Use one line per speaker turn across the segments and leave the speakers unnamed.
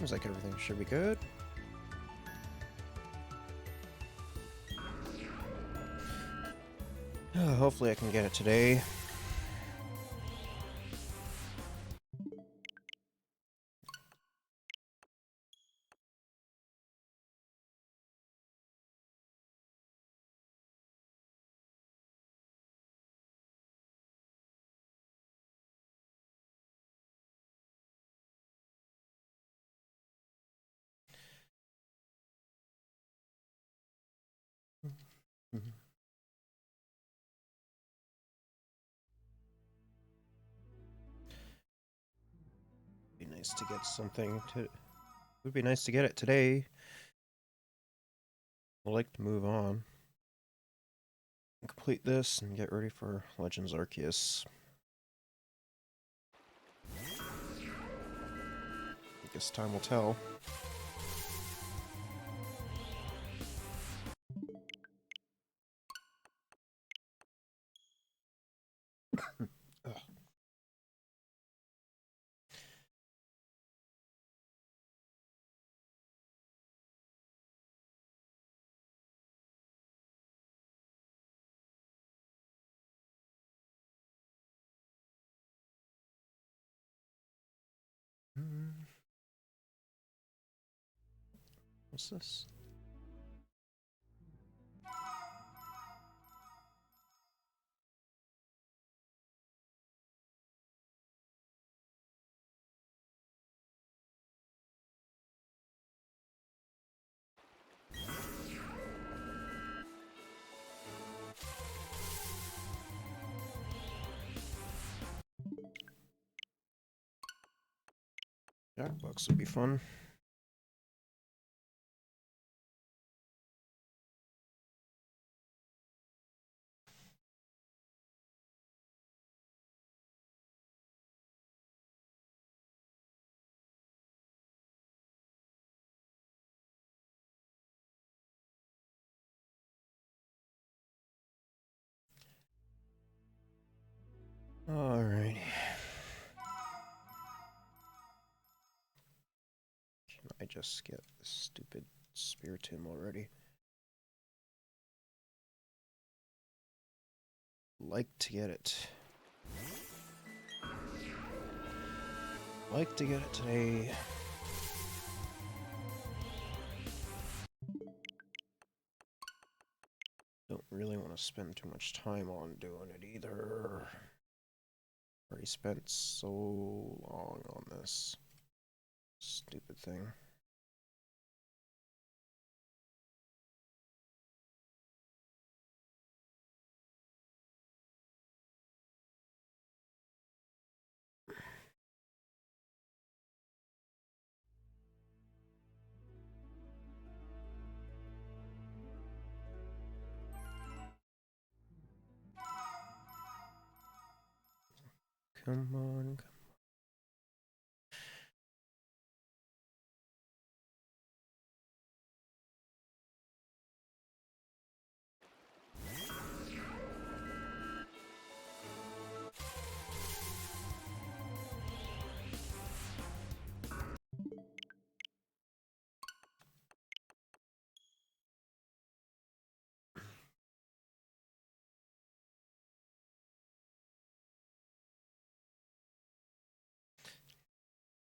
Seems like everything should be good. Hopefully I can get it today. Be nice to get something to. Would be nice to get it today. I'd like to move on. Complete this and get ready for Legends Arceus. I guess time will tell. What's this? Jackbox would be fun. Alrighty. Can I just get this stupid Spiritomb already? Like to get it. Like to get it today. Don't really want to spend too much time on doing it either. Already spent so long on this stupid thing. Come on, come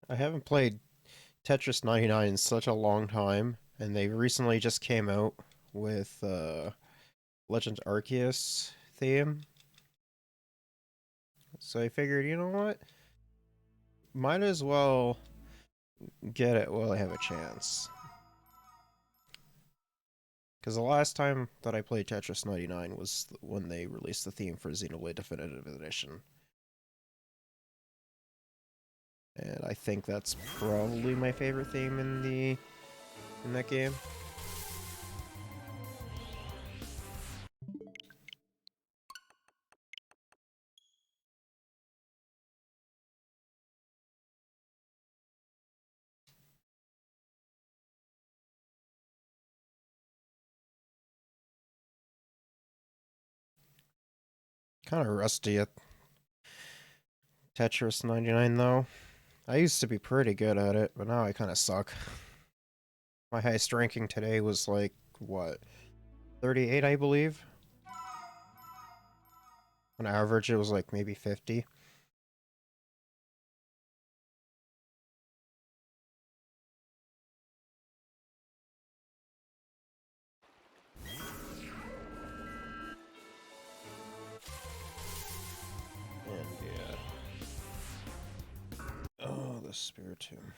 I haven't played Tetris 99 in such a long time, and they recently just came out with Legend Arceus theme. So I figured, you know what? Might as well get it while I have a chance. Because the last time that I played Tetris 99 was when they released the theme for Xenoblade Definitive Edition. And I think that's probably my favorite theme in that game. Kind of rusty at Tetris 99 though. I used to be pretty good at it, but now I kind of suck. My highest ranking today was like, what, 38, I believe? On average, it was like maybe 50. And yeah. Oh, the Spiritomb.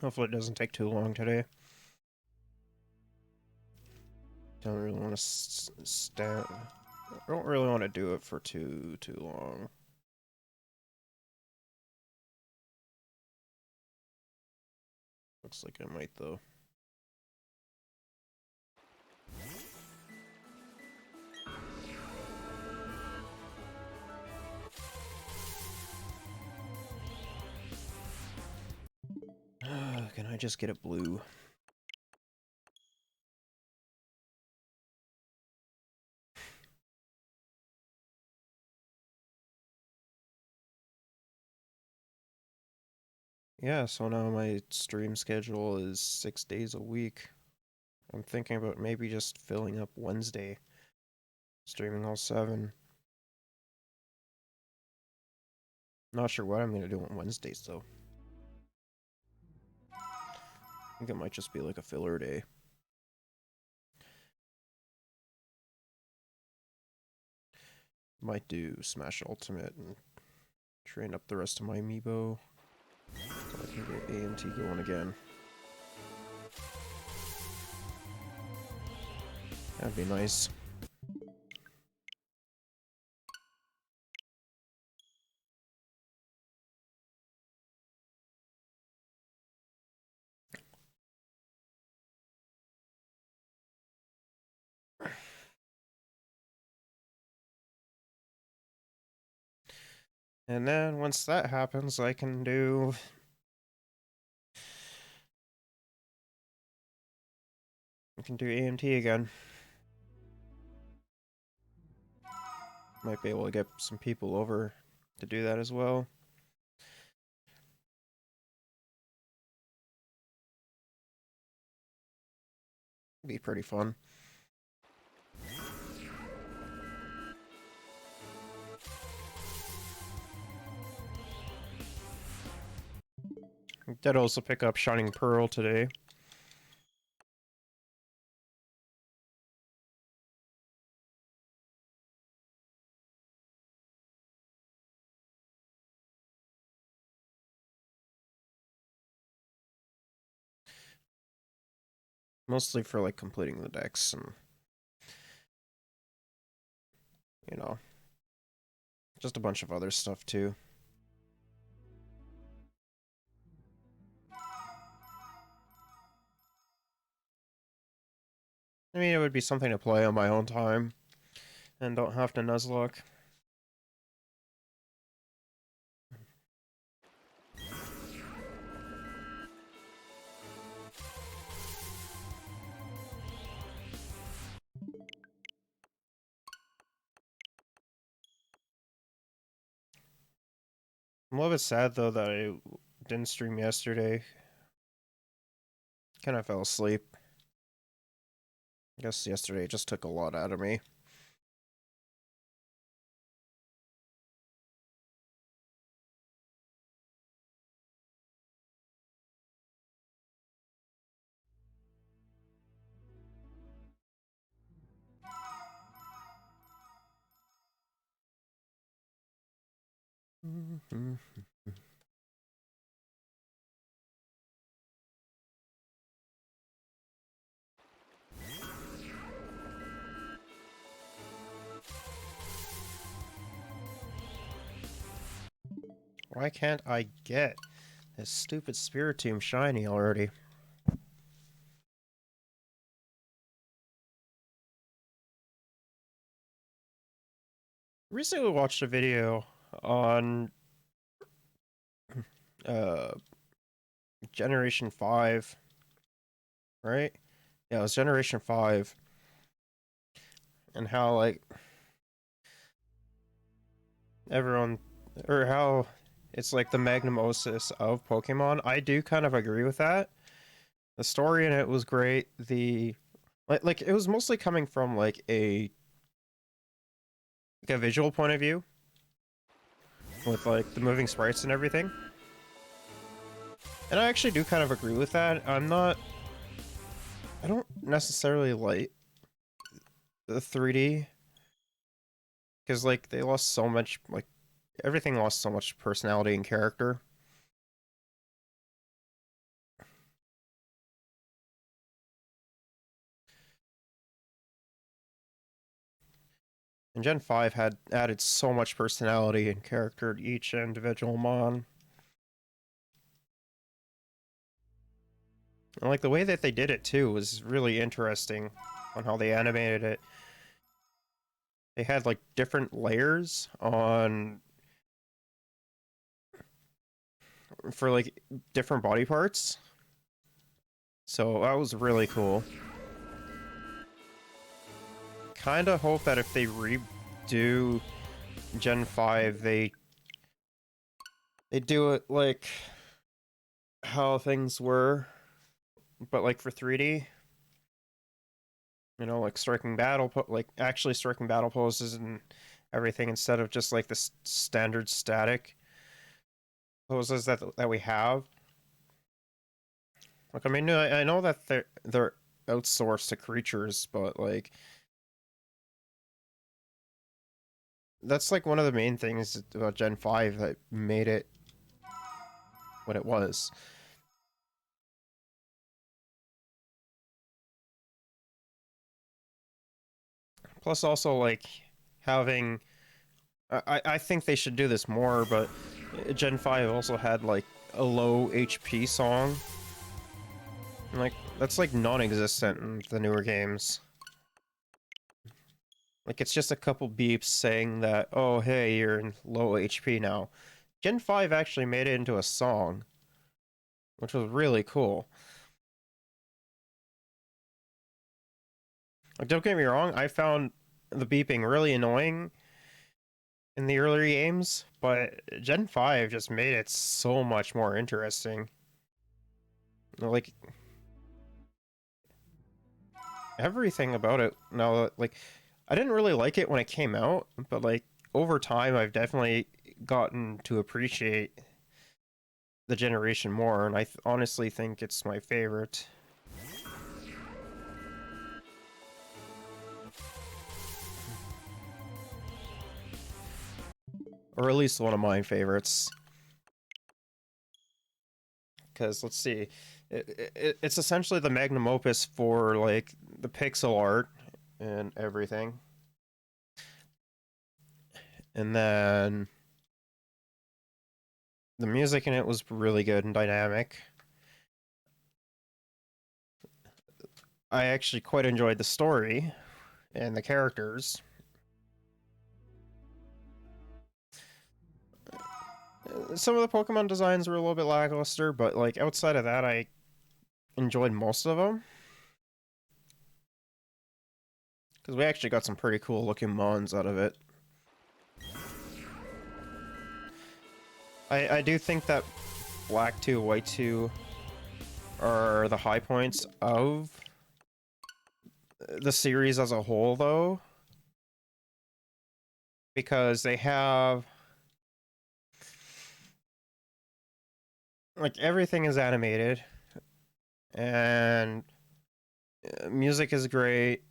Hopefully it doesn't take too long today. Don't really want to stand. I don't really want to do it for too long. Looks like I might though. Can I just get a blue? Yeah, so now my stream schedule is 6 days a week. I'm thinking about maybe just filling up Wednesday, streaming all 7. Not sure what I'm gonna do on Wednesdays though. I think it might just be like a filler day. Might do Smash Ultimate and train up the rest of my amiibo so I can get AMT going again. That'd be nice. And then once that happens, I can do AMT again. Might be able to get some people over to do that as well. Be pretty fun. Did also pick up Shining Pearl today. Mostly for like completing the decks and, you know, just a bunch of other stuff too. I mean, it would be something to play on my own time and don't have to Nuzlocke. I'm a little bit sad though that I didn't stream yesterday. Kind of fell asleep. I guess yesterday just took a lot out of me. Why can't I get this stupid Spiritomb shiny already? recently watched a video on uh Generation 5, right? Yeah, it was Generation 5, and how like everyone or how it's like the magnum opus of Pokemon. I do kind of agree with that. The story in it was great. The like it was mostly coming from like a visual point of view with like the moving sprites and everything. And I actually do kind of agree with that. I don't necessarily like the 3D because like they lost so much, like everything lost so much personality and character. And Gen 5 had added so much personality and character to each individual mon. And like the way that they did it too was really interesting on how they animated it. They had like different layers on for like different body parts. So that was really cool. Kind of hope that if they redo Gen 5, they do it like how things were, but like for 3D. You know, like like actually striking battle poses and everything instead of just like the standard static poses that we have. Like, I mean, I know that they're outsourced to creatures, but like that's like one of the main things about Gen 5 that made it what it was. Plus, also like having, I think they should do this more, but Gen 5 also had like a low HP song. And, like that's like non-existent in the newer games. Like it's just a couple beeps saying that, oh hey, you're in low HP now. Gen 5 actually made it into a song, which was really cool. Like, don't get me wrong, I found the beeping really annoying in the earlier games, but Gen 5 just made it so much more interesting. Like, everything about it now, like, I didn't really like it when it came out, but like, over time, I've definitely gotten to appreciate the generation more, and I honestly think it's my favorite. Or at least one of my favorites. Because, let's see, it's essentially the magnum opus for, like, the pixel art and everything. And then the music in it was really good and dynamic. I actually quite enjoyed the story and the characters. Some of the Pokemon designs were a little bit lackluster, but like outside of that, I enjoyed most of them. Because we actually got some pretty cool looking mons out of it. I do think that Black 2, White 2 are the high points of the series as a whole, though. Because they have... like, everything is animated. And music is great.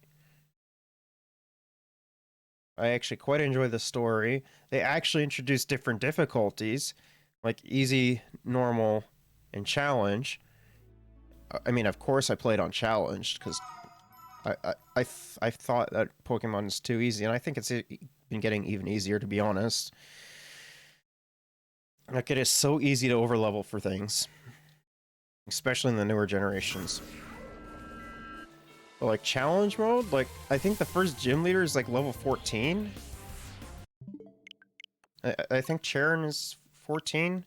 I actually quite enjoy the story. They actually introduced different difficulties, like easy, normal, and challenge. I mean, of course, I played on challenged because I thought that Pokemon is too easy, and I think it's been getting even easier, to be honest. Like, it is so easy to overlevel for things, especially in the newer generations. But like challenge mode, like I think the first gym leader is like level 14. I think Charon is 14,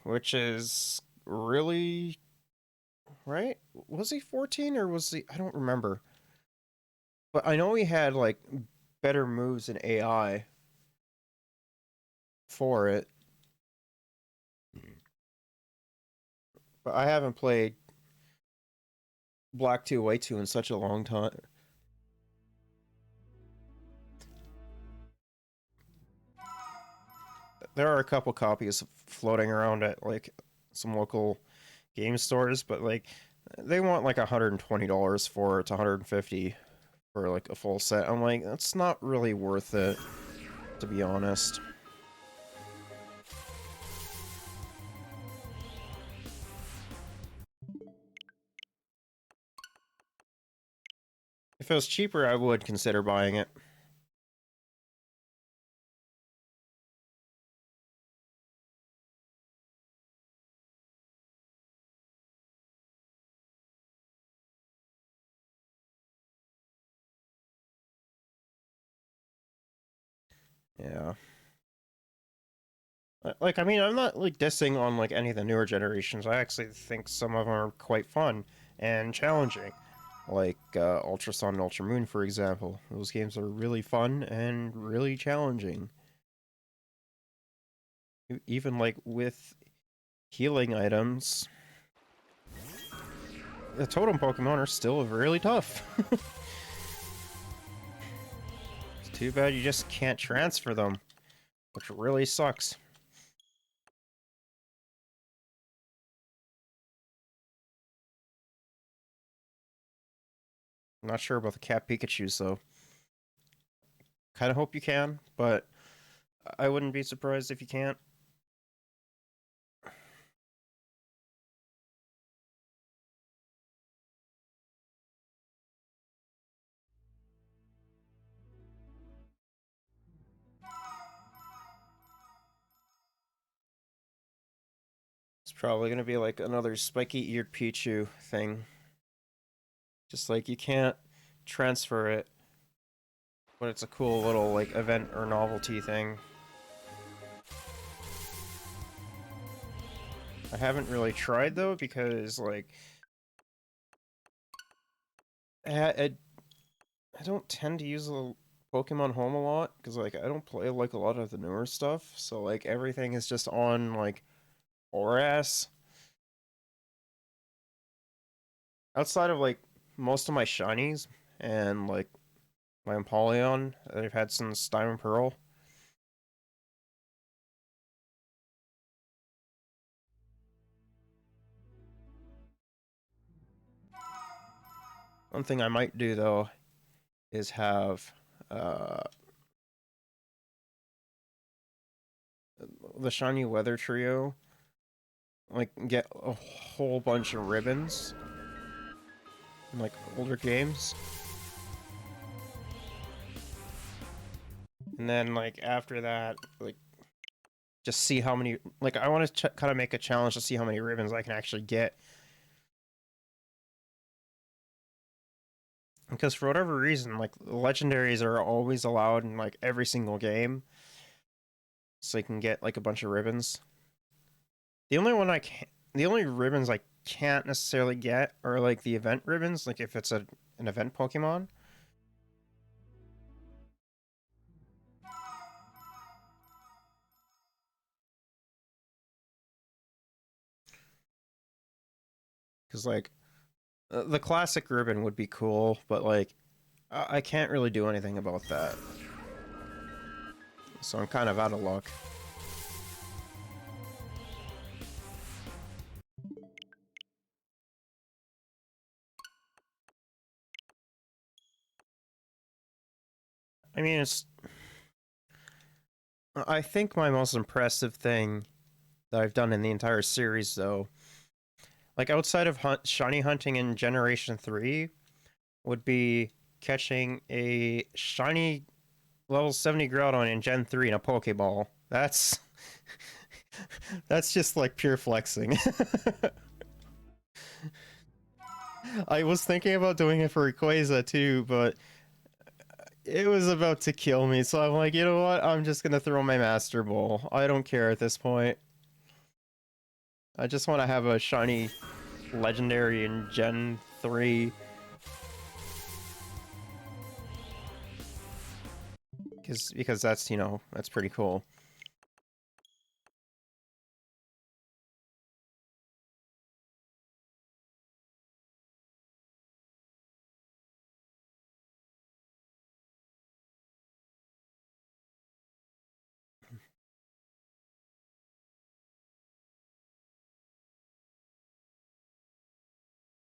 which is really right. Was he 14 or was he? I don't remember. But I know he had like better moves in AI for it. But I haven't played Black 2 White 2 in such a long time. There are a couple copies floating around at like some local game stores, but like they want like $120 for it to 150 for like a full set. I'm like, that's not really worth it, to be honest. If it was cheaper, I would consider buying it. Yeah. Like, I mean, I'm not like dissing on like any of the newer generations. I actually think some of them are quite fun and challenging. Like Ultra Sun and Ultra Moon, for example. Those games are really fun and really challenging. Even like with healing items, the totem Pokemon are still really tough. It's too bad you just can't transfer them, which really sucks. I'm not sure about the Cat Pikachus though. Kind of hope you can, but I wouldn't be surprised if you can't. It's probably gonna be like another spiky-eared Pichu thing. Just like you can't transfer it, but it's a cool little like event or novelty thing. I haven't really tried though because like I don't tend to use the Pokemon Home a lot because like I don't play like a lot of the newer stuff, so like everything is just on like ORAS. Outside of like most of my shinies and like my Empoleon that I've had since Diamond Pearl. One thing I might do though is have uh the shiny weather trio like get a whole bunch of ribbons in like older games, and then like after that like just see how many, like I want to kind of make a challenge to see how many ribbons I can actually get, because for whatever reason like legendaries are always allowed in like every single game, so you can get like a bunch of ribbons. The only one I can the only ribbons I can't necessarily get are like the event ribbons, like if it's an event Pokemon. Because like the classic ribbon would be cool, but like I can't really do anything about that. So I'm kind of out of luck. I mean, I think my most impressive thing that I've done in the entire series, though, like outside of shiny hunting in Generation 3, would be catching a shiny level 70 Groudon in Gen 3 in a Pokeball. That's just like pure flexing. I was thinking about doing it for Rayquaza too, but it was about to kill me, so I'm like, you know what? I'm just gonna throw my Master Ball. I don't care at this point. I just want to have a shiny legendary in Gen 3 because that's, you know, that's pretty cool.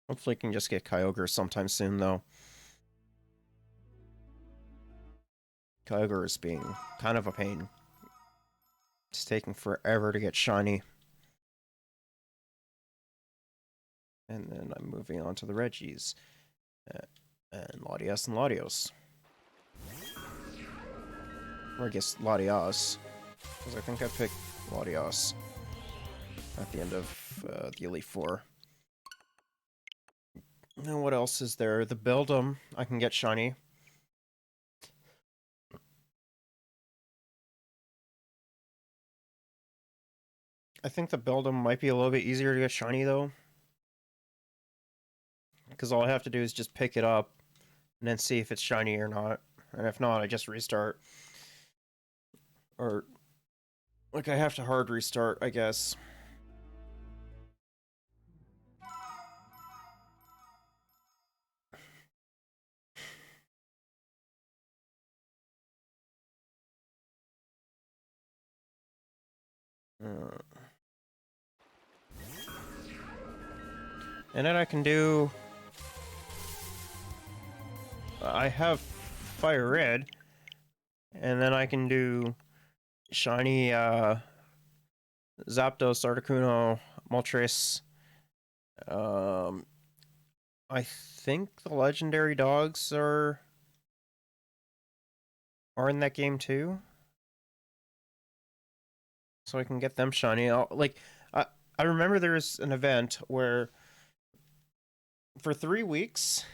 Hopefully I can just get Kyogre sometime soon though. Kyogre is being kind of a pain. It's taking forever to get shiny. And then I'm moving on to the Reggies. And Latias and Latios. Or I guess Latias. Because I think I picked Latias at the end of the Elite Four. Now what else is there? The Beldum I can get shiny. I think the Beldum might be a little bit easier to get shiny though. Because all I have to do is just pick it up and then see if it's shiny or not. And if not, I just restart. Or, like, I have to hard restart, I guess. Uh, and then I can do... I have Fire Red. And then I can do shiny Zapdos, Articuno, Moltres. I think the legendary dogs are in that game too. So I can get them shiny. I remember there was an event where for 3 weeks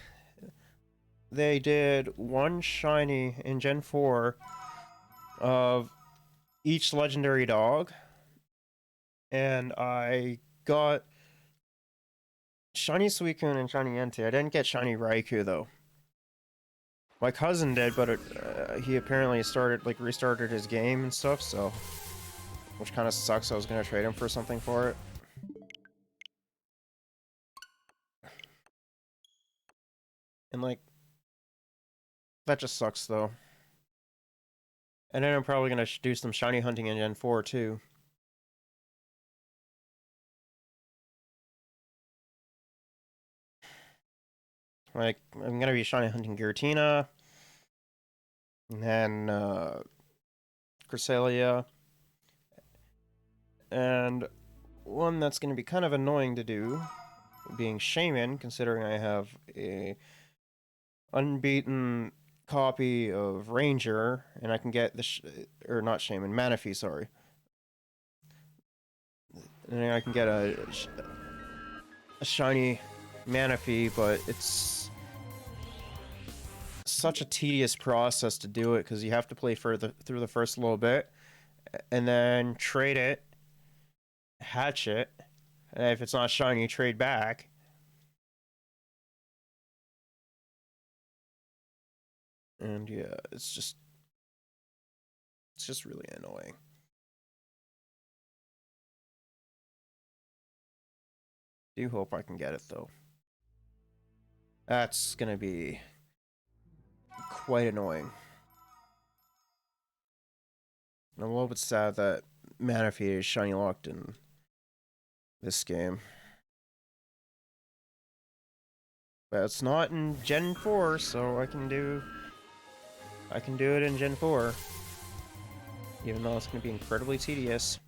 they did one shiny in Gen 4 of each legendary dog. And I got shiny Suicune and shiny Entei. I didn't get shiny Raikou though. My cousin did, but he apparently restarted his game and stuff, so... Which kind of sucks, I was gonna trade him for something for it. And, like... That just sucks, though. And then I'm probably gonna do some shiny hunting in Gen 4, too. Like, I'm gonna be shiny hunting Giratina. And then, Cresselia. And one that's gonna be kind of annoying to do, being Shaman, considering I have a unbeaten copy of Ranger, and I can get the or not Shaman, Manaphy, sorry. And I can get a shiny Manaphy, but it's such a tedious process to do it because you have to play through the first little bit, and then trade it, hatch it, and if it's not shiny, trade back. And yeah, it's just really annoying. Do hope I can get it though. That's gonna be quite annoying. I'm a little bit sad that Manaphy is shiny locked in this game. But it's not in Gen 4, so I can do it in Gen 4. Even though it's gonna be incredibly tedious.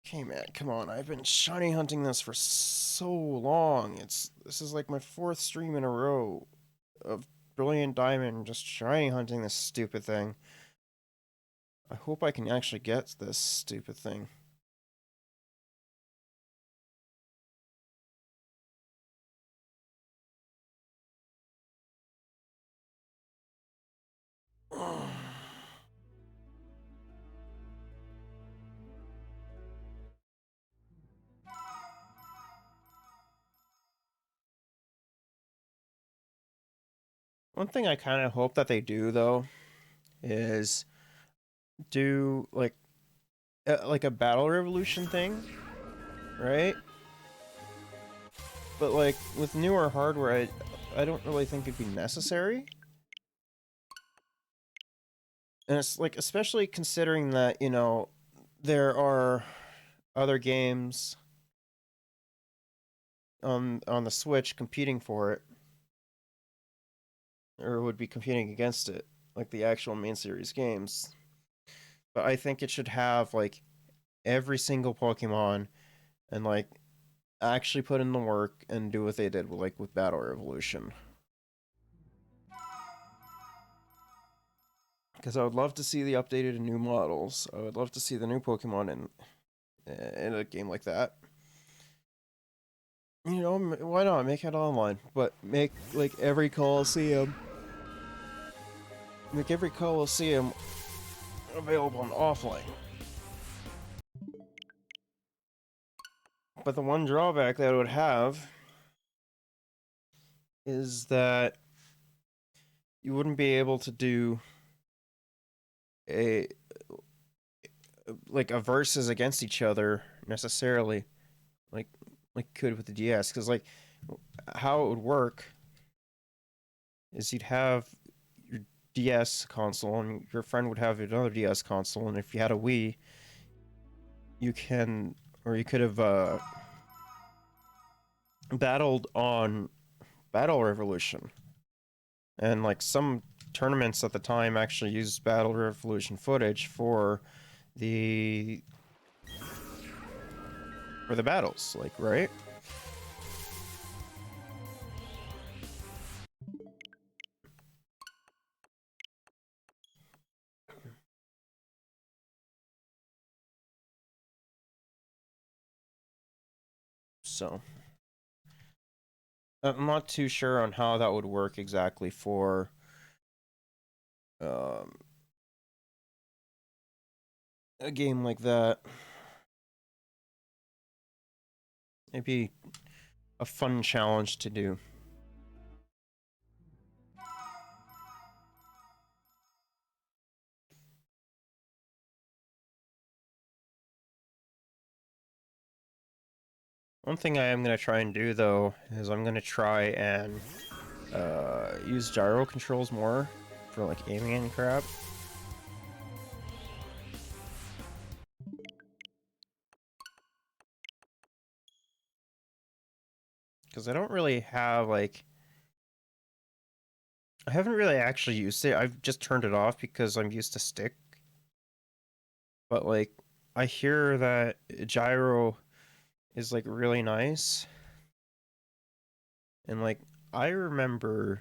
Okay, man, come on. I've been shiny hunting this for so long. This is like my 4th stream in a row of Brilliant Diamond just shiny hunting this stupid thing. I hope I can actually get this stupid thing. One thing I kind of hope that they do though is do like a battle revolution thing, right? But like with newer hardware, I don't really think it'd be necessary. And it's like, especially considering that, there are other games on the Switch competing for it, or would be competing against it, like the actual main series games. But I think it should have like every single Pokemon and like actually put in the work and do what they did with Battle Revolution. Because I would love to see the updated and new models. I would love to see the new Pokemon in a game like that. Why not make it online, but make every Coliseum available on offline. But the one drawback that it would have is that you wouldn't be able to do a a versus against each other necessarily, like could with the DS, because like how it would work is you'd have your DS console and your friend would have another DS console, and if you had a Wii, you could have battled on Battle Revolution, and like some tournaments at the time actually used Battle Revolution footage the for the battles, like, right? So I'm not too sure on how that would work exactly for um, a game like that. It'd be a fun challenge to do. One thing I am going to try and do, though, is I'm going to try and use gyro controls more for, like, aiming and crap. Because I don't really have, like... I haven't really actually used it. I've just turned it off because I'm used to stick. But, like, I hear that gyro is, like, really nice. And, like, I remember...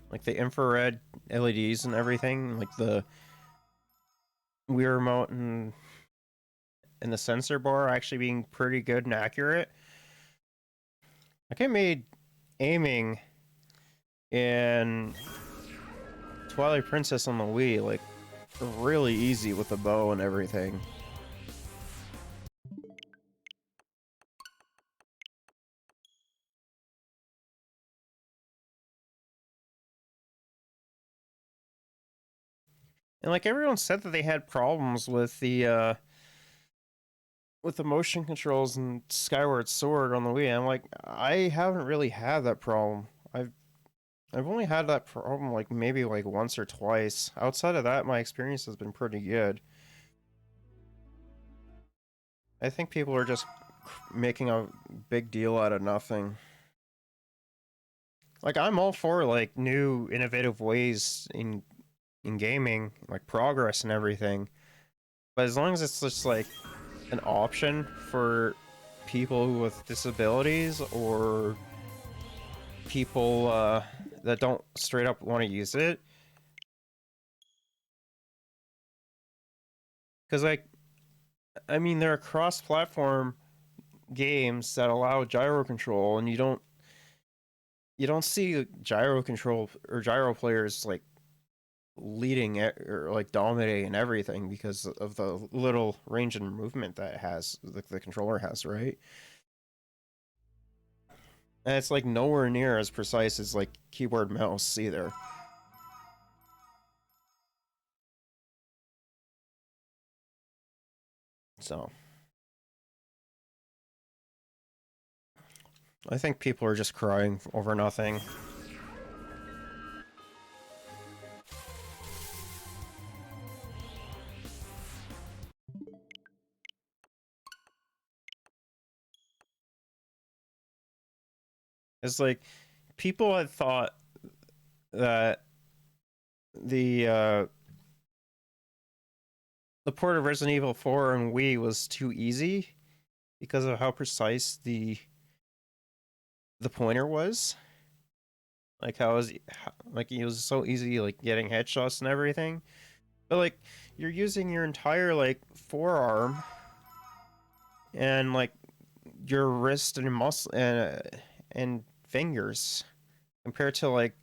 like the infrared LEDs and everything, like the Wii remote and the sensor bar actually being pretty good and accurate. Like, I made aiming in Twilight Princess on the Wii like really easy with the bow and everything. And like everyone said that they had problems with the motion controls and Skyward Sword on the Wii. I'm like, I haven't really had that problem. I've only had that problem like maybe like once or twice. Outside of that, my experience has been pretty good. I think people are just making a big deal out of nothing. Like, I'm all for like new innovative ways in gaming, like progress and everything. But as long as it's just like an option for people with disabilities or people that don't straight up want to use it. Because, like, I mean, there are cross-platform games that allow gyro control, and you don't see gyro control or gyro players like leading or like dominating everything because of the little range and movement that it has, the controller has, right? And it's like nowhere near as precise as like keyboard mouse either. So I think people are just crying over nothing. It's like people had thought that the the port of Resident Evil 4 and Wii was too easy because of how precise the pointer was. Like how it was like it was so easy like getting headshots and everything. But like you're using your entire like forearm and like your wrist and muscle and fingers compared to like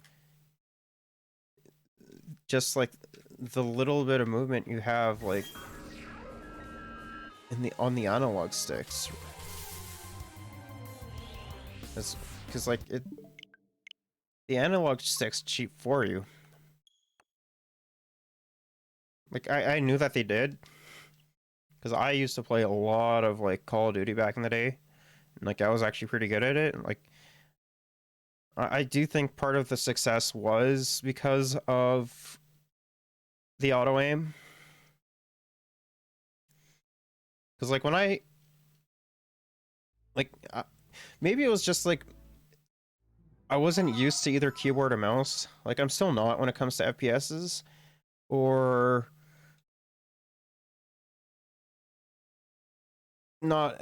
just like the little bit of movement you have like in the on the analog sticks. Because like it the analog sticks cheap for you. Like I knew that they did because I used to play a lot of like Call of Duty back in the day, and like I was actually pretty good at it. And, like I do think part of the success was because of the auto aim. Because like when I like maybe it was just like I wasn't used to either keyboard or mouse. Like I'm still not when it comes to FPSs or not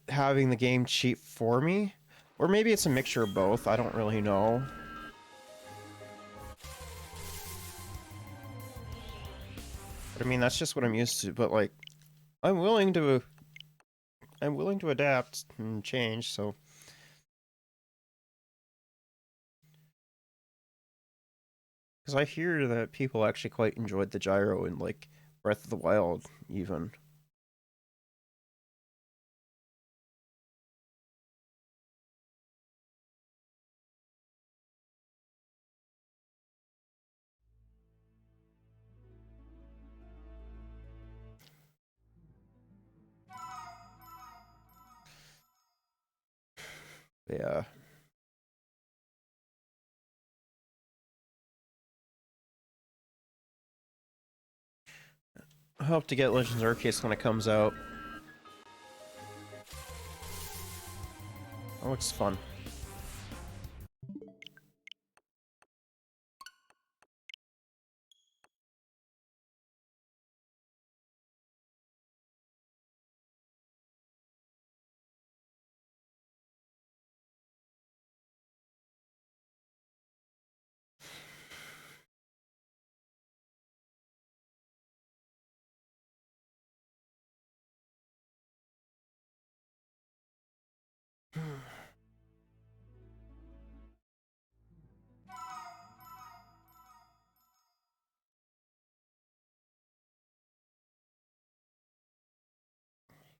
having the game cheap for me. Or maybe it's a mixture of both. I don't really know. But I mean, that's just what I'm used to. But like, I'm willing to I'm willing to adapt and change. So, because I hear that people actually quite enjoyed the gyro in like Breath of the Wild, even. Yeah, I hope to get Legends Arceus when it comes out. That looks fun.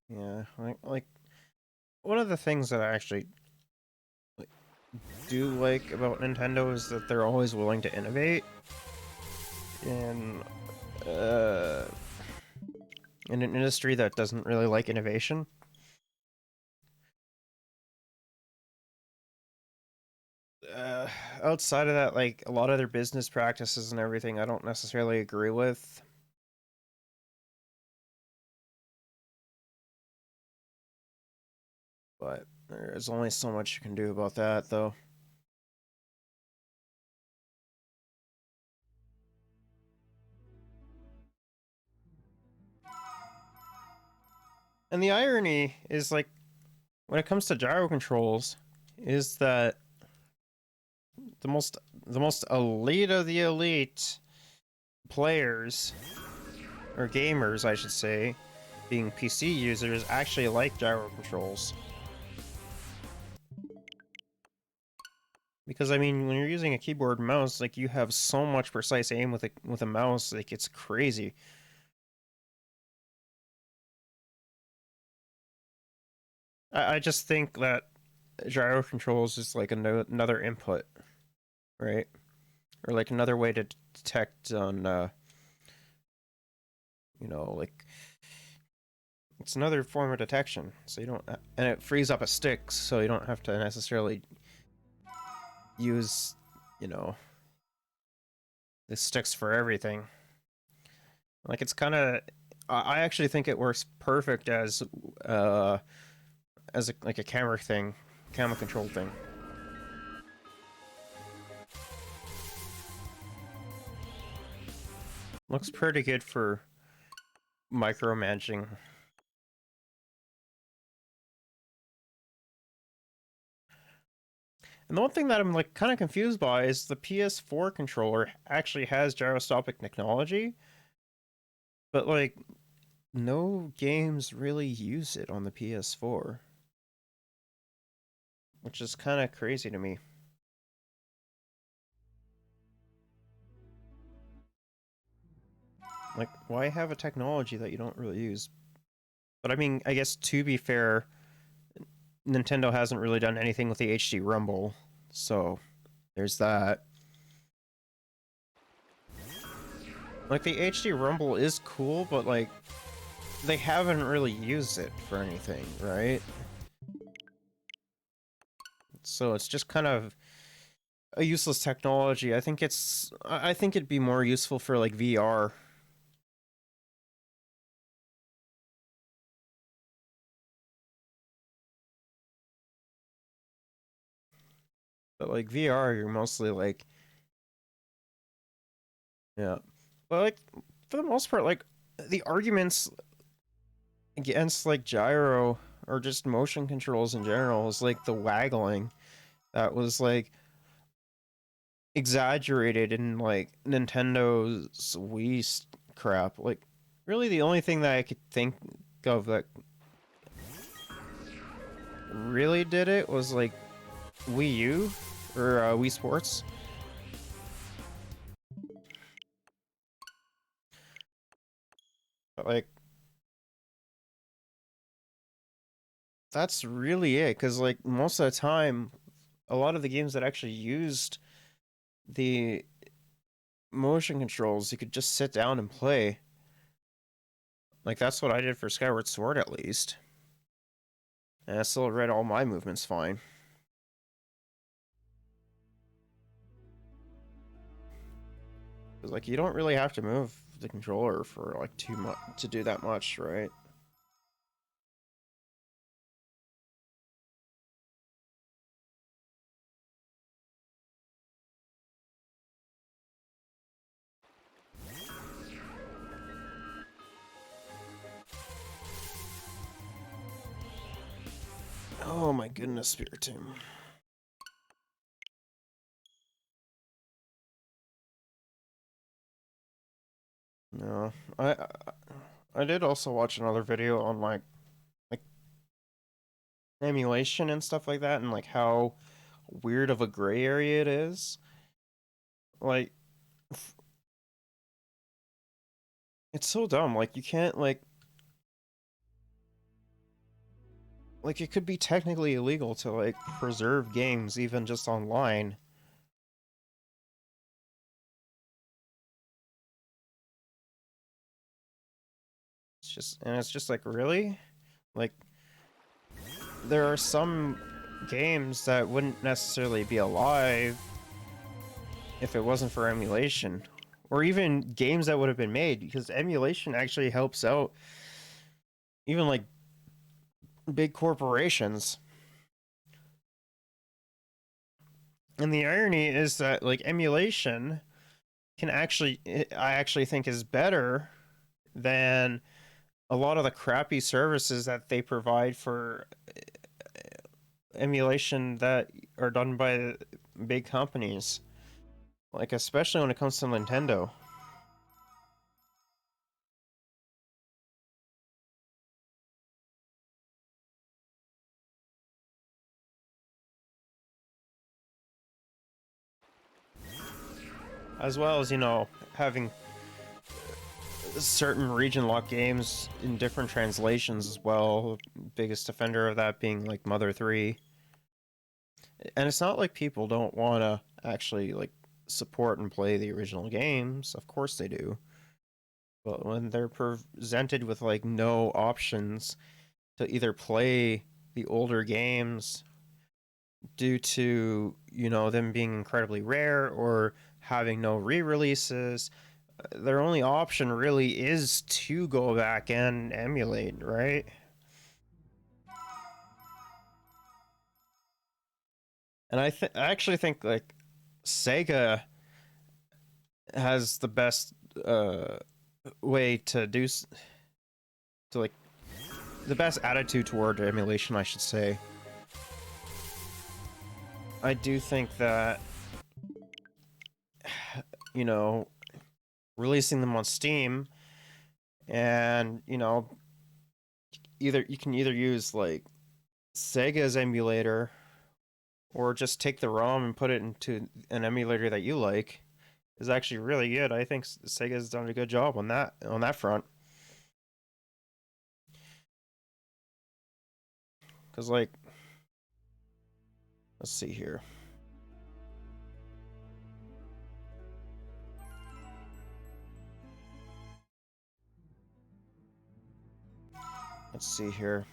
Yeah, like one of the things that I actually like, do like about Nintendo is that they're always willing to innovate in uh in an industry that doesn't really like innovation. Uh, Outside of that, like a lot of their business practices and everything, I don't necessarily agree with. But there's only so much you can do about that, though. And the irony is, like, when it comes to gyro controls, is that the most the most elite of the elite players or gamers, I should say, being PC users, actually like gyro controls. Because I mean, when you're using a keyboard and mouse, like you have so much precise aim with a mouse, like it's crazy. I just think that gyro controls is like another input, right? Or like another way to detect on, like it's another form of detection. So you don't, and it frees up a stick, so you don't have to necessarily use, you know, the sticks for everything. Like it's kind of, I actually think it works perfect uh, as like a camera thing, camera control thing. Looks pretty good for micromanaging. And the one thing that I'm like kind of confused by is the PS4 controller actually has gyroscopic technology, but like no games really use it on the PS4, which is kind of crazy to me. Like, why have a technology that you don't really use? But I mean, I guess to be fair, Nintendo hasn't really done anything with the HD Rumble, so there's that. Like, the HD Rumble is cool, but like, they haven't really used it for anything, right? So it's just kind of a useless technology. I think it'd be more useful for like VR. But like VR, you're mostly like, yeah. But like, for the most part, like, the arguments against like gyro or just motion controls in general is like the waggling that was like exaggerated in like Nintendo's Wii crap. Like, really, the only thing that I could think of that really did it was like Wii U or Wii Sports. But like, that's really it. Because like most of the time, a lot of the games that actually used the motion controls, you could just sit down and play. Like that's what I did for Skyward Sword at least. And I still read all my movements fine. Because like you don't really have to move the controller for like too much to do that much, right? Oh my goodness, Spiritomb. No, I did also watch another video on like emulation and stuff like that, and like how weird of a gray area it is. Like, it's so dumb. Like, you can't like it could be technically illegal to like preserve games even just online. It's just like really, like there are some games that wouldn't necessarily be alive if it wasn't for emulation, or even games that would have been made because emulation actually helps out even like big corporations. And the irony is that like emulation can actually, I actually think, is better than a lot of the crappy services that they provide for emulation that are done by big companies, like especially when it comes to Nintendo. As well as, having certain region lock games in different translations as well. Biggest offender of that being like Mother 3. And it's not like people don't want to actually like support and play the original games. Of course they do. But when they're presented with like no options to either play the older games due to, them being incredibly rare or having no re-releases, their only option really is to go back and emulate, right? And I actually think like Sega has the best uh way to to like the best attitude toward emulation, I should say. I do think that you know releasing them on Steam, and either you can either use like Sega's emulator or just take the ROM and put it into an emulator that you like is actually really good. I think Sega's done a good job on that front. Cause like, let's see here. Let's see here.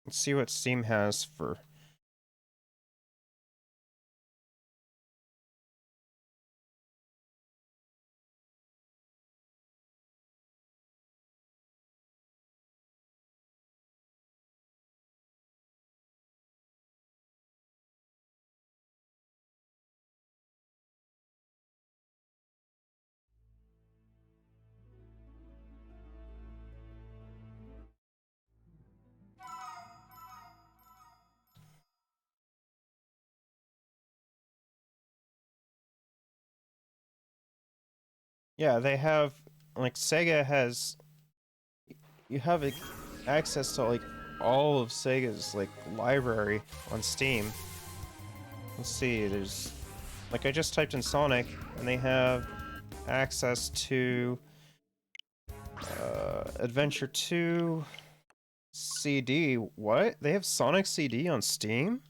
Let's see what Steam has for. Yeah, they have like Sega has you have access to like all of Sega's like library on Steam. Let's see, there's like I just typed in Sonic and they have access to Adventure 2 CD. What? They have Sonic CD on Steam?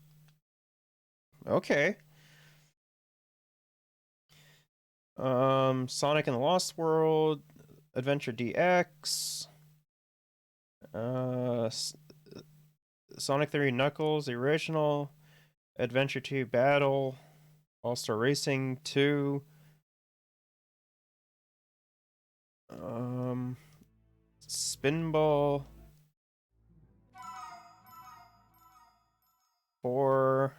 Okay. Sonic and the Lost World, Adventure DX, uh, Sonic 3 Knuckles, the original, Adventure 2 Battle, All Star Racing 2, um, Spinball 4.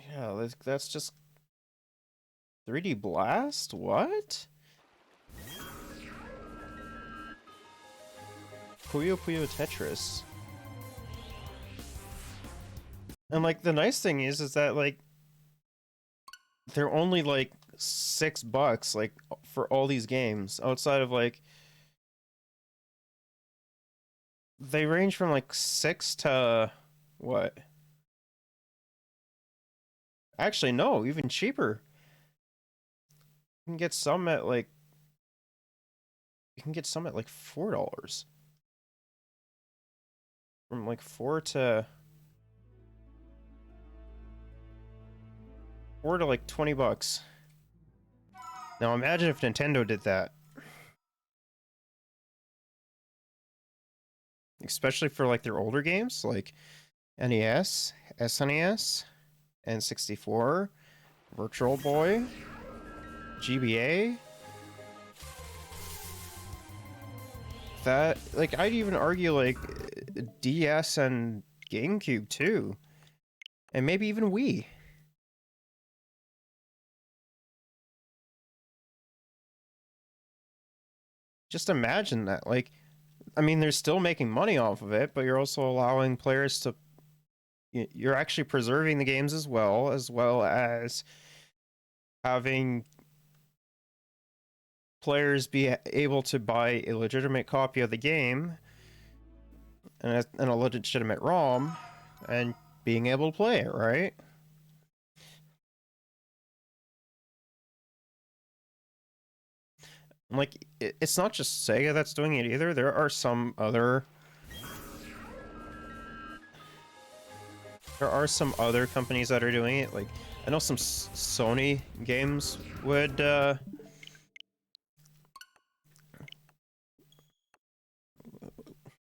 Yeah, that's just 3D Blast? What? Puyo Puyo Tetris. And like the nice thing is that like they're only like $6 like for all these games outside of like they range from like 6 to what? Actually, no, even cheaper. You can get some at like $4. From like 4 to like $20. Now imagine if Nintendo did that. Especially for like their older games like NES, SNES, N64, Virtual Boy, GBA. That like I'd even argue like DS and GameCube too. And maybe even Wii. Just imagine that. Like I mean they're still making money off of it, but you're also allowing players to you're actually preserving the games as well as having players be able to buy a legitimate copy of the game and a legitimate ROM and being able to play it, right? Like, it's not just Sega that's doing it either. There are some other companies that are doing it. Like, I know some Sony games would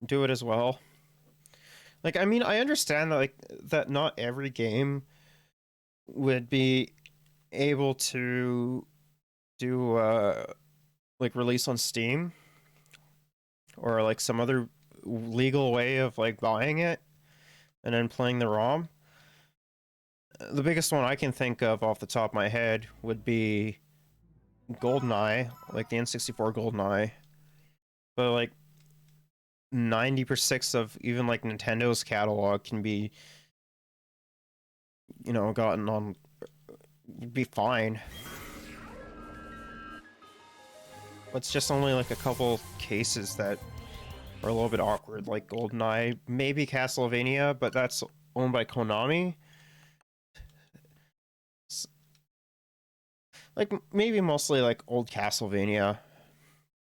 do it as well. Like, I mean, I understand that like that not every game would be able to do like release on Steam or like some other legal way of like buying it and then playing the ROM. The biggest one I can think of off the top of my head would be GoldenEye, like the N64 GoldenEye. But like 90% of even like Nintendo's catalog can be, gotten on, be fine. It's just only like a couple cases that are a little bit awkward, like GoldenEye, maybe Castlevania, but that's owned by Konami. Like maybe mostly like old Castlevania,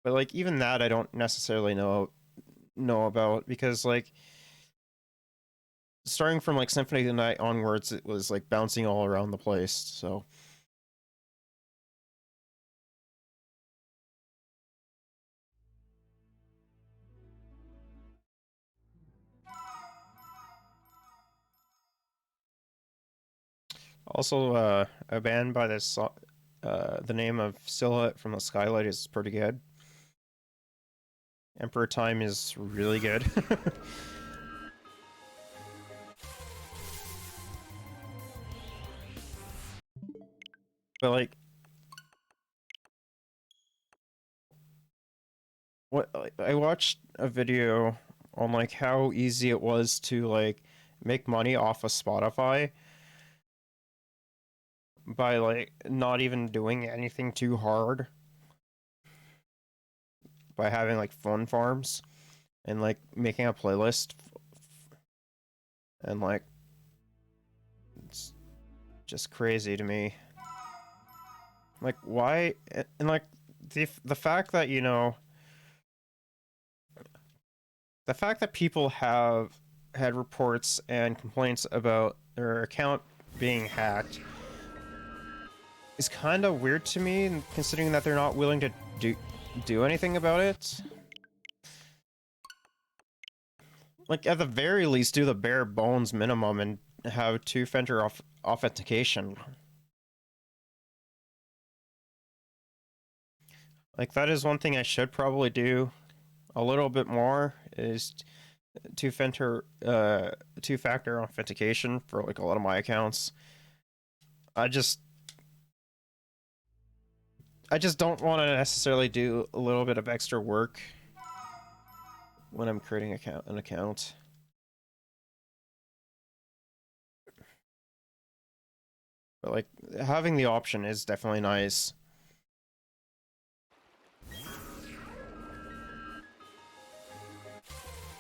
but like even that I don't necessarily know about because like starting from like Symphony of the Night onwards, it was like bouncing all around the place. So also, a band by the name of Silhouette from the Skylight is pretty good. Emperor Time is really good. But like, I watched a video on like how easy it was to like make money off of Spotify by like not even doing anything too hard, by having like fun farms and like making a playlist and like it's just crazy to me. Like why and like the fact that the fact that people have had reports and complaints about their account being hacked is kind of weird to me, considering that they're not willing to do anything about it. Like at the very least, do the bare bones minimum and have two-factor authentication. Like that is one thing I should probably do a little bit more is two-factor authentication for like a lot of my accounts. I just I just don't want to necessarily do a little bit of extra work when I'm creating an account. But like having the option is definitely nice.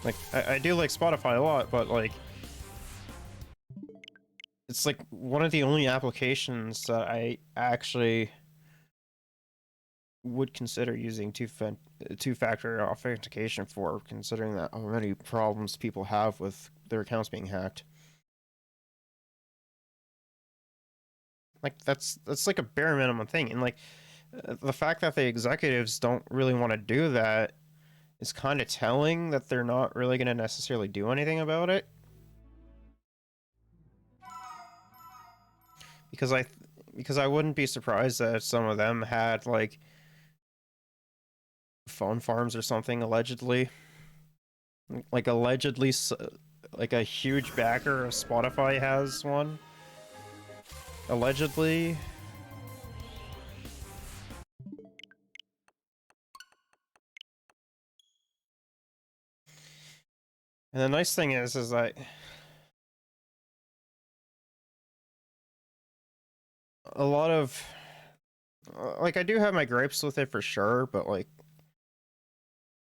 Like I do like Spotify a lot, but like it's like one of the only applications that I actually would consider using two-factor authentication for, considering that how many problems people have with their accounts being hacked. Like that's like a bare minimum thing, and like the fact that the executives don't really want to do that is kind of telling that they're not really going to necessarily do anything about it. Because I wouldn't be surprised that some of them had like phone farms or something allegedly, like allegedly, like a huge backer of Spotify has one allegedly. And the nice thing is that a lot of Like I do have my gripes with it for sure, but like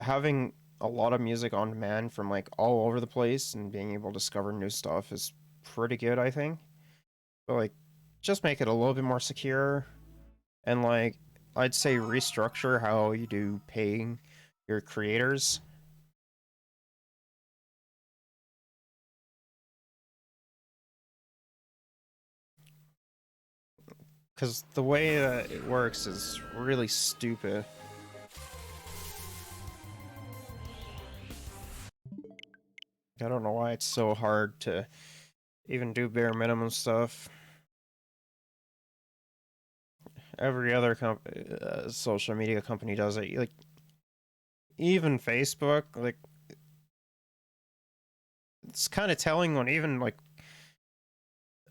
having a lot of music on demand from like all over the place and being able to discover new stuff is pretty good, I think. But like just make it a little bit more secure and like I'd say restructure how you do paying your creators because the way that it works is really stupid. I don't know why it's so hard to even do bare minimum stuff. Every other social media company does it. Like even Facebook, like it's kind of telling when even like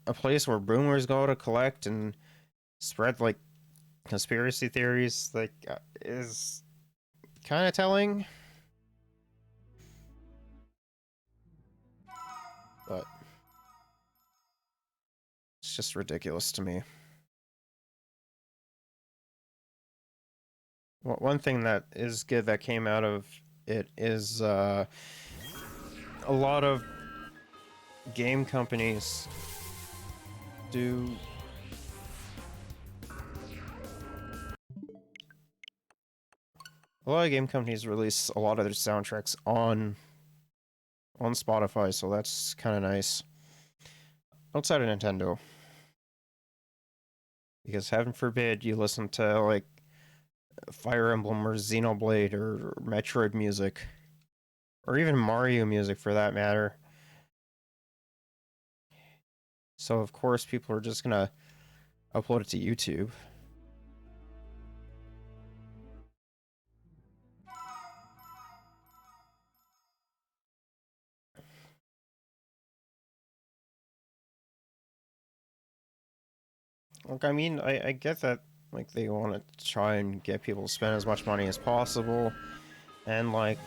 a place where boomers go to collect and spread like conspiracy theories, like is kind of telling. But it's just ridiculous to me. One thing that is good that came out of it is a lot of game companies do a lot of game companies release a lot of their soundtracks on Spotify, so that's kind of nice. Outside of Nintendo, because heaven forbid you listen to like Fire Emblem or Xenoblade or Metroid music, or even Mario music for that matter. So of course people are just gonna upload it to YouTube. Like I mean, I get that like they want to try and get people to spend as much money as possible, and like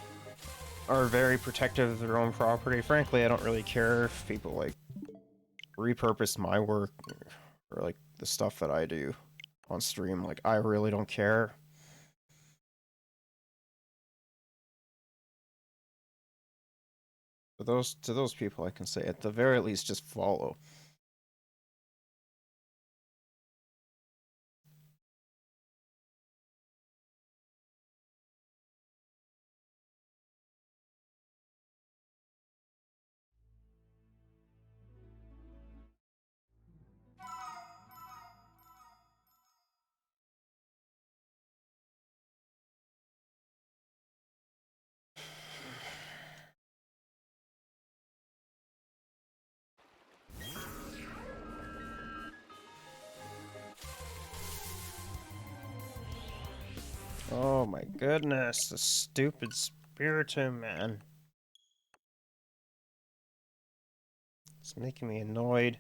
are very protective of their own property. Frankly, I don't really care if people like repurpose my work or like the stuff that I do on stream. Like I really don't care. But those to those people, I can say at the very least, just follow. Oh my goodness, the stupid Spiritomb, man. It's making me annoyed.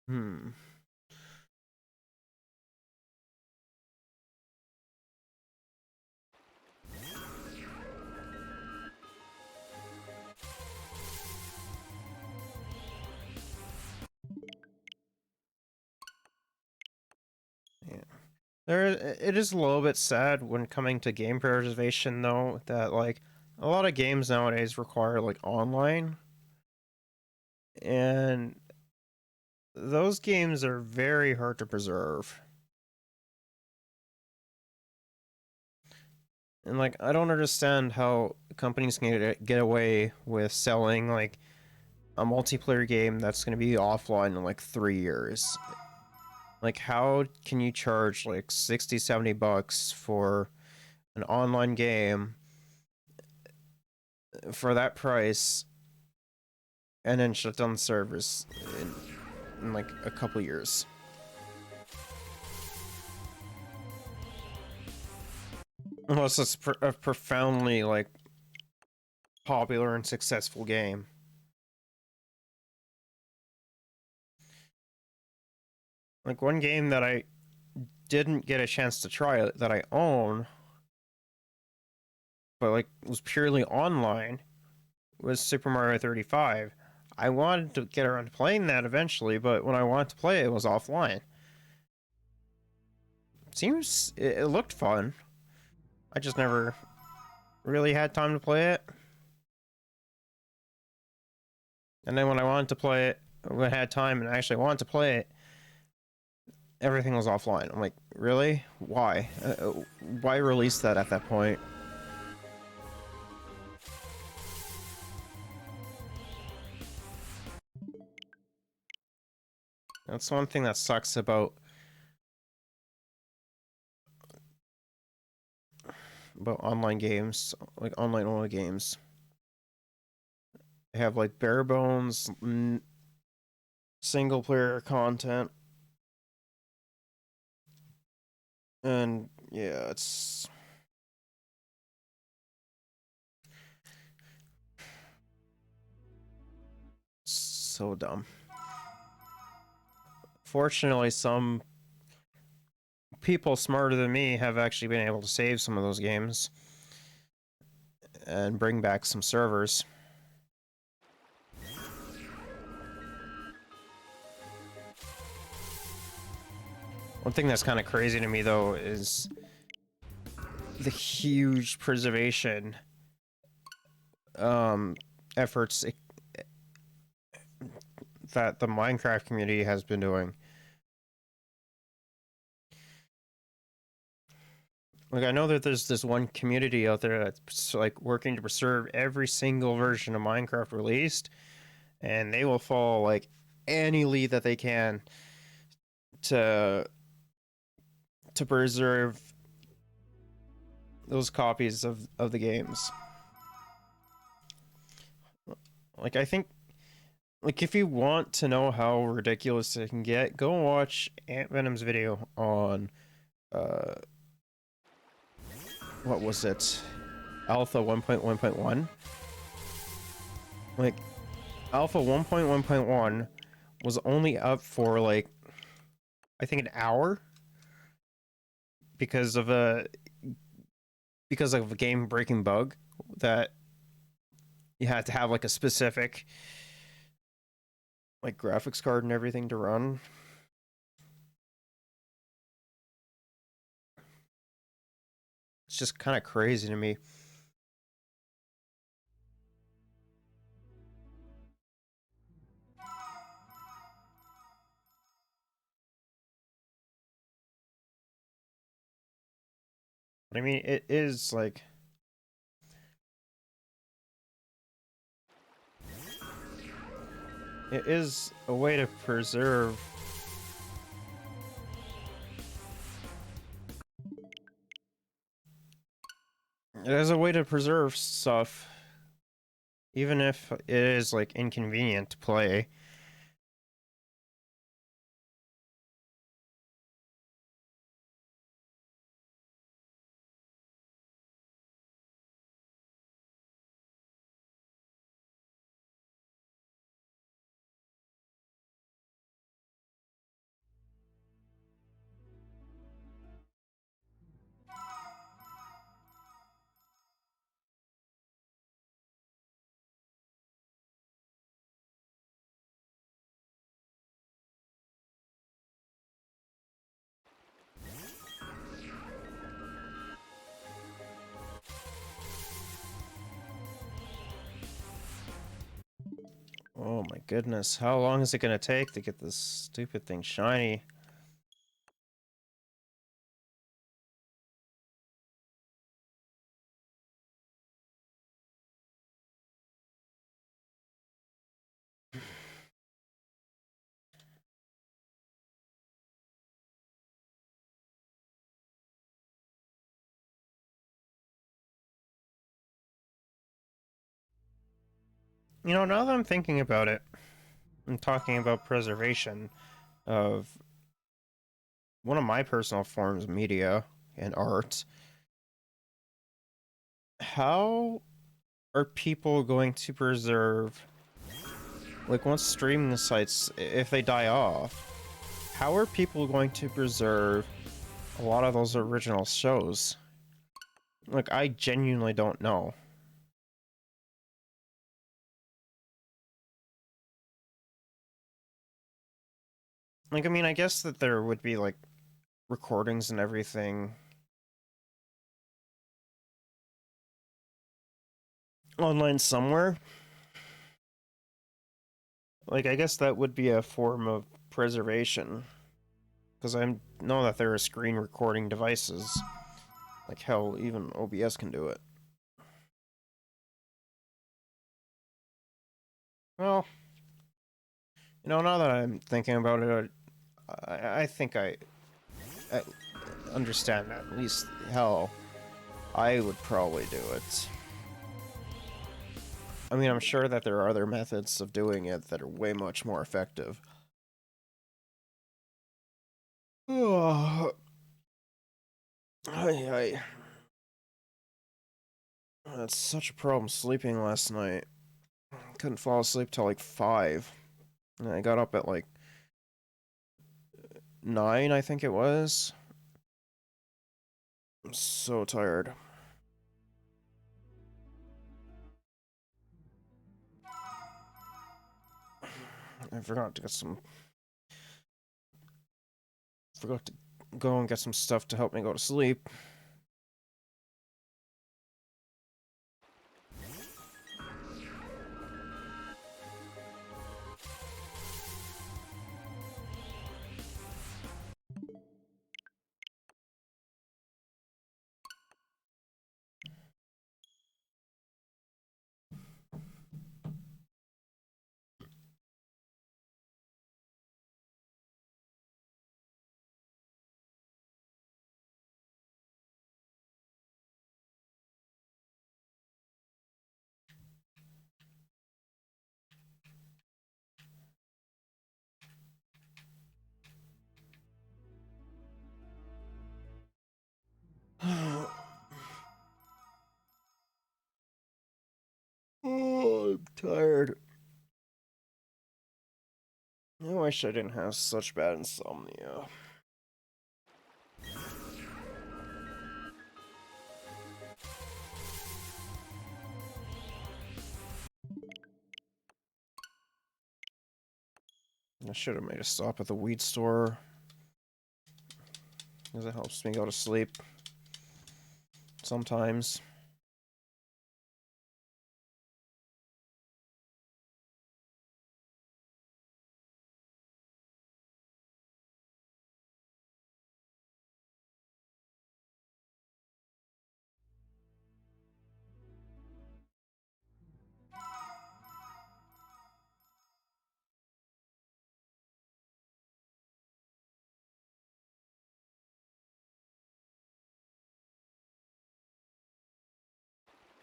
Hmm. Yeah. It is a little bit sad when coming to game preservation, though, that like a lot of games nowadays require like online, and those games are very hard to preserve. And like I don't understand how companies can get away with selling like a multiplayer game that's going to be offline in like 3 years. Like how can you charge like 60, 70 bucks for an online game for that price and then shut down the servers in like a couple years? Unless it's a profoundly, like, popular and successful game. Like, one game that I didn't get a chance to try that I own, but, like, was purely online, was Super Mario 35. I wanted to get around to playing that eventually, but when I wanted to play it, it was offline. It looked fun. I just never really had time to play it. And then when I wanted to play it, when I had time and actually wanted to play it, everything was offline. I'm like, really? Why? Why release that at that point? That's one thing that sucks about online games, like online only games. They have like bare bones single player content, and yeah, it's so dumb. Fortunately, some people smarter than me have actually been able to save some of those games and bring back some servers. One thing that's kind of crazy to me though is the huge preservation um, efforts that the Minecraft community has been doing. Like, I know that there's this one community out there that's like working to preserve every single version of Minecraft released, and they will follow like any lead that they can to preserve those copies of the games. Like, I think, like, if you want to know how ridiculous it can get, go watch Ant Venom's video on uh what was it? Alpha 1.1.1. Like, Alpha 1.1.1 was only up for like I think an hour because of a game breaking bug that you had to have like a specific like graphics card and everything to run. It's just kind of crazy to me. But I mean, it is like it is a way to preserve it is a way to preserve stuff even if it is like inconvenient to play. Oh my goodness, how long is it gonna take to get this stupid thing shiny? You know, now that I'm thinking about it, I'm talking about preservation of one of my personal forms of media and art. How are people going to preserve, like, once streaming sites, if they die off, how are people going to preserve a lot of those original shows? Like, I genuinely don't know. Like, I mean, I guess that there would be, like, recordings and everything online somewhere. Like, I guess that would be a form of preservation. Because I know that there are screen recording devices. Like, hell, even OBS can do it. Well, now that I'm thinking about it, I think I understand that. At least, hell, I would probably do it. I mean, I'm sure that there are other methods of doing it that are way much more effective. Oh, I That's such a problem sleeping last night. Couldn't fall asleep till like 5. And I got up at like 9, I think it was. I'm so tired. I forgot to go and get some stuff to help me go to sleep. Oh, I'm tired. I wish I didn't have such bad insomnia. I should have made a stop at the weed store, because it helps me go to sleep sometimes.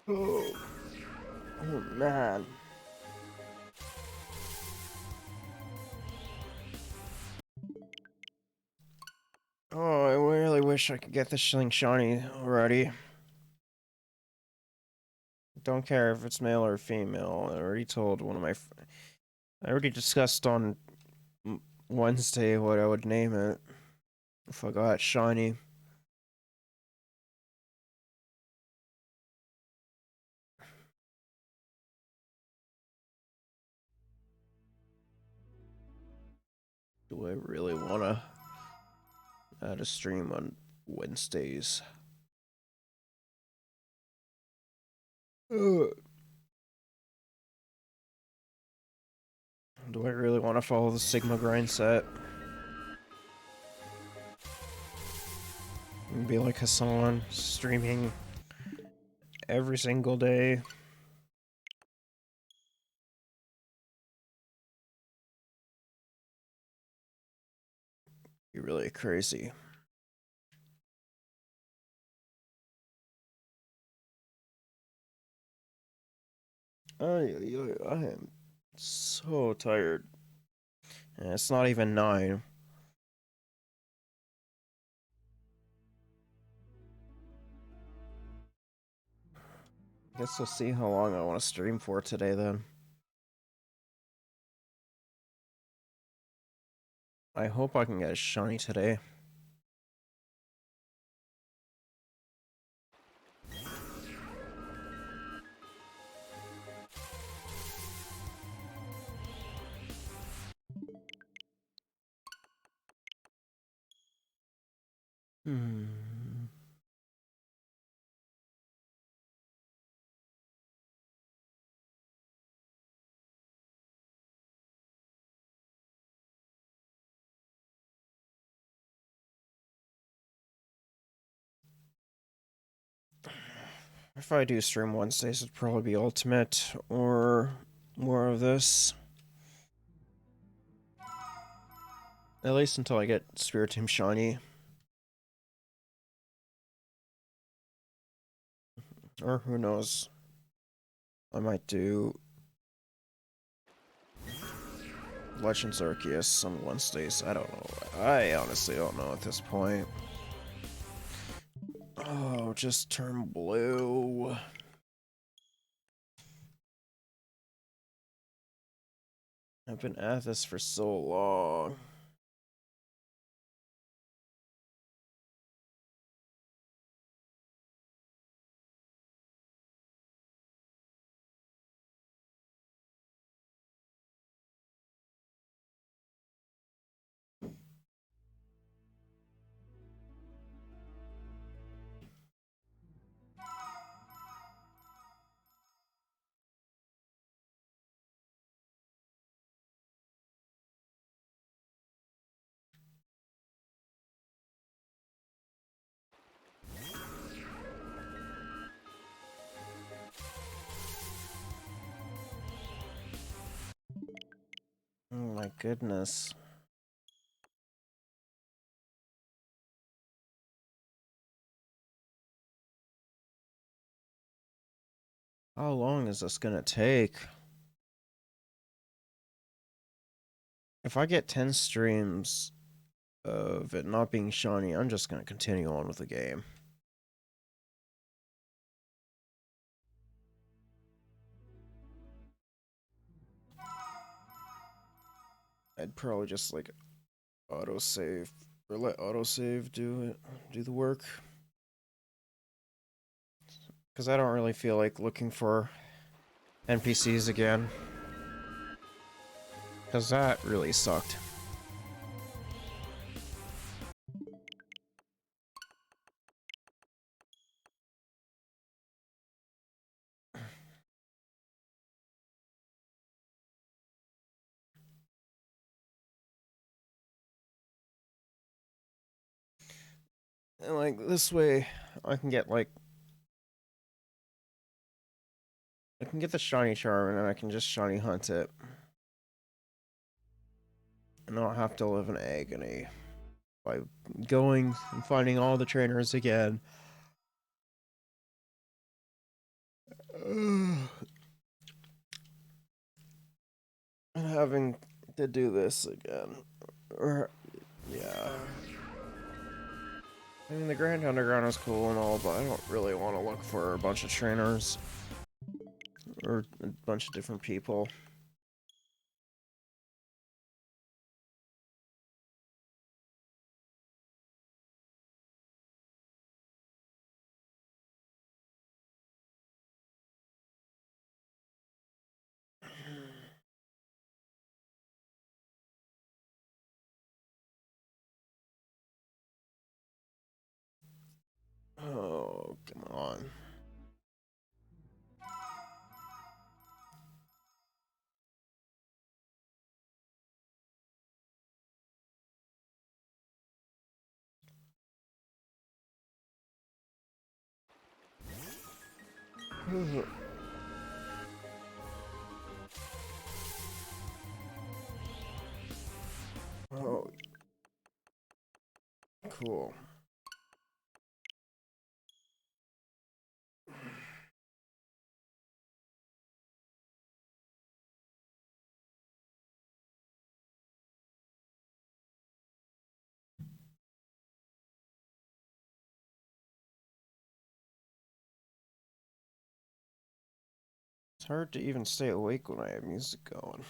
Oh, oh man. Oh, I really wish I could get this thing shiny already. Don't care if it's male or female. I already told one of my. I already discussed on Wednesday what I would name it if I got shiny. Do I really want to add a stream on Wednesdays? Do I really want to follow the Sigma grind set? And be like Hassan, streaming every single day? You're really crazy. I am so tired. And it's not even 9. Guess we'll see how long I want to stream for today then. I hope I can get a shiny today. Hmm. If I do stream Wednesdays, it'd probably be Ultimate or more of this. At least until I get Spiritomb shiny. Or who knows. I might do Legends Arceus on Wednesdays. I don't know. I honestly don't know at this point. Oh, just turn blue. I've been at this for so long. Oh my goodness. How long is this gonna take? If I get 10 streams of it not being shiny, I'm just gonna continue on with the game. I'd probably just like autosave or let autosave do the work. Because I don't really feel like looking for NPCs again. Because that really sucked. And like this way, I can get like I can get the shiny charm and then I can just shiny hunt it. And I don't have to live in agony by going and finding all the trainers again. And having to do this again. Or, yeah. I mean, the Grand Underground is cool and all, but I don't really want to look for a bunch of trainers. Or a bunch of different people. Oh, come on. Oh, cool. It's hard to even stay awake when I have music going.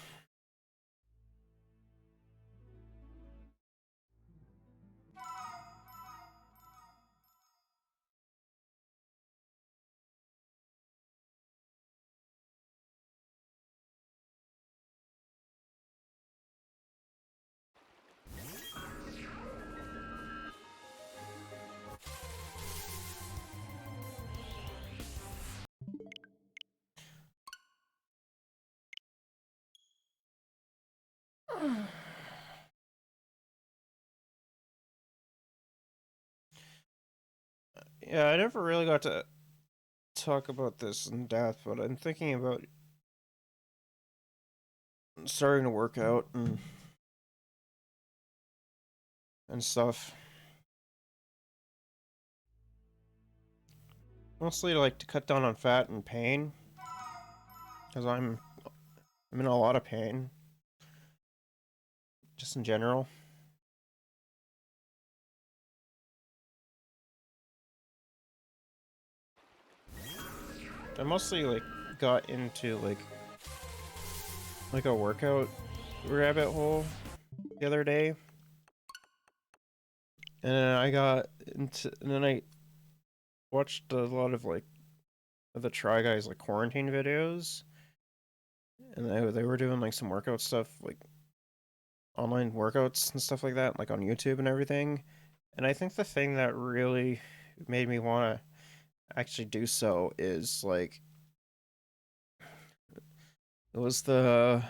Yeah, I never really got to talk about this in depth, but I'm thinking about starting to work out and stuff. Mostly like to cut down on fat and pain, because I'm in a lot of pain, just in general. I mostly like got into like a workout rabbit hole the other day, and then I watched a lot of like the Try Guys like quarantine videos, and they were doing like some workout stuff, like online workouts and stuff like that, like on YouTube and everything. And I think the thing that really made me want to actually do so is like it was the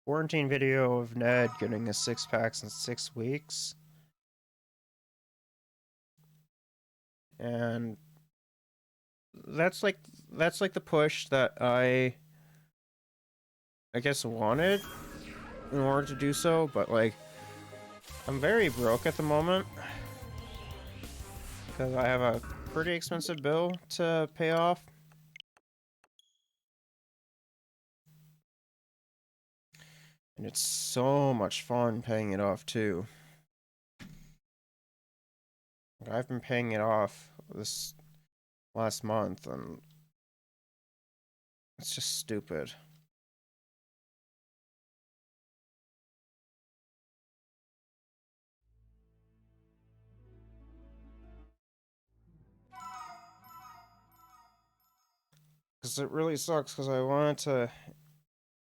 quarantine video of Ned getting his 6 packs in 6 weeks, and that's like that's like the push that I guess wanted in order to do so. But like I'm very broke at the moment because I have a pretty expensive bill to pay off. And it's so much fun paying it off too. Like, I've been paying it off this last month, and it's just stupid. Because it really sucks, because I wanted to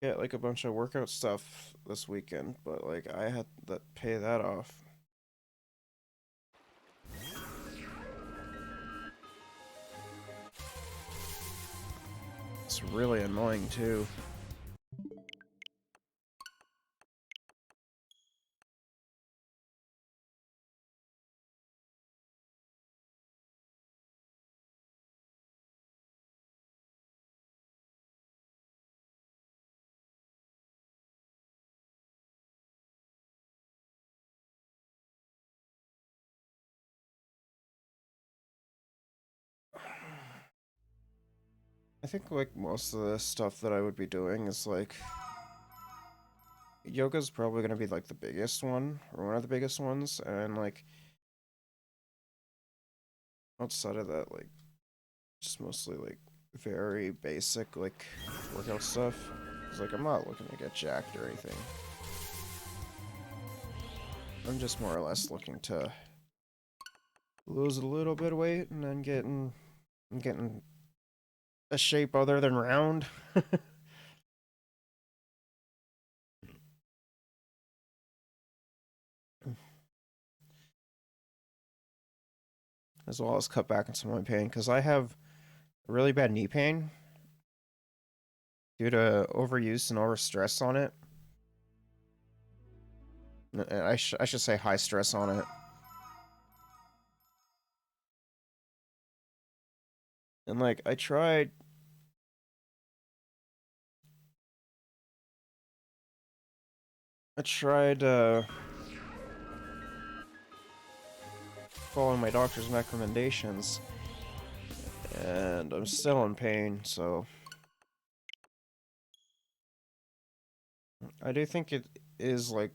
get like a bunch of workout stuff this weekend, but like I had to pay that off. It's really annoying too. I think like most of the stuff that I would be doing is like yoga's probably gonna be like the biggest one or one of the biggest ones, and like outside of that, like just mostly like very basic like workout stuff. Cause like I'm not looking to get jacked or anything. I'm just more or less looking to lose a little bit of weight and then getting a shape other than round. As well as cut back on some of my pain because I have really bad knee pain due to overuse and overstress on it. I should say high stress on it. And like I tried following my doctor's recommendations, and I'm still in pain. So I do think it is like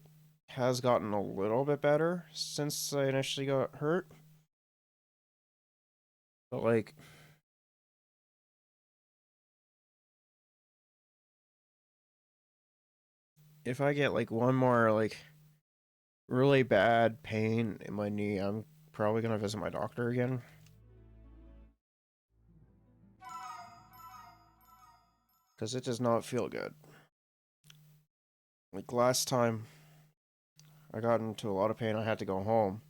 has gotten a little bit better since I initially got hurt. But like if I get like one more like really bad pain in my knee, I'm probably gonna visit my doctor again. Because it does not feel good. Like last time I got into a lot of pain, I had to go home.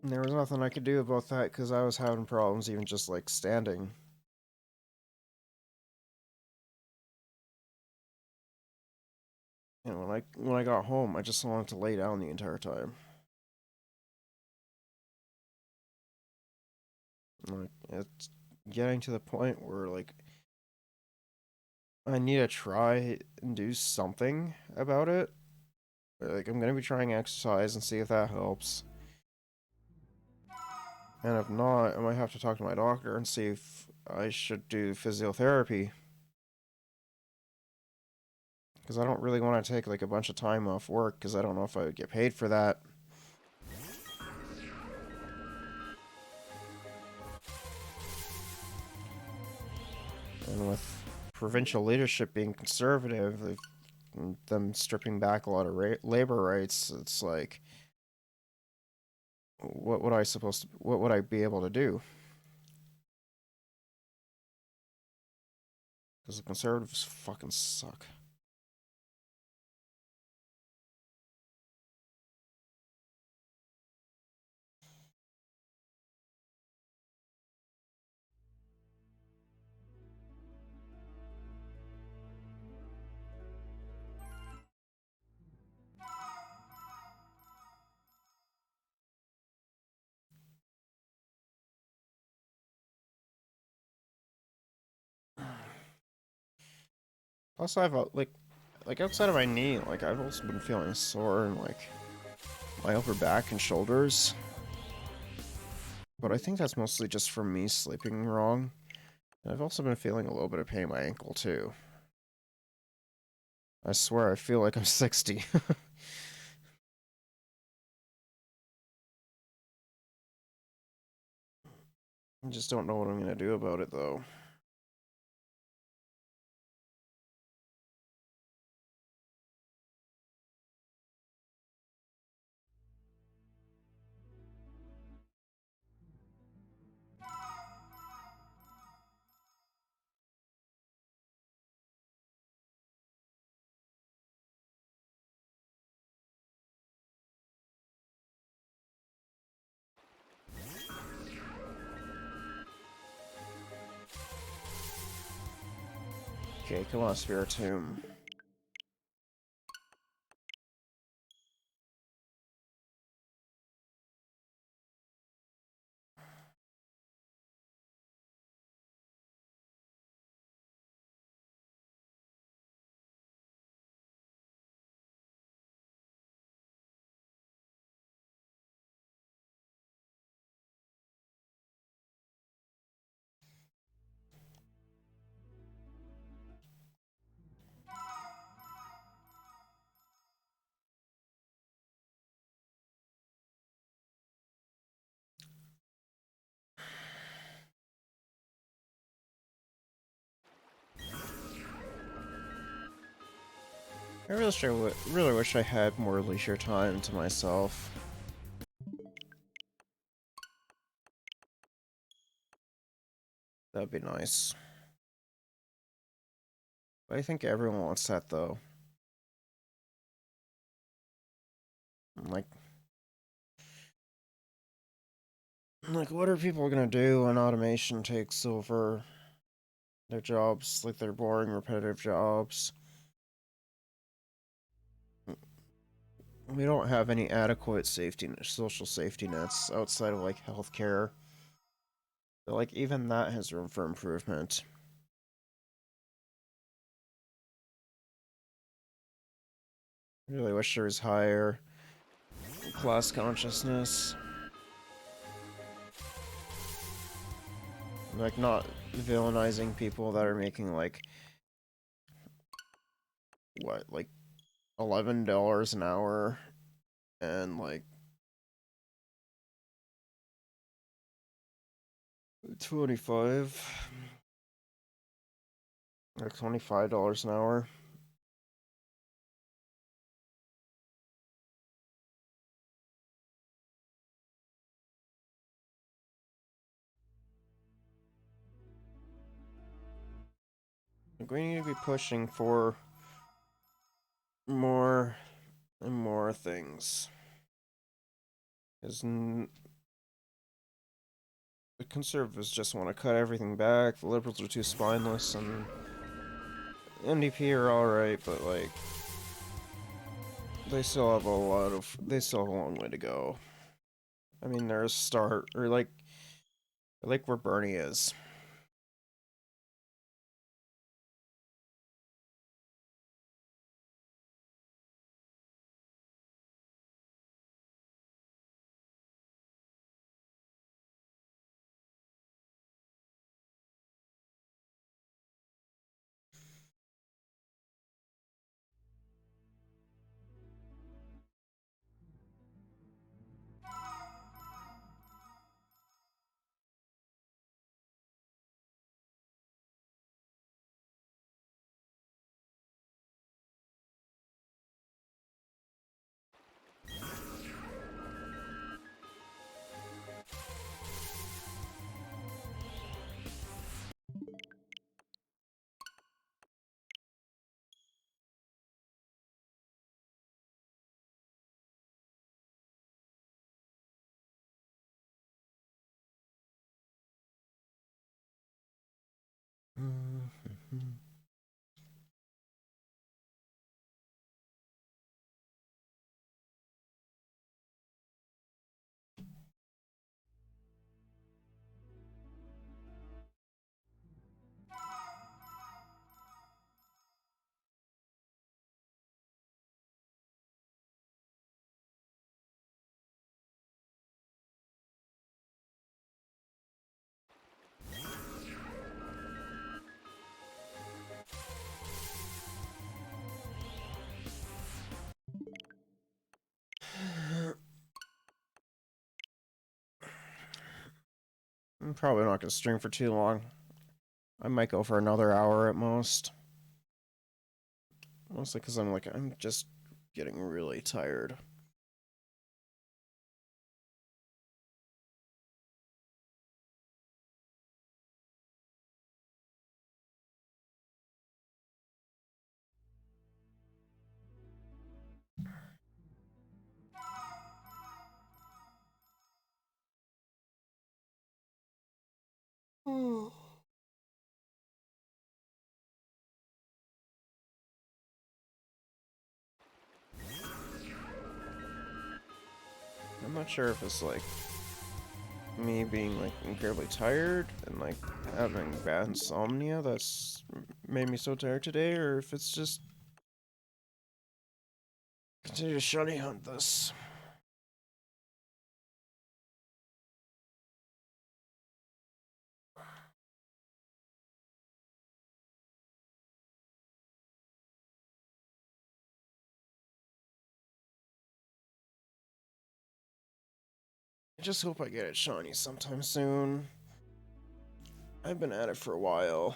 And there was nothing I could do about that because I was having problems even just like standing. And when I got home, I just wanted to lay down the entire time. Like it's getting to the point where like I need to try and do something about it. Like I'm gonna be trying exercise and see if that helps. And if not, I might have to talk to my doctor and see if I should do physiotherapy. Because I don't really want to take like a bunch of time off work because I don't know if I would get paid for that. And with provincial leadership being conservative, them stripping back a lot of labor rights, it's like, what would I be able to do? Because the conservatives fucking suck. Plus, I've like outside of my knee, like I've also been feeling sore in like my upper back and shoulders. But I think that's mostly just from me sleeping wrong. And I've also been feeling a little bit of pain in my ankle too. I swear I feel like I'm 60. I just don't know what I'm gonna do about it though. Okay, come on, Spiritomb. Really wish I had more leisure time to myself. That'd be nice. But I think everyone wants that though. Like, what are people gonna do when automation takes over their jobs, like their boring, repetitive jobs? We don't have any adequate social safety nets outside of like healthcare. But like even that has room for improvement. I really wish there was higher class consciousness. Like not villainizing people that are making like what, like $11 an hour and like 25, like $25 an hour. Like, we need to be pushing for more and more things. Because the conservatives just want to cut everything back. The liberals are too spineless, and NDP are alright, but like they still have they still have a long way to go. I mean, they're a start, or like where Bernie is. I'm probably not gonna stream for too long. I might go for another hour at most. Mostly because I'm just getting really tired. I'm not sure if it's like me being like incredibly tired and like having bad insomnia that's made me so tired today, or if it's just continue to shunny hunt this. I just hope I get it shiny sometime soon. I've been at it for a while.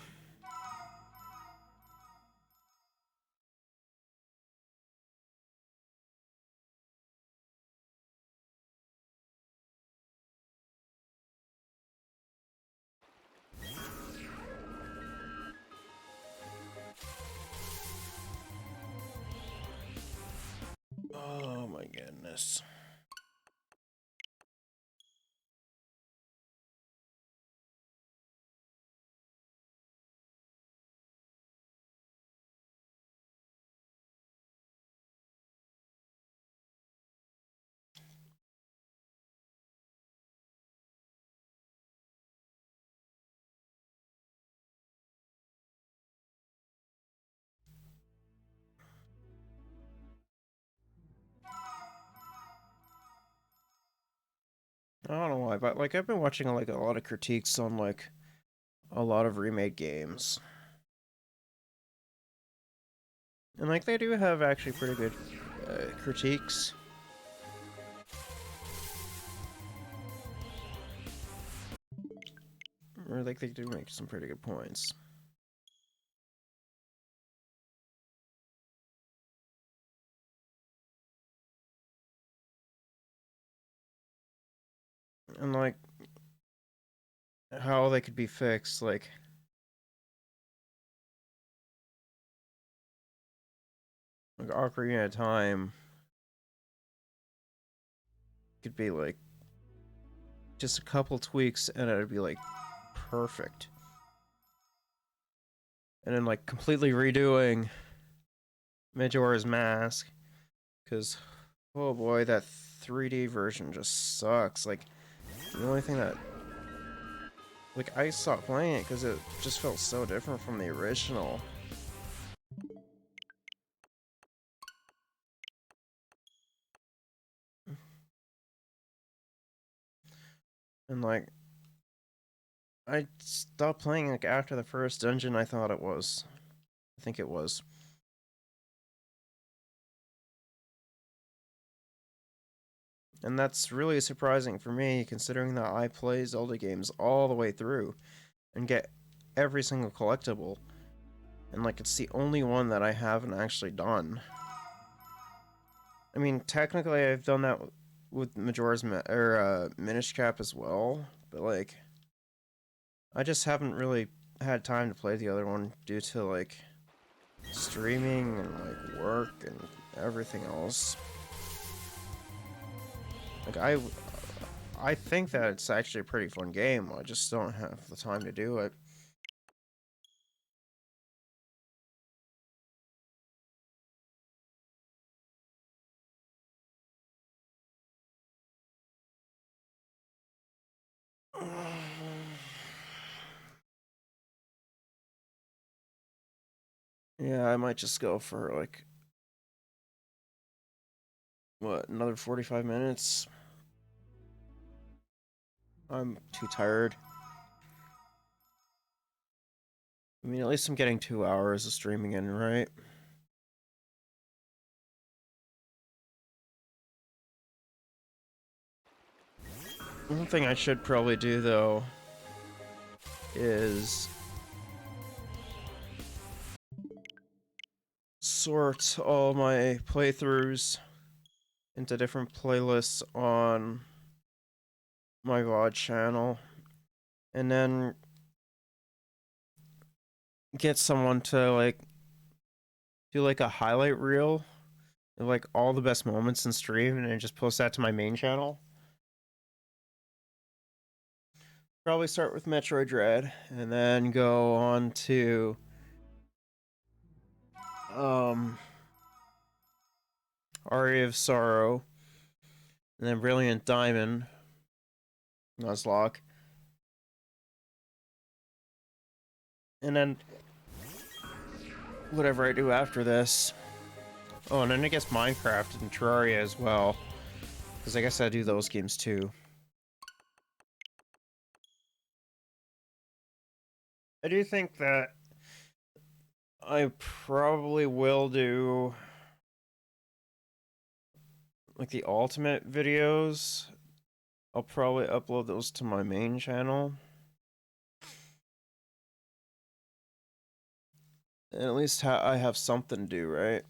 Oh my goodness. I don't know why, but like I've been watching like a lot of critiques on like a lot of remade games. And like they do have actually pretty good critiques. Or like they do make some pretty good points. And like how they could be fixed, like Ocarina of Time could be like just a couple tweaks and it'd be like perfect. And then like completely redoing Majora's Mask, because oh boy, that 3D version just sucks. Like the only thing that like I stopped playing it because it just felt so different from the original. And like I stopped playing like after the first dungeon. I thought it was. I think it was. And that's really surprising for me, considering that I play Zelda games all the way through and get every single collectible. And like it's the only one that I haven't actually done. I mean, technically I've done that with Majora's Minish Cap as well, but like I just haven't really had time to play the other one due to like streaming and like work and everything else. Like I think that it's actually a pretty fun game. I just don't have the time to do it. Yeah, I might just go for like what, another 45 minutes. I'm too tired. I mean, at least I'm getting 2 hours of streaming in, right? One thing I should probably do though is sort all my playthroughs into different playlists on my VOD channel, and then get someone to like do like a highlight reel of like all the best moments in stream and then just post that to my main channel. Probably start with Metroid Dread and then go on to um Aria of Sorrow and then Brilliant Diamond, Nuzlocke. And then whatever I do after this. Oh, and then I guess Minecraft and Terraria as well. Because I guess I do those games too. I do think that I probably will do like the ultimate videos. I'll probably upload those to my main channel. And at least I have something to do, right?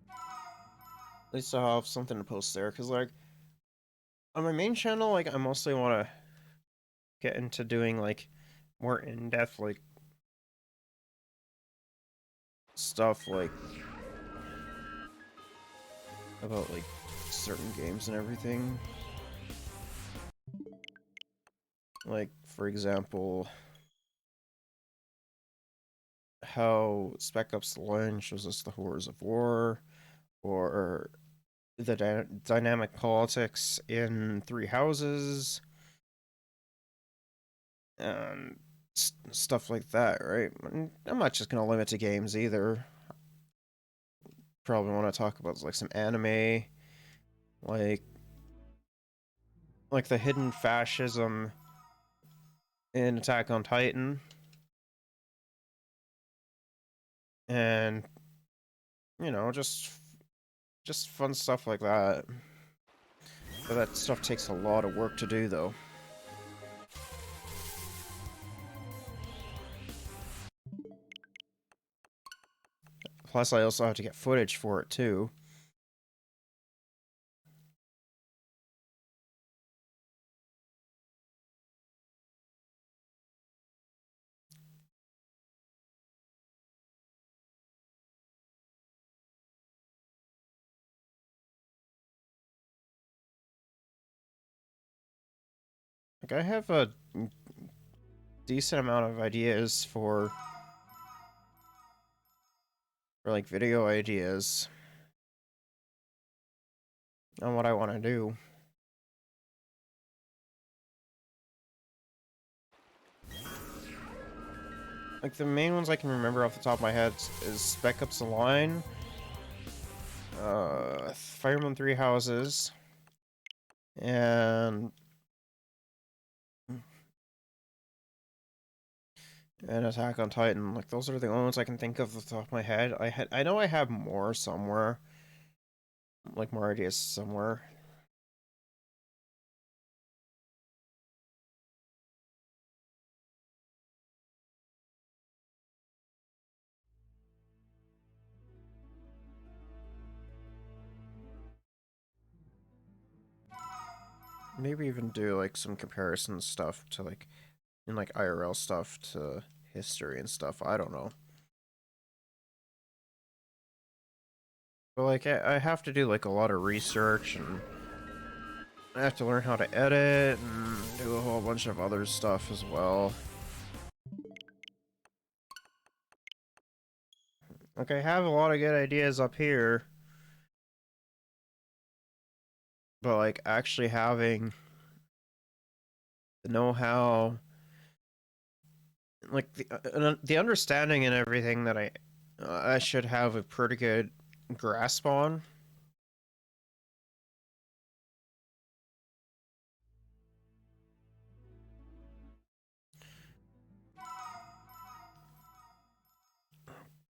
At least I'll have something to post there. Because, like, on my main channel, like, I mostly want to get into doing, like, more in-depth, like, stuff, like, about, like, certain games and everything. Like, for example, how Spec Ops The Line shows us the horrors of war, or the dynamic politics in Three Houses, and stuff like that, right? I'm not just gonna limit to games either. Probably want to talk about like some anime, like the hidden fascism in Attack on Titan, and just fun stuff like that. But that stuff takes a lot of work to do, though. Plus, I also have to get footage for it, too. Like, I have a decent amount of ideas for like, video ideas on what I want to do. Like, the main ones I can remember off the top of my head is Spec Ops: The Line, Fire Emblem Three Houses, and Attack on Titan. Like, those are the only ones I can think of off the top of my head. I know I have more somewhere, like more ideas somewhere. Maybe even do like some comparison stuff to like in like IRL stuff to history and stuff. I don't know. But like I have to do like a lot of research, and I have to learn how to edit and do a whole bunch of other stuff as well. Like, I have a lot of good ideas up here, but like actually having the know-how, like the understanding and everything that I should have a pretty good grasp on.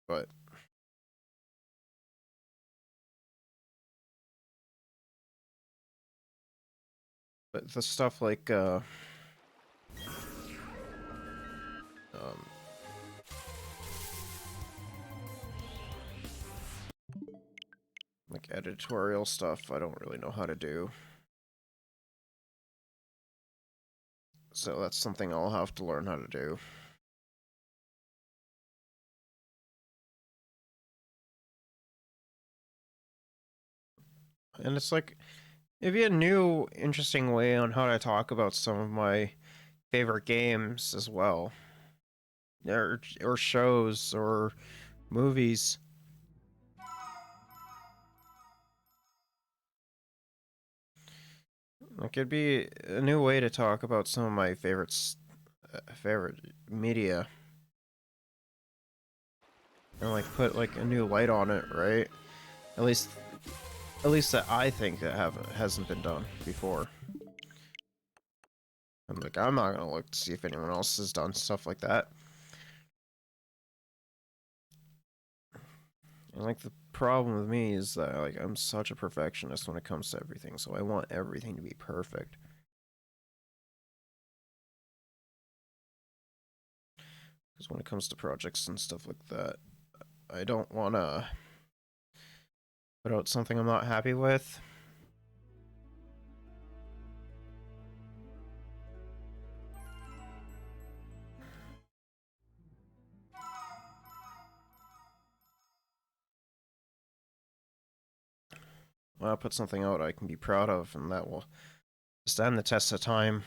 But the stuff um like editorial stuff, I don't really know how to do. So that's something I'll have to learn how to do. And it's like, it'd be a new, interesting way on how to talk about some of my favorite games as well, or shows or movies. Like, it'd be a new way to talk about some of my favorite media, and like put like a new light on it, right? At least, at least that I think that hasn't been done before. I'm like, I'm not gonna look to see if anyone else has done stuff like that. And like the problem with me is that like I'm such a perfectionist when it comes to everything, so I want everything to be perfect. Because when it comes to projects and stuff like that, I don't want to put out something I'm not happy with. When I put something out I can be proud of, and that will stand the test of time.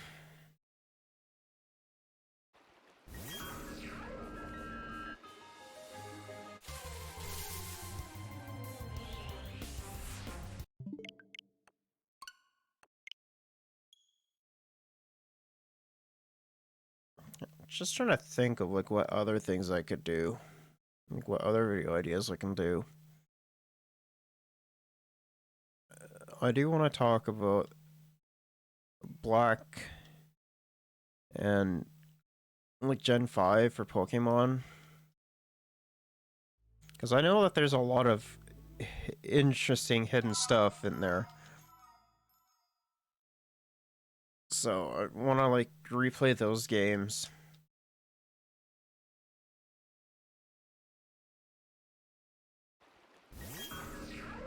Just trying to think of like what other things I could do, like what other video ideas I can do. I do want to talk about Black and like Gen 5 for Pokemon, because I know that there's a lot of interesting hidden stuff in there. So I want to like replay those games,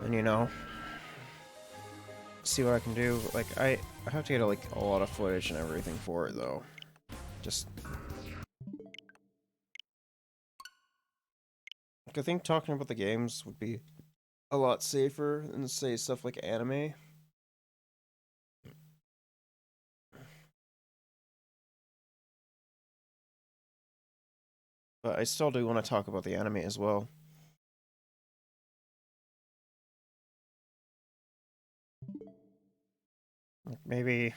and see what I can do. Like I have to get like a lot of footage and everything for it though. Just like, I think talking about the games would be a lot safer than say stuff like anime. But I still do want to talk about the anime as well. Like maybe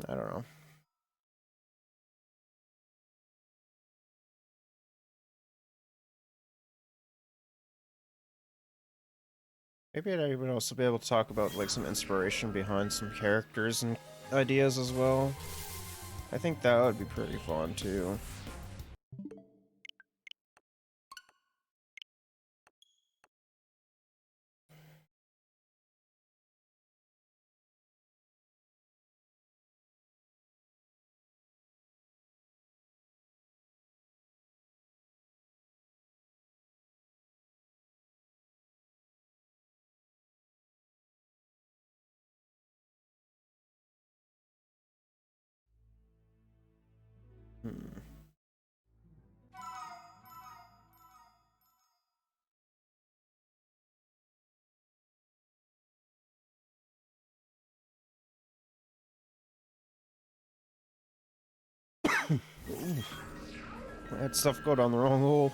I don't know. Maybe I would also be able to talk about like some inspiration behind some characters and ideas as well. I think that would be pretty fun too. Hmm. I had stuff go down the wrong hole.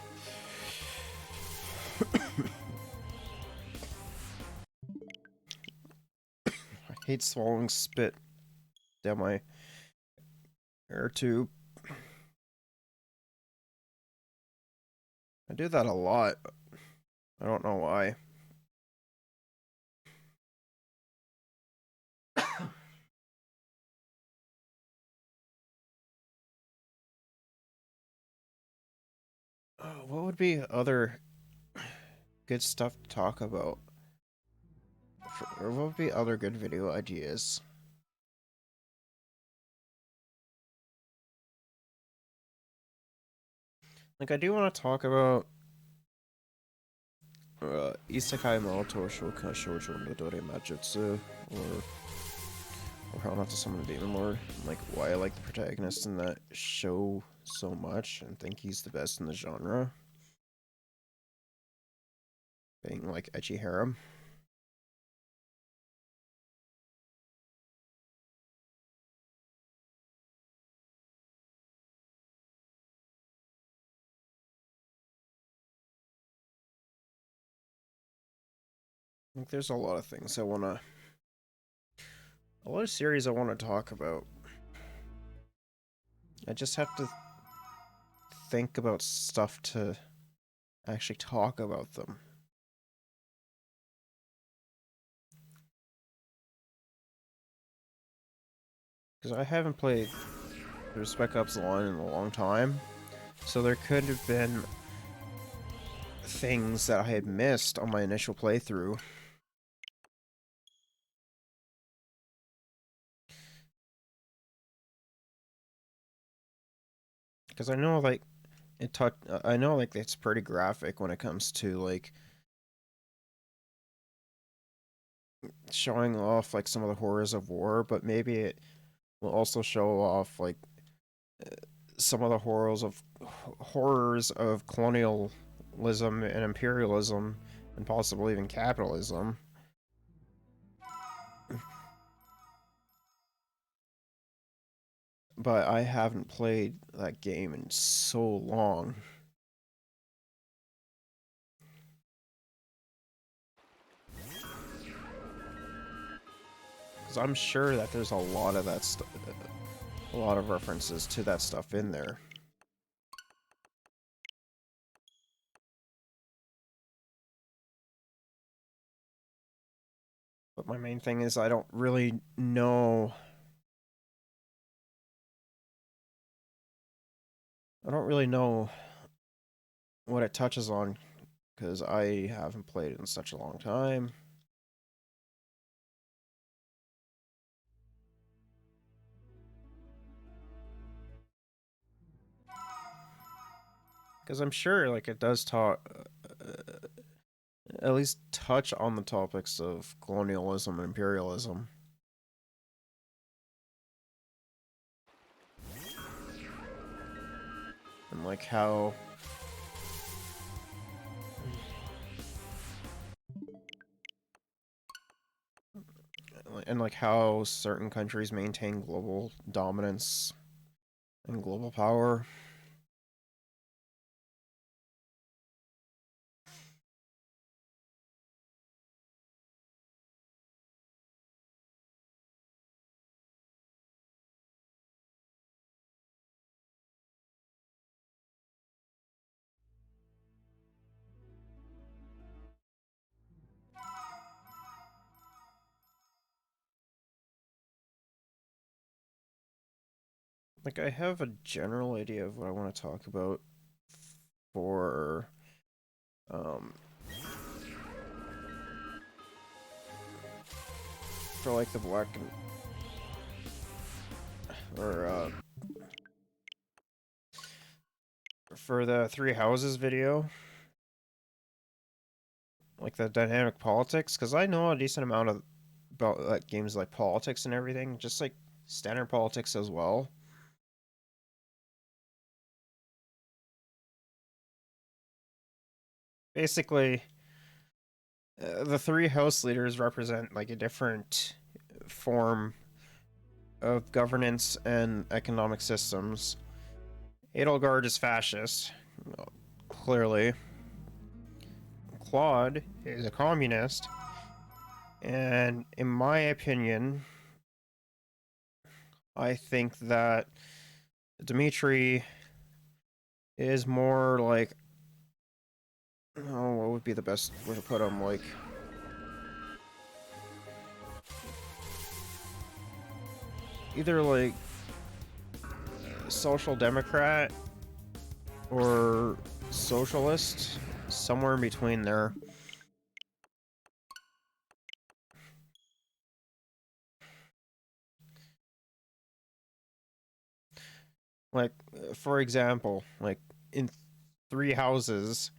I hate swallowing spit down my air tube. I do that a lot. I don't know why. What would be other good stuff to talk about? Or what would be other good video ideas? Like, I do want to talk about Isekai Moto Shouka Shoujo Midori Majutsu, or How Not to Summon a Demon Lord, and, like, why I like the protagonist in that show so much and think he's the best in the genre, being, like, ecchi harem. Like, there's a lot of things I want to... A lot of series I want to talk about. I just have to think about stuff to actually talk about them. Because I haven't played the Spec Ops line in a long time, so there could have been things that I had missed on my initial playthrough. Because I know, like, I know, like, it's pretty graphic when it comes to, like, showing off, like, some of the horrors of war, but maybe it will also show off, like, some of the horrors of colonialism and imperialism, and possibly even capitalism. But I haven't played that game in so long. Because I'm sure that there's a lot of that stuff, a lot of references to that stuff in there. But my main thing is I don't really know. I don't really know what it touches on because I haven't played it in such a long time. Because I'm sure, like, it does talk, at least touch on the topics of colonialism and imperialism. And, like, how... And, like, how certain countries maintain global dominance and global power. Like, I have a general idea of what I want to talk about for um for like the black and or for the three houses video, like the dynamic politics, because I know a decent amount of about like games like politics and everything, just like standard politics as well. Basically, the three house leaders represent like a different form of governance and economic systems. Edelgard is fascist, clearly. Claude is a communist, and in my opinion, I think that Dmitri is more like, oh, what would be the best way to put him? Like, either like social democrat or socialist, somewhere in between there. Like, for example, like in Three Houses,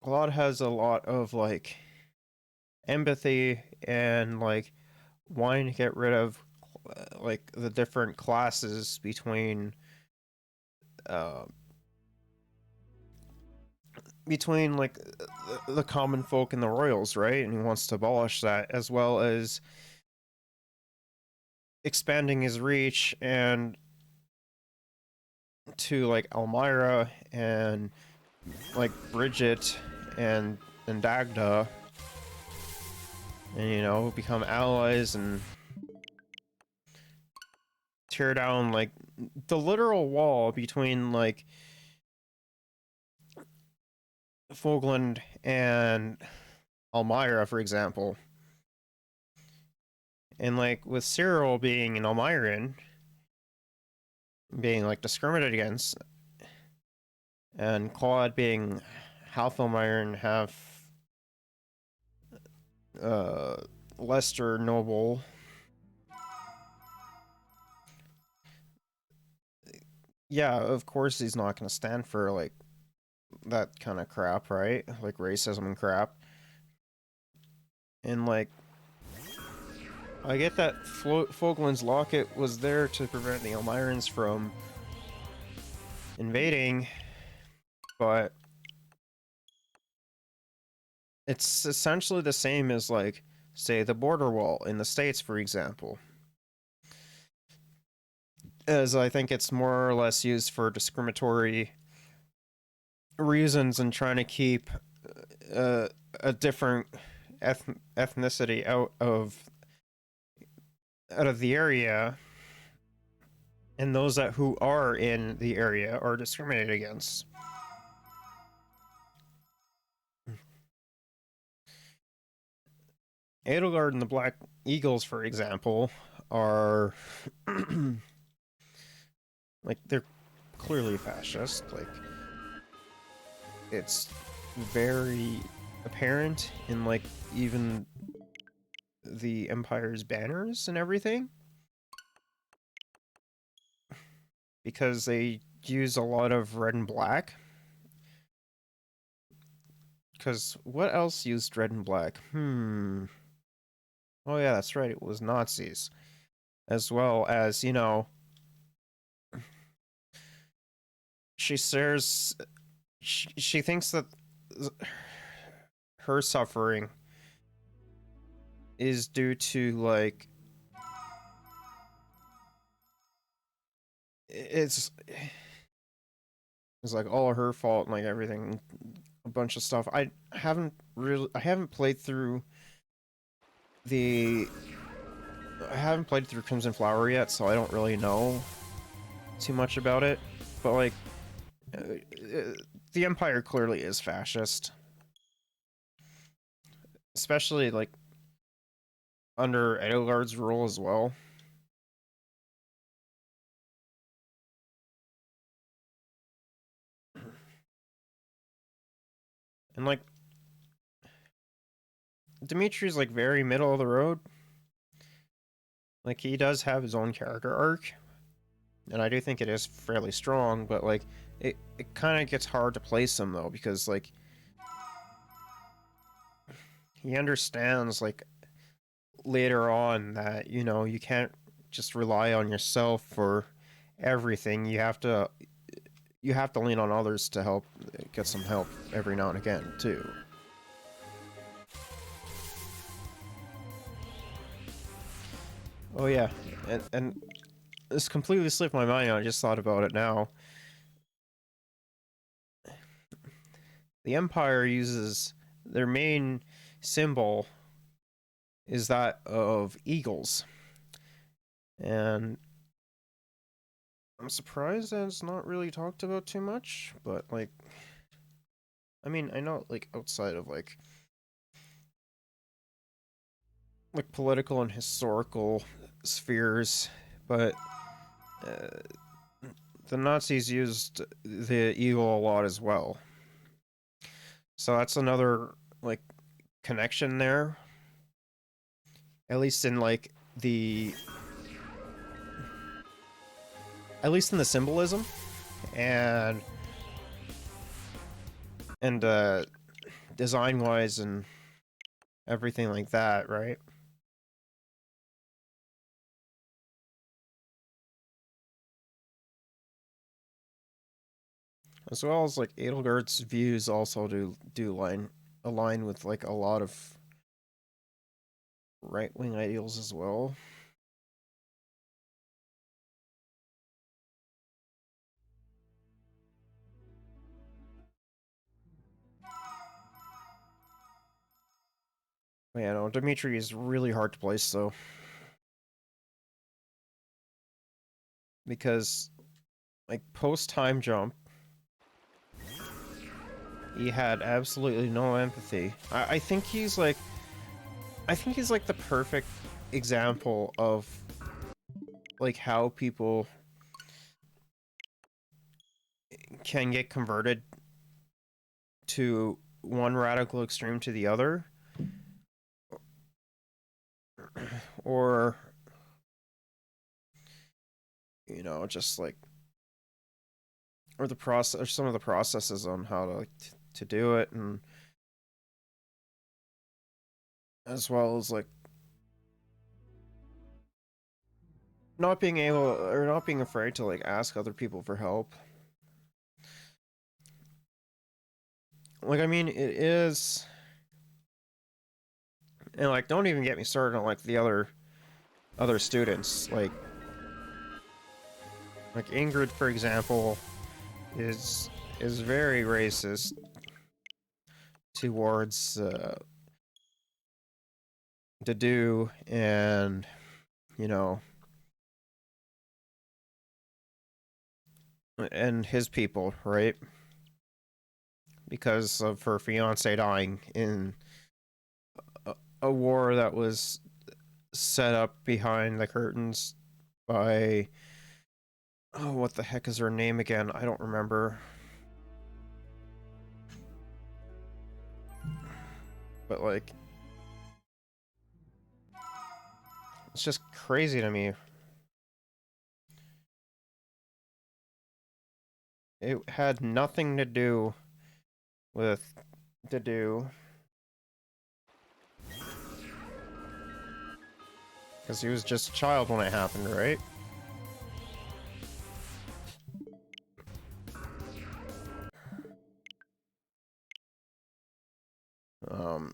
Claude has a lot of like empathy and like wanting to get rid of like the different classes uh between like the common folk and the royals, right? And he wants to abolish that, as well as expanding his reach and to like Elmira and like Bridget and Dagda, and become allies and tear down like the literal wall between like Fogland and Elmira, for example. And like with Cyril being an Elmiran, being like discriminated against, and Claude being half Elmiran, half uh, Lester noble. Yeah, of course he's not going to stand for like that kind of crap, right? Like racism and crap. And like, I get that Fogland's locket was there to prevent the Elmirans from invading, but it's essentially the same as like, say, the border wall in the States, for example. As I think it's more or less used for discriminatory reasons and trying to keep uh, a different ethnicity out of the area, and those that who are in the area are discriminated against. Edelgard and the Black Eagles, for example, are like they're clearly fascist. Like it's very apparent in like even the Empire's banners and everything, because they use a lot of red and black. Because what else used red and black? Oh yeah, that's right, it was Nazis. As well as, you know, she says she thinks that her suffering is due to like it's like all her fault and like everything, a bunch of stuff. I haven't played through the I haven't played through Crimson Flower yet, so I don't really know too much about it. But like, the Empire clearly is fascist, especially like under Edelgard's rule as well. And like, Dimitri's like very middle of the road. Like he does have his own character arc, and I do think it is fairly strong. But like, it kind of gets hard to place him though, because like he understands like later on that, you know, you can't just rely on yourself for everything. You have to lean on others to help, get some help every now and again too. Oh yeah, and this completely slipped my mind. I just thought about it now. The Empire uses their main symbol is that of eagles, and I'm surprised that it's not really talked about too much. But like, I mean, I know like outside of like political and historical spheres, but uh, the Nazis used the eagle a lot as well. So that's another like connection there, at least in like the at least in the symbolism and and design wise and everything like that, right? As well as like Edelgard's views also do line align with like a lot of right wing ideals as well. But yeah, no, Dimitri is really hard to place though, because like post time jump, he had absolutely no empathy. I think he's like the perfect example of like how people can get converted to one radical extreme to the other, or you know, just like or the process or some of the processes on how to to do it, and as well as like not being able or not being afraid to like ask other people for help. Like I mean, it is, and like don't even get me started on like the other students. Like Ingrid, for example, is very racist towards Dedu and you know and his people, right? Because of her fiance dying in a war that was set up behind the curtains by oh, what the heck is her name again? I don't remember. But like, it's just crazy to me. It had nothing to do with to do because he was just a child when it happened, right? Um,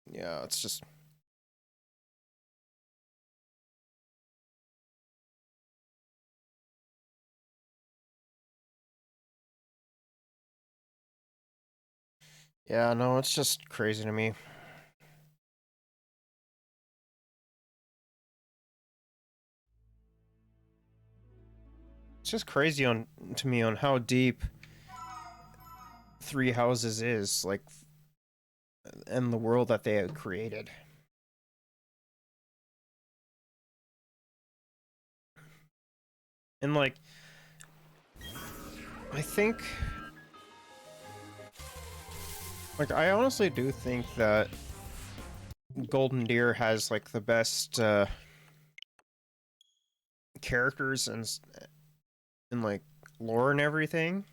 yeah, it's just yeah, no, it's just crazy to me. It's just crazy on to me on how deep Three Houses is like, and the world that they have created. And like, I think, like, I honestly do think that Golden Deer has like the best characters and like lore and everything,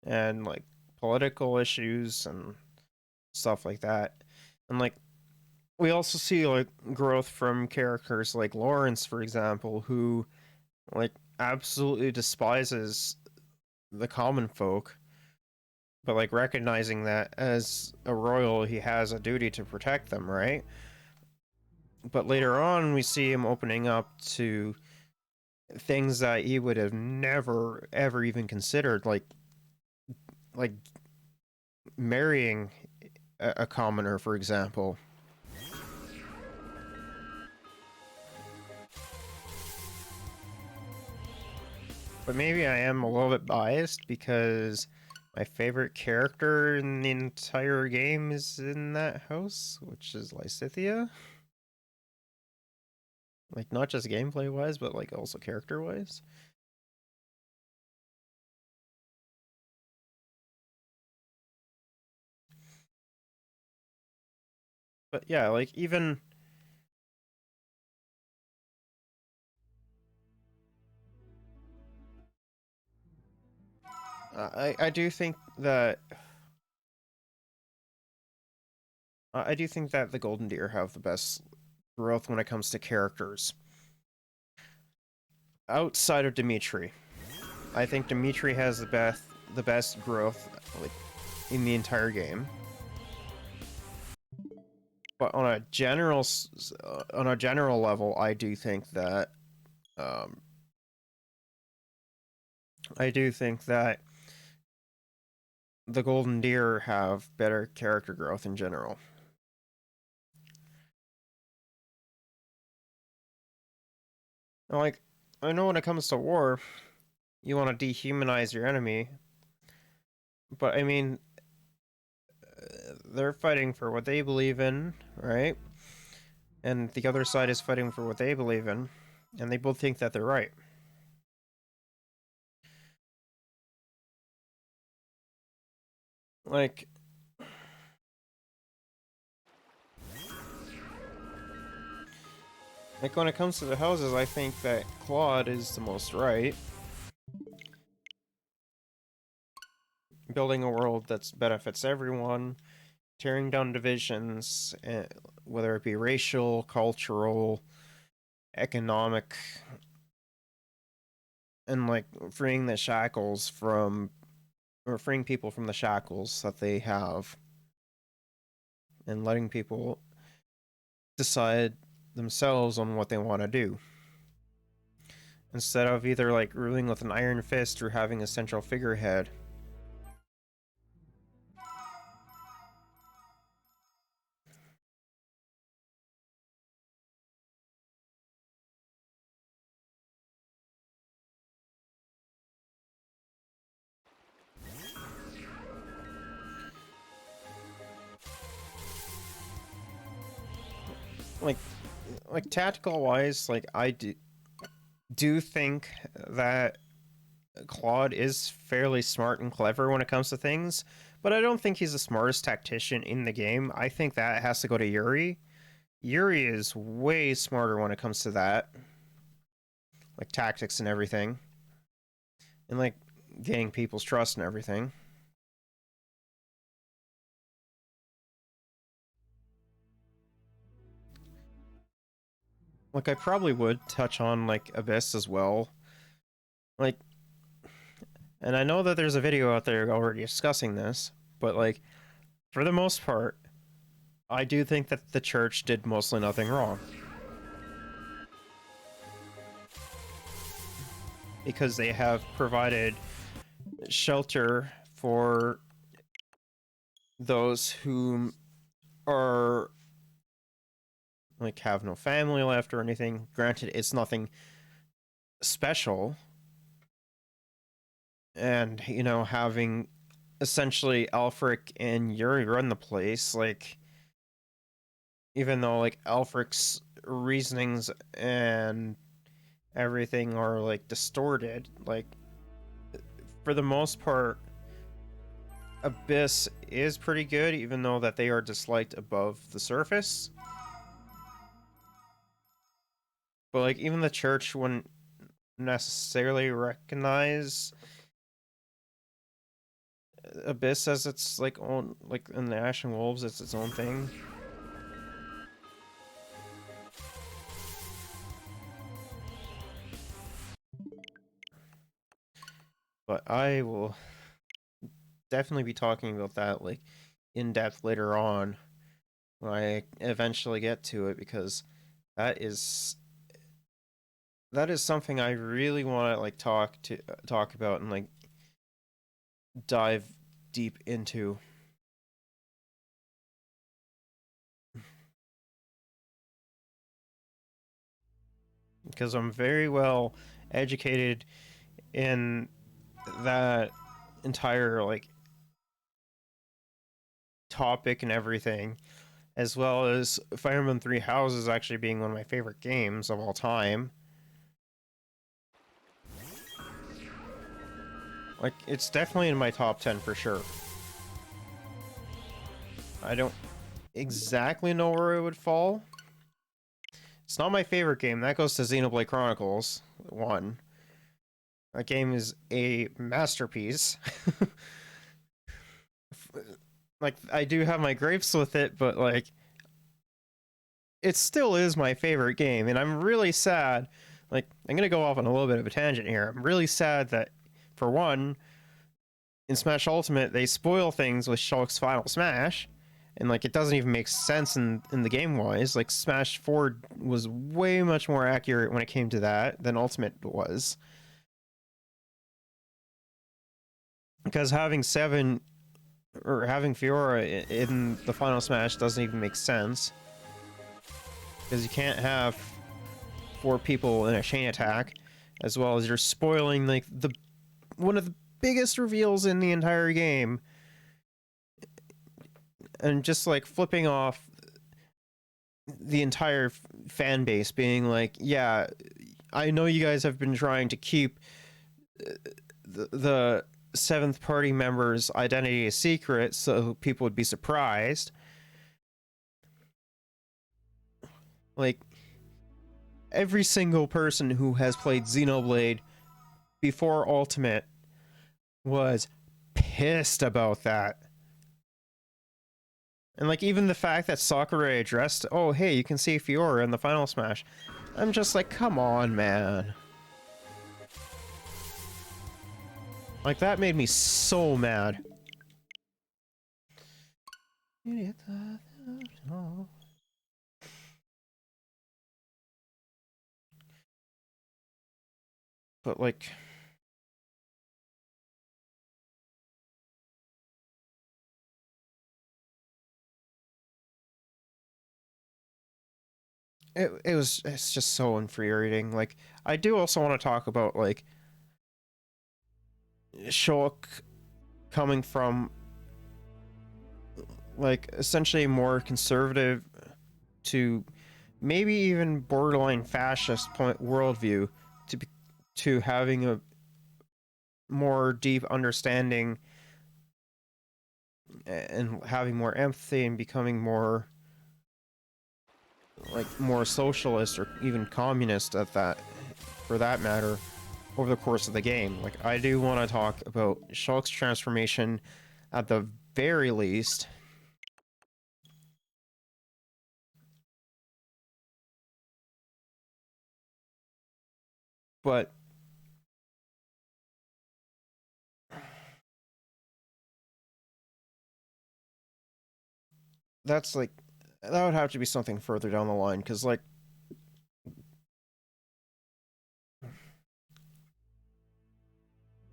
and like political issues and stuff like that. And like, we also see like growth from characters like Lawrence, for example, who like absolutely despises the common folk, but like recognizing that as a royal, he has a duty to protect them, right? But later on, we see him opening up to things that he would have never ever even considered, like marrying a commoner, for example. But maybe I am a little bit biased because my favorite character in the entire game is in that house, which is Lysithea. Like, not just gameplay wise, but like also character wise. But yeah, like even I do think that I do think that the Golden Deer have the best growth when it comes to characters. Outside of Dimitri, I think Dimitri has the best growth like in the entire game. But on a general level, um, I do think that the Golden Deer have better character growth in general. And like, I know when it comes to war, you want to dehumanize your enemy, but I mean, they're fighting for what they believe in, right? And the other side is fighting for what they believe in, and they both think that they're right. Like, like when it comes to the houses, I think that Claude is the most right. Building a world that benefits everyone, tearing down divisions, whether it be racial, cultural, economic, and like freeing the shackles from, or freeing people from the shackles that they have, and letting people decide themselves on what they want to do. Instead of either like ruling with an iron fist or having a central figurehead. Like like tactical wise, like I do think that Claude is fairly smart and clever when it comes to things, but I don't think he's the smartest tactician in the game. I think that has to go to Yuri. Yuri is way smarter when it comes to that, like tactics and everything, and like gaining people's trust and everything. Like I probably would touch on like Abyss as well. Like, and I know that there's a video out there already discussing this, but like for the most part, I do think that the church did mostly nothing wrong. Because they have provided shelter for those who are like have no family left or anything. Granted, it's nothing special. And, you know, having essentially Alfric and Yuri run the place, like, even though, like, Alfric's reasonings and everything are, like, distorted, like, for the most part, Abyss is pretty good, even though that they are disliked above the surface. But, like, even the church wouldn't necessarily recognize Abyss as its, like, own, like, in the Ashen Wolves, it's its own thing. But I will definitely be talking about that, like, in depth later on when I eventually get to it, because that is something I really want to like talk about and like dive deep into, because I'm very well educated in that entire like topic and everything, as well as Fire Emblem Three Houses actually being one of my favorite games of all time. Like, it's definitely in my top 10 for sure. I don't exactly know where it would fall. It's not my favorite game. That goes to Xenoblade Chronicles 1. That game is a masterpiece. Like, I do have my gripes with it, but, like, it still is my favorite game, and I'm really sad. Like, I'm gonna go off on a little bit of a tangent here. I'm really sad that, for one, in Smash Ultimate, they spoil things with Shulk's Final Smash, and like it doesn't even make sense in the game wise. Like Smash 4 was way much more accurate when it came to that than Ultimate was. Because having Seven or having Fiora in the Final Smash doesn't even make sense. Because you can't have four people in a chain attack, as well as you're spoiling like the one of the biggest reveals in the entire game, and just like flipping off the entire fan base, being like, yeah, I know you guys have been trying to keep the seventh party member's identity a secret so people would be surprised. Like, every single person who has played Xenoblade before Ultimate was pissed about that. And like even the fact that Sakurai addressed, oh hey, you can see Fiora in the Final Smash. I'm just like, come on, man. Like that made me so mad. But like, it's just so infuriating. Like, I do also want to talk about like Shulk coming from like essentially more conservative to maybe even borderline fascist point worldview to having more deep understanding and having more empathy and becoming more like more socialist or even communist at that for that matter over the course of the game. Like I do want to talk about Shulk's transformation at the very least. But that's like that would have to be something further down the line because like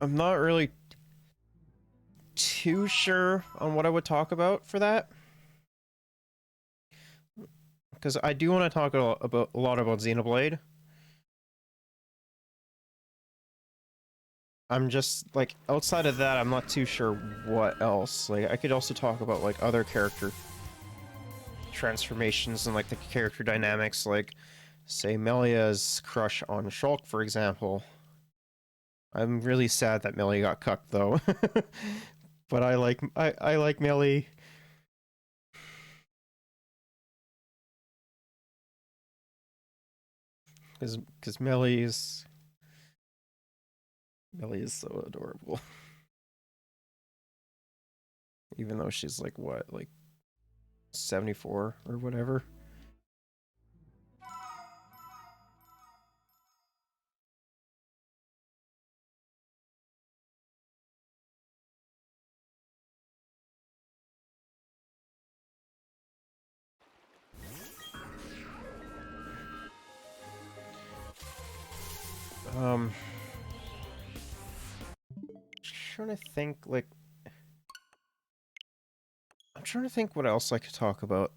I'm not really too sure on what I would talk about for that because I do want to talk a lot about Xenoblade. I'm just like outside of that, I'm not too sure what else. Like I could also talk about like other character transformations and like the character dynamics, like say Melia's crush on Shulk, for example. I'm really sad that Melia got cucked though. But I like Melie. Because Melie is so adorable. Even though she's like what, like 74 or whatever. Um trying to think like I'm trying to think what else I could talk about.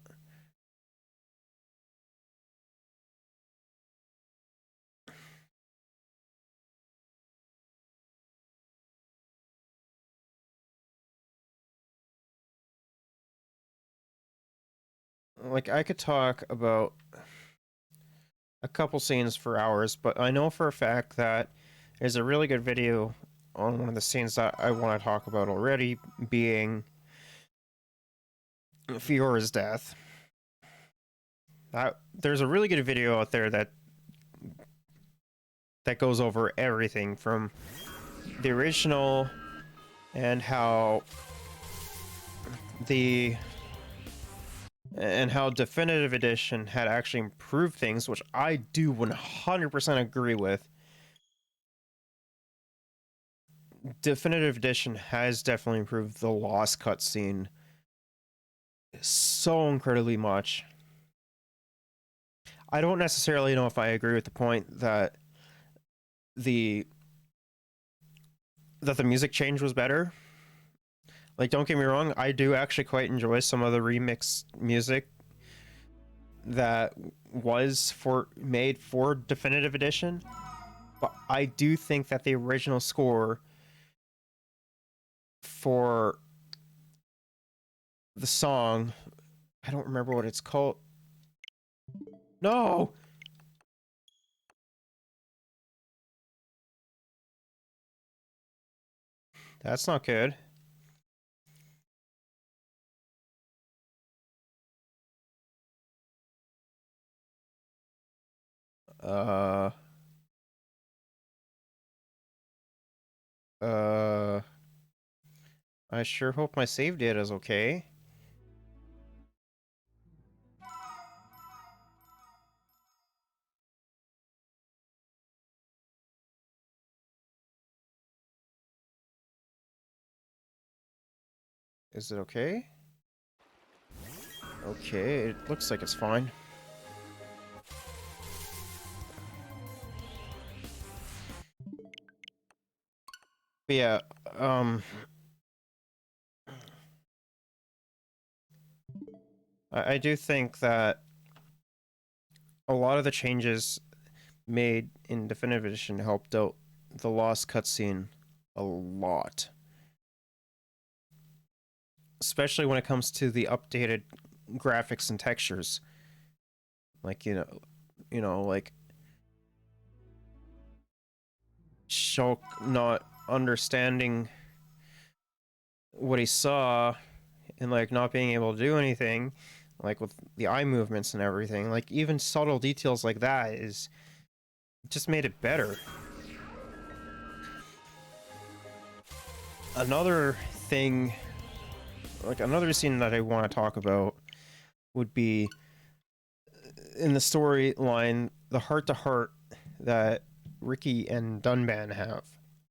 Like I could talk about a couple scenes for hours, but I know for a fact that there's a really good video on one of the scenes that I want to talk about already, being Fiora's death. There's a really good video out there that goes over everything from the original and the how Definitive Edition had actually improved things, which I do 100% agree with. Definitive Edition has definitely improved the Lost cutscene so incredibly much. I don't necessarily know if I agree with the point the that the music change was better. Like, don't get me wrong, I do actually quite enjoy some of the remix music that was made for Definitive Edition, but I do think that the original score for the song, I don't remember what it's called. No, that's not good. Uh, uh, I sure hope my save data is okay. Is it okay? Okay, it looks like it's fine. But yeah, um, I do think that a lot of the changes made in Definitive Edition helped out the Lost cutscene a lot. Especially when it comes to the updated graphics and textures. Like, like Shulk not understanding what he saw and like not being able to do anything, like with the eye movements and everything. Like even subtle details like that is just made it better. Another thing, like another scene that I want to talk about would be in the storyline, the heart to heart that Ricky and Dunban have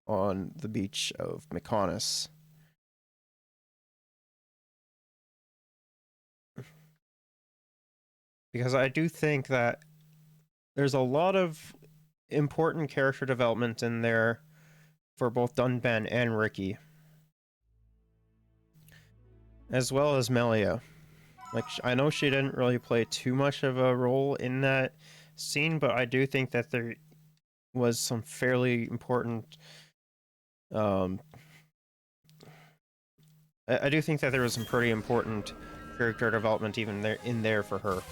on the beach of Mykonos. Because I do think that there's a lot of important character development in there for both Dunban and Ricky, as well as Melia. Like, I know she didn't really play too much of a role in that scene, but I do think that there was some fairly important. Um, I do think that there was some pretty important character development even there in there for her.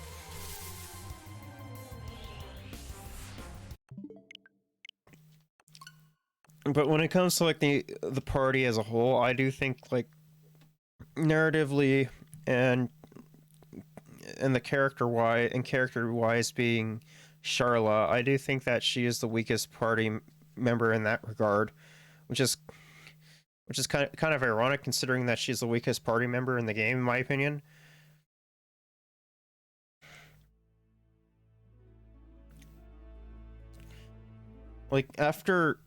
But when it comes to like the party as a whole, I do think like narratively and the character wise being Charla, I do think that she is the weakest party member in that regard, which is kind of ironic considering that she's the weakest party member in the game, in my opinion. Like after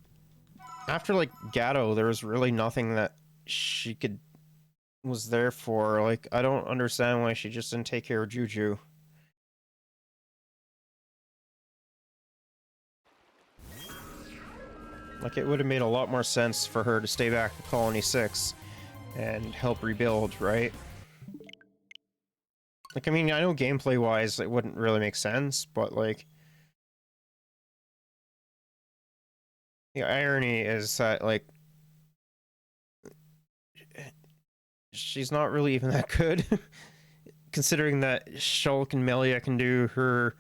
like Gatto, there was really nothing that she could was there for. Like I don't understand why she just didn't take care of Juju. Like it would have made a lot more sense for her to stay back at Colony 6 and help rebuild, right? Like I mean, I know gameplay wise it wouldn't really make sense, but like the irony is that like she's not really even that good considering that Shulk and Melia can do her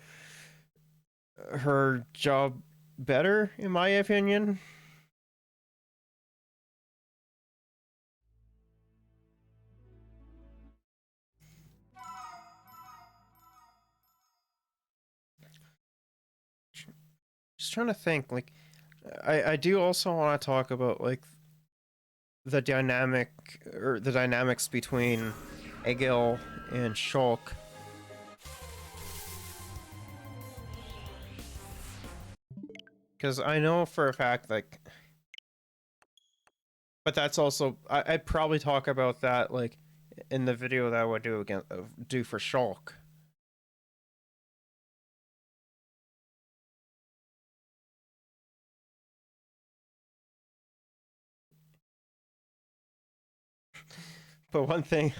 job better, in my opinion. Just trying to think, like, I do also want to talk about like the dynamics between Egil and Shulk. Because I know for a fact, like, but that's also I'd probably talk about that like in the video that I would do for Shulk. But one thing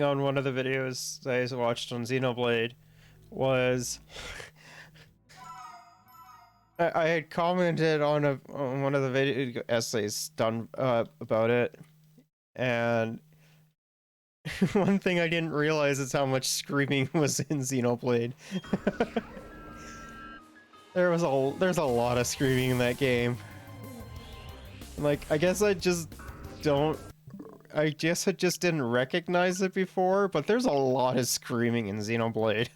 on one of the videos that I watched on Xenoblade was I had commented on one of the video essays done about it, and one thing I didn't realize is how much screaming was in Xenoblade. There's a lot of screaming in that game. Like don't I guess I just didn't recognize it before, but there's a lot of screaming in Xenoblade.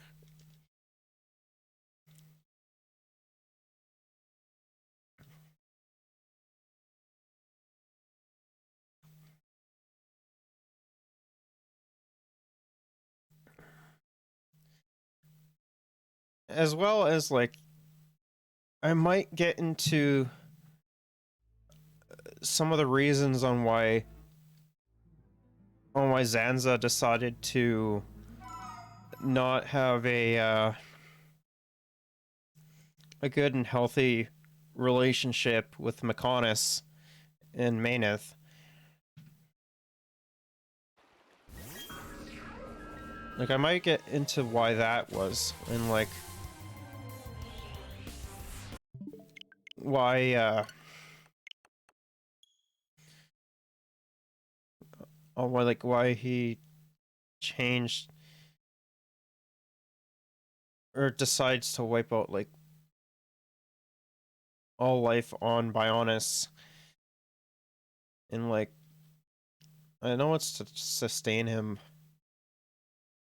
As well as like I might get into some of the reasons on why Zanza decided to not have a good and healthy relationship with Mykonos and Maineth. Like I might get into why that was and like why why he changed or decides to wipe out like all life on Bionis, and like I know it's to sustain him,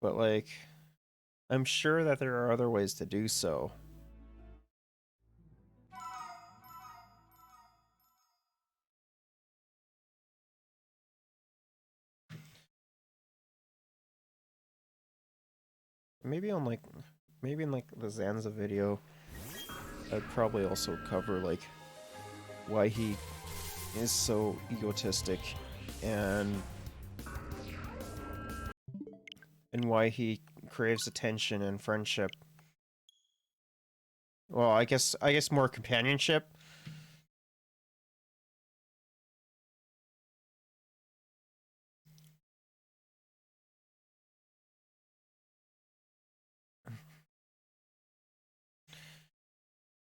but like I'm sure that there are other ways to do so. Maybe on like maybe in like the Zanza video, I'd probably also cover like why he is so egotistic and why he craves attention and friendship. Well, I guess more companionship.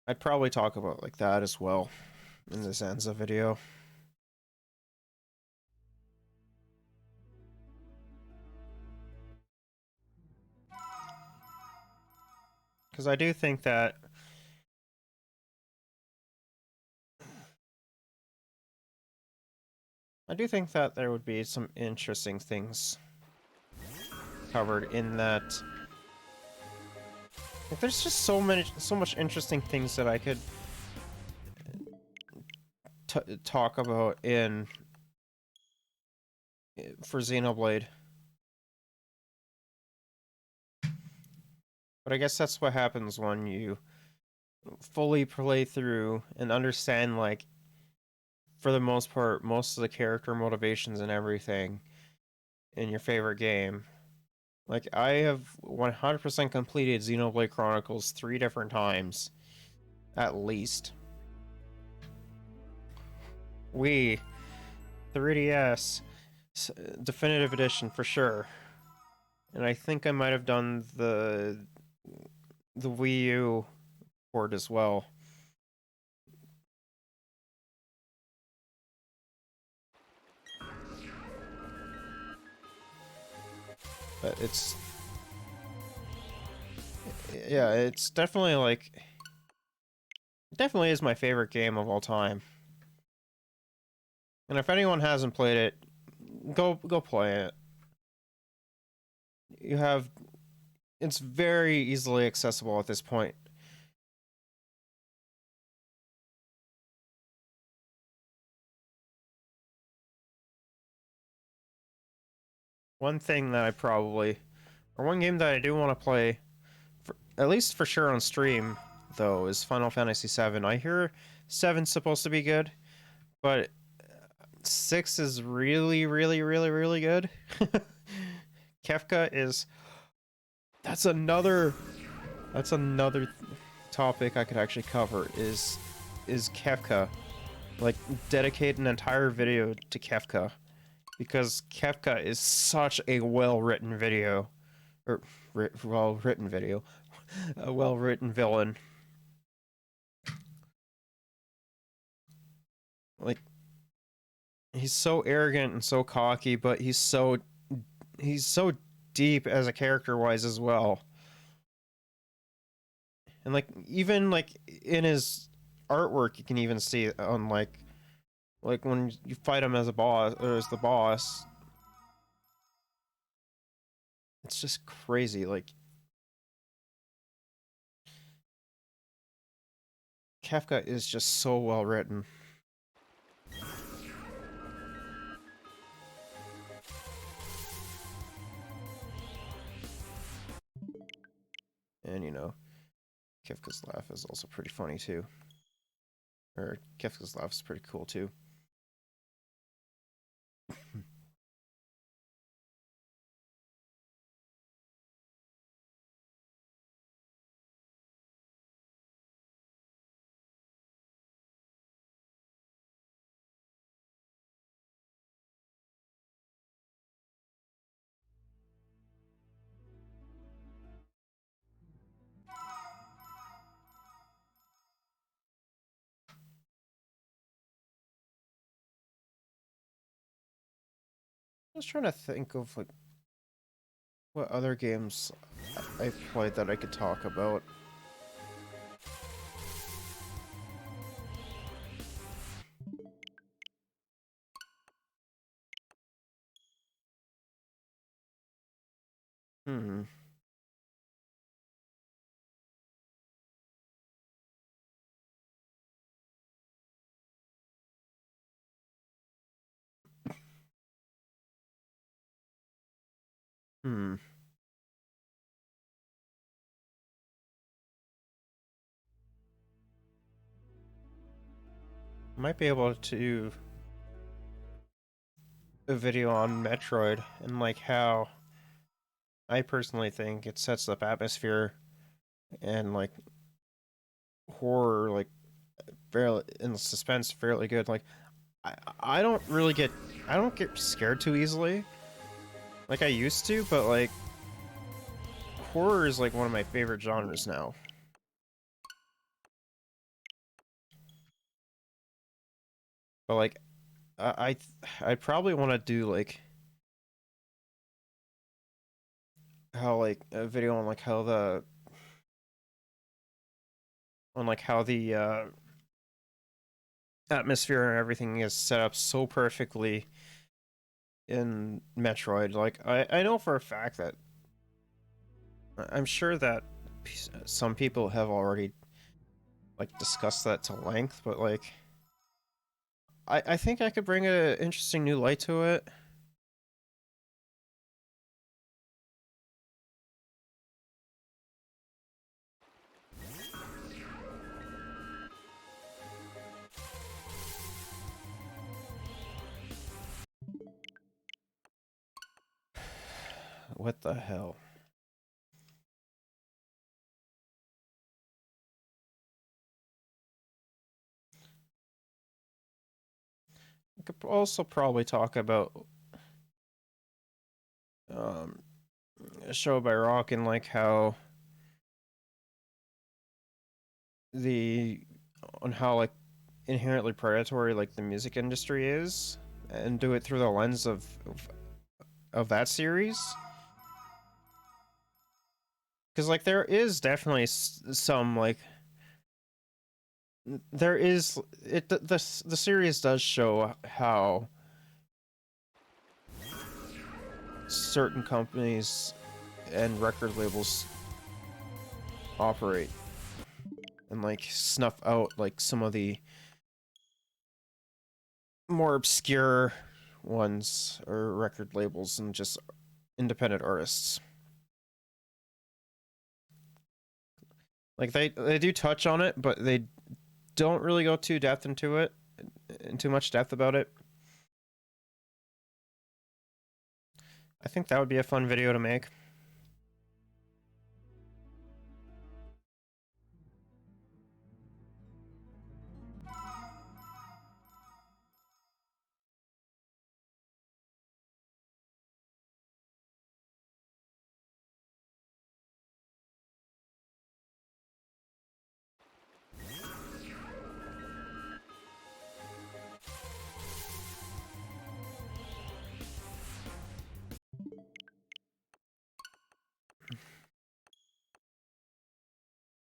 I'd probably talk about like that as well in the Zanza video. Because I do think that there would be some interesting things covered in that. Like, there's just so much interesting things that I could talk about in for Xenoblade. But I guess that's what happens when you fully play through and understand, like, for the most part, most of the character motivations and everything in your favorite game. Like, I have 100% completed Xenoblade Chronicles 3 different times, at least. Wii, 3DS, Definitive Edition for sure. And I think I might have done the Wii U port as well. But yeah, it's definitely like it definitely is my favorite game of all time. And if anyone hasn't played it, go play it. You have it's very easily accessible at this point. One thing that I probably or one game that I do want to play for, at least for sure on stream though is Final Fantasy VII. I hear 7's supposed to be good, but 6 is really really good. Kefka is that's another that's another topic I could actually cover is Kefka. Like dedicate an entire video to Kefka because Kefka is such a well-written video or well-written video, a well-written villain. Like he's so arrogant and so cocky, but he's so deep as a character wise as well. And like even like in his artwork you can even see on like when you fight him as a boss or as the boss, it's just crazy. Like Kafka is just so well written. And you know, Kafka's laugh is also pretty funny too. Or Kafka's laugh is pretty cool too. I was trying to think of like what other games I've played that I could talk about. Hmm. Hmm. Might be able to do a video on Metroid and like how I personally think it sets up atmosphere and like horror, like fairly in suspense, fairly good. Like I, I don't really get, I don't get scared too easily, like I used to. But like horror is like one of my favorite genres now. But like I probably want to do like how like a video on like how the atmosphere and everything is set up so perfectly in Metroid. Like I know for a fact that I'm sure that some people have already like discussed that to length, but like I think I could bring an interesting new light to it. What the hell? I could also probably talk about um, a show by Rock and like how the on how like inherently predatory like the music industry is, and do it through the lens of that series. Because like there is definitely some like there is the series does show how certain companies and record labels operate and like snuff out like some of the more obscure ones or record labels and just independent artists. Like they do touch on it, but they don't really go too depth into it, in too much depth about it. I think that would be a fun video to make.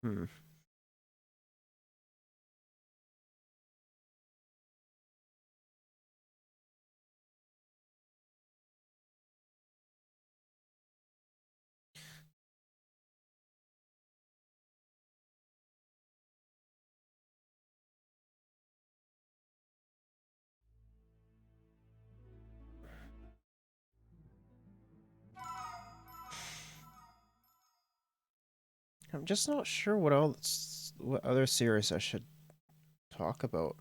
Hmm. I'm just not sure what other series I should talk about.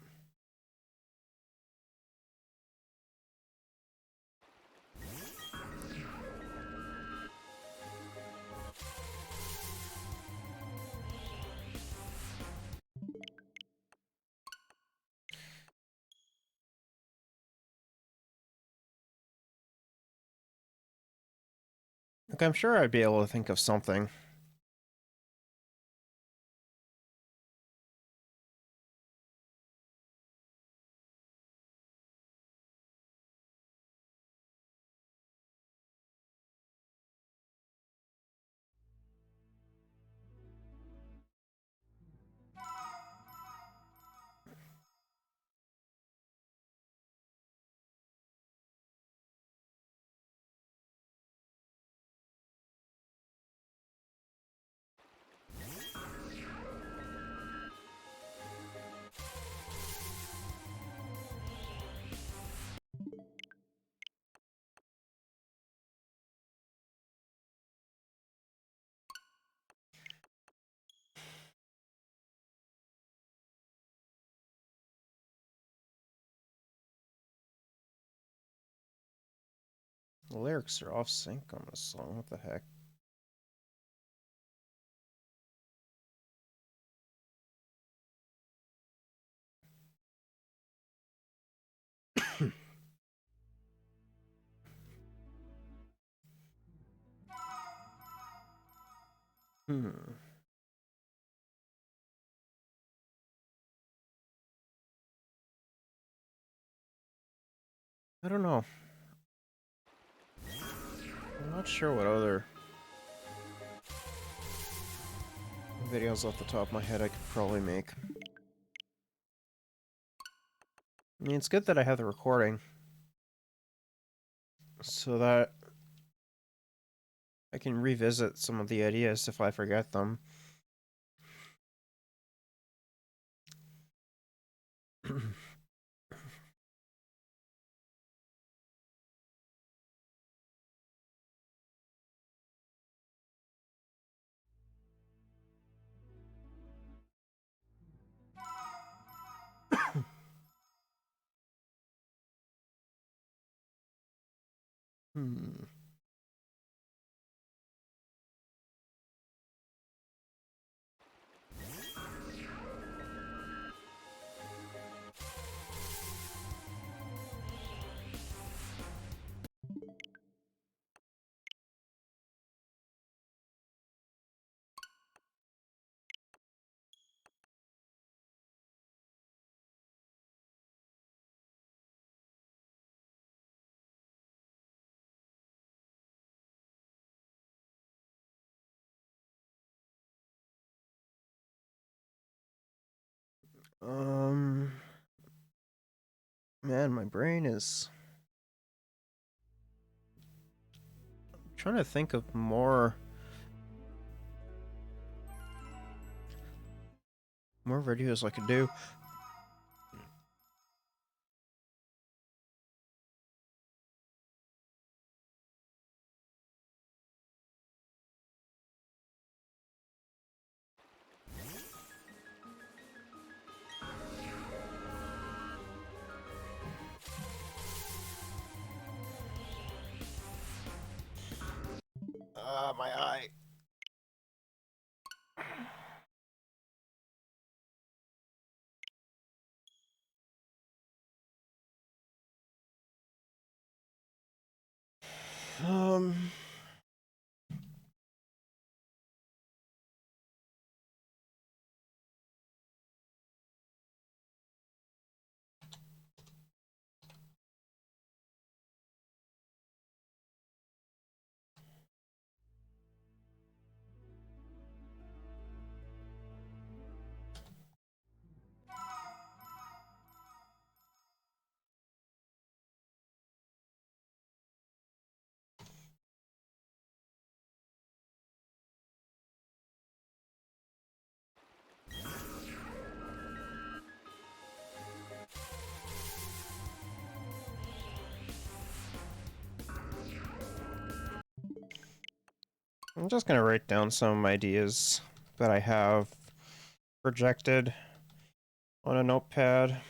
Like I'm sure I'd be able to think of something. The lyrics are off sync on this song. What the heck? Hmm. I don't know. I'm not sure what other videos off the top of my head I could probably make. I mean, it's good that I have the recording so that I can revisit some of the ideas if I forget them. Hmm. Um, man, my brain is trying to think of more videos I could do. My eye. Um, I'm just gonna write down some ideas that I have projected on a notepad.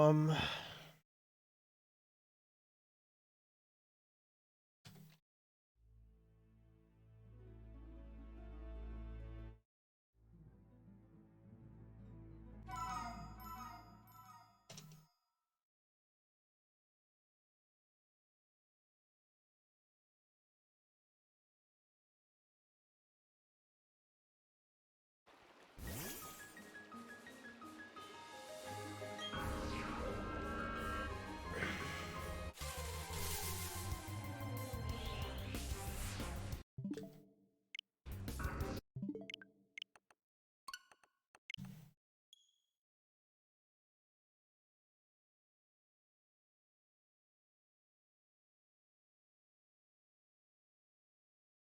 Um.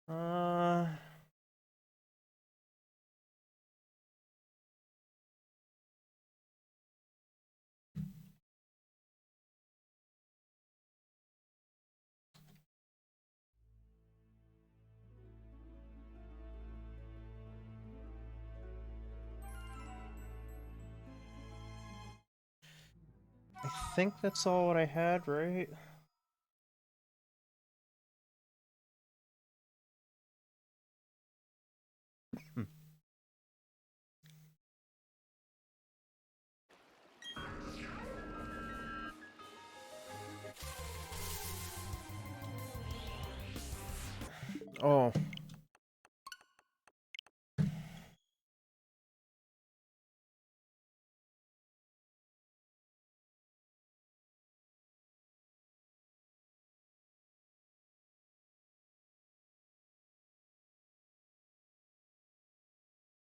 Uh. I think that's all what I had, right? Hmm. Oh.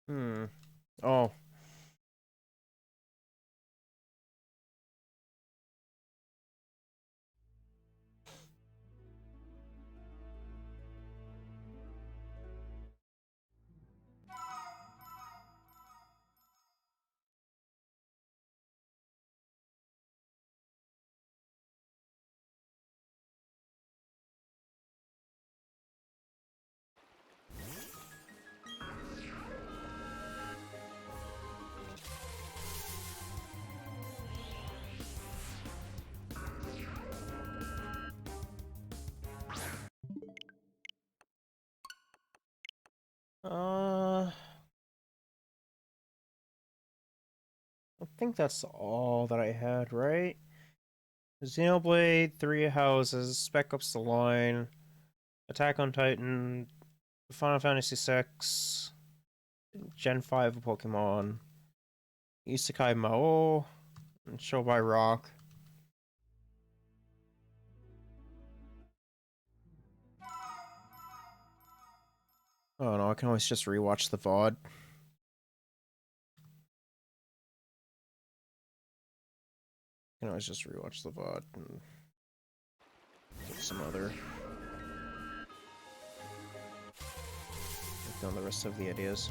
Hmm. Oh. I think that's all that I had, right? Xenoblade, Three Houses, Spec Ops: The Line, Attack on Titan, Final Fantasy VI, Gen 5 of Pokemon, Isekai Mao, and Show by Rock. Oh no, I can always just rewatch the VOD. I can always just rewatch the VOD and get some other. Write down the rest of the ideas.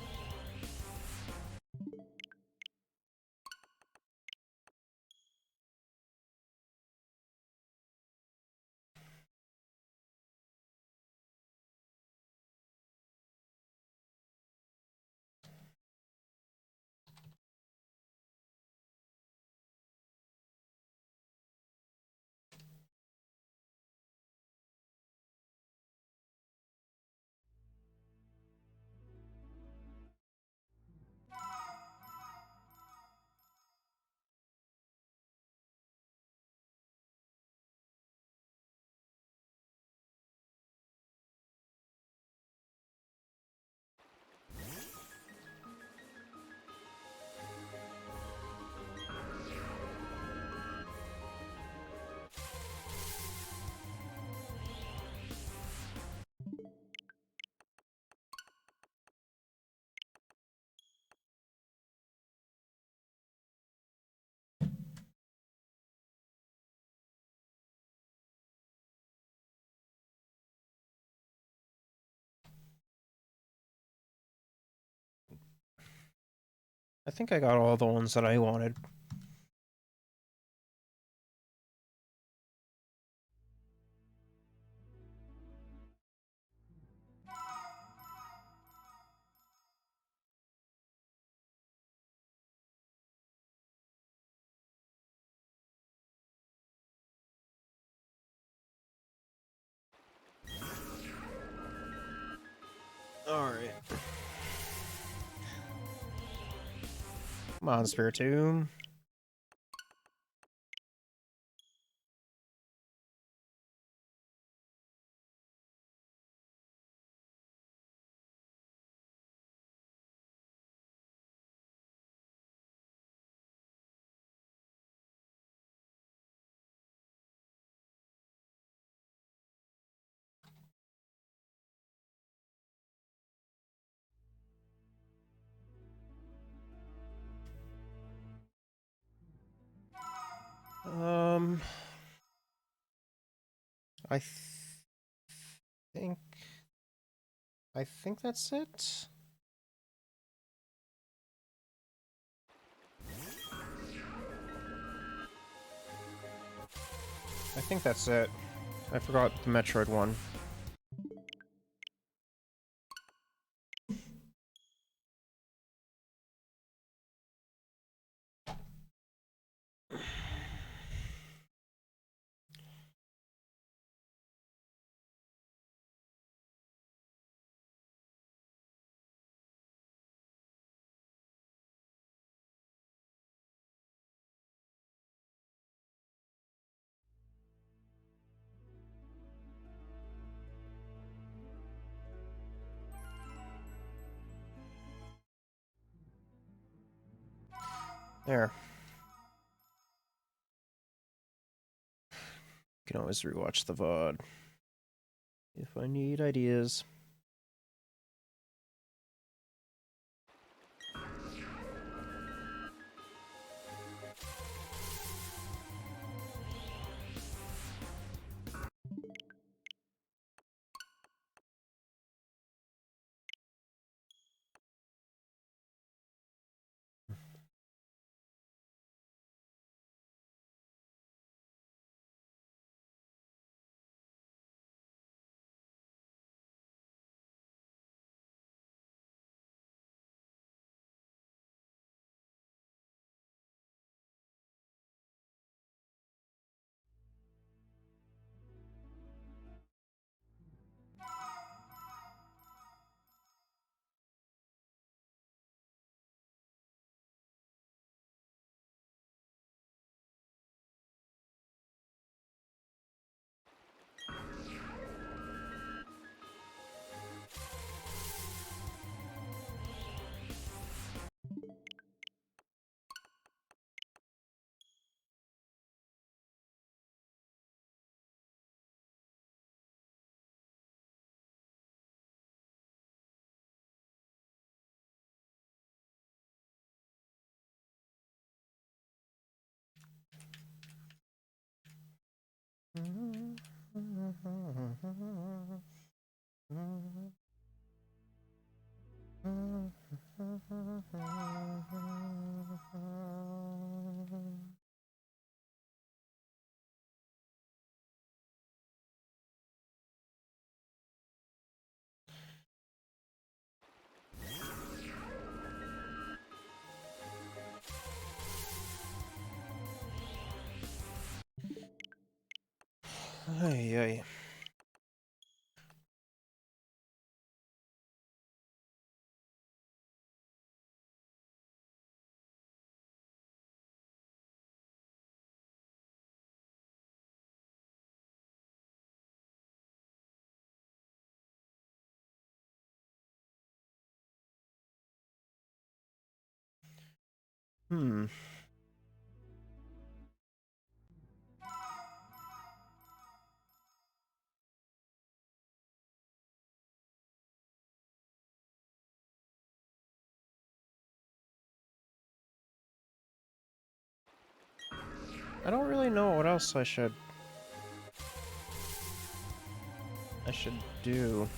I think I got all the ones that I wanted. Come on, Spiritomb. Um, I think I think that's it. I think that's it. I forgot the Metroid one. There. You can always rewatch the VOD if I need ideas. Ay, ay. Hmm. I don't really know what else I should do.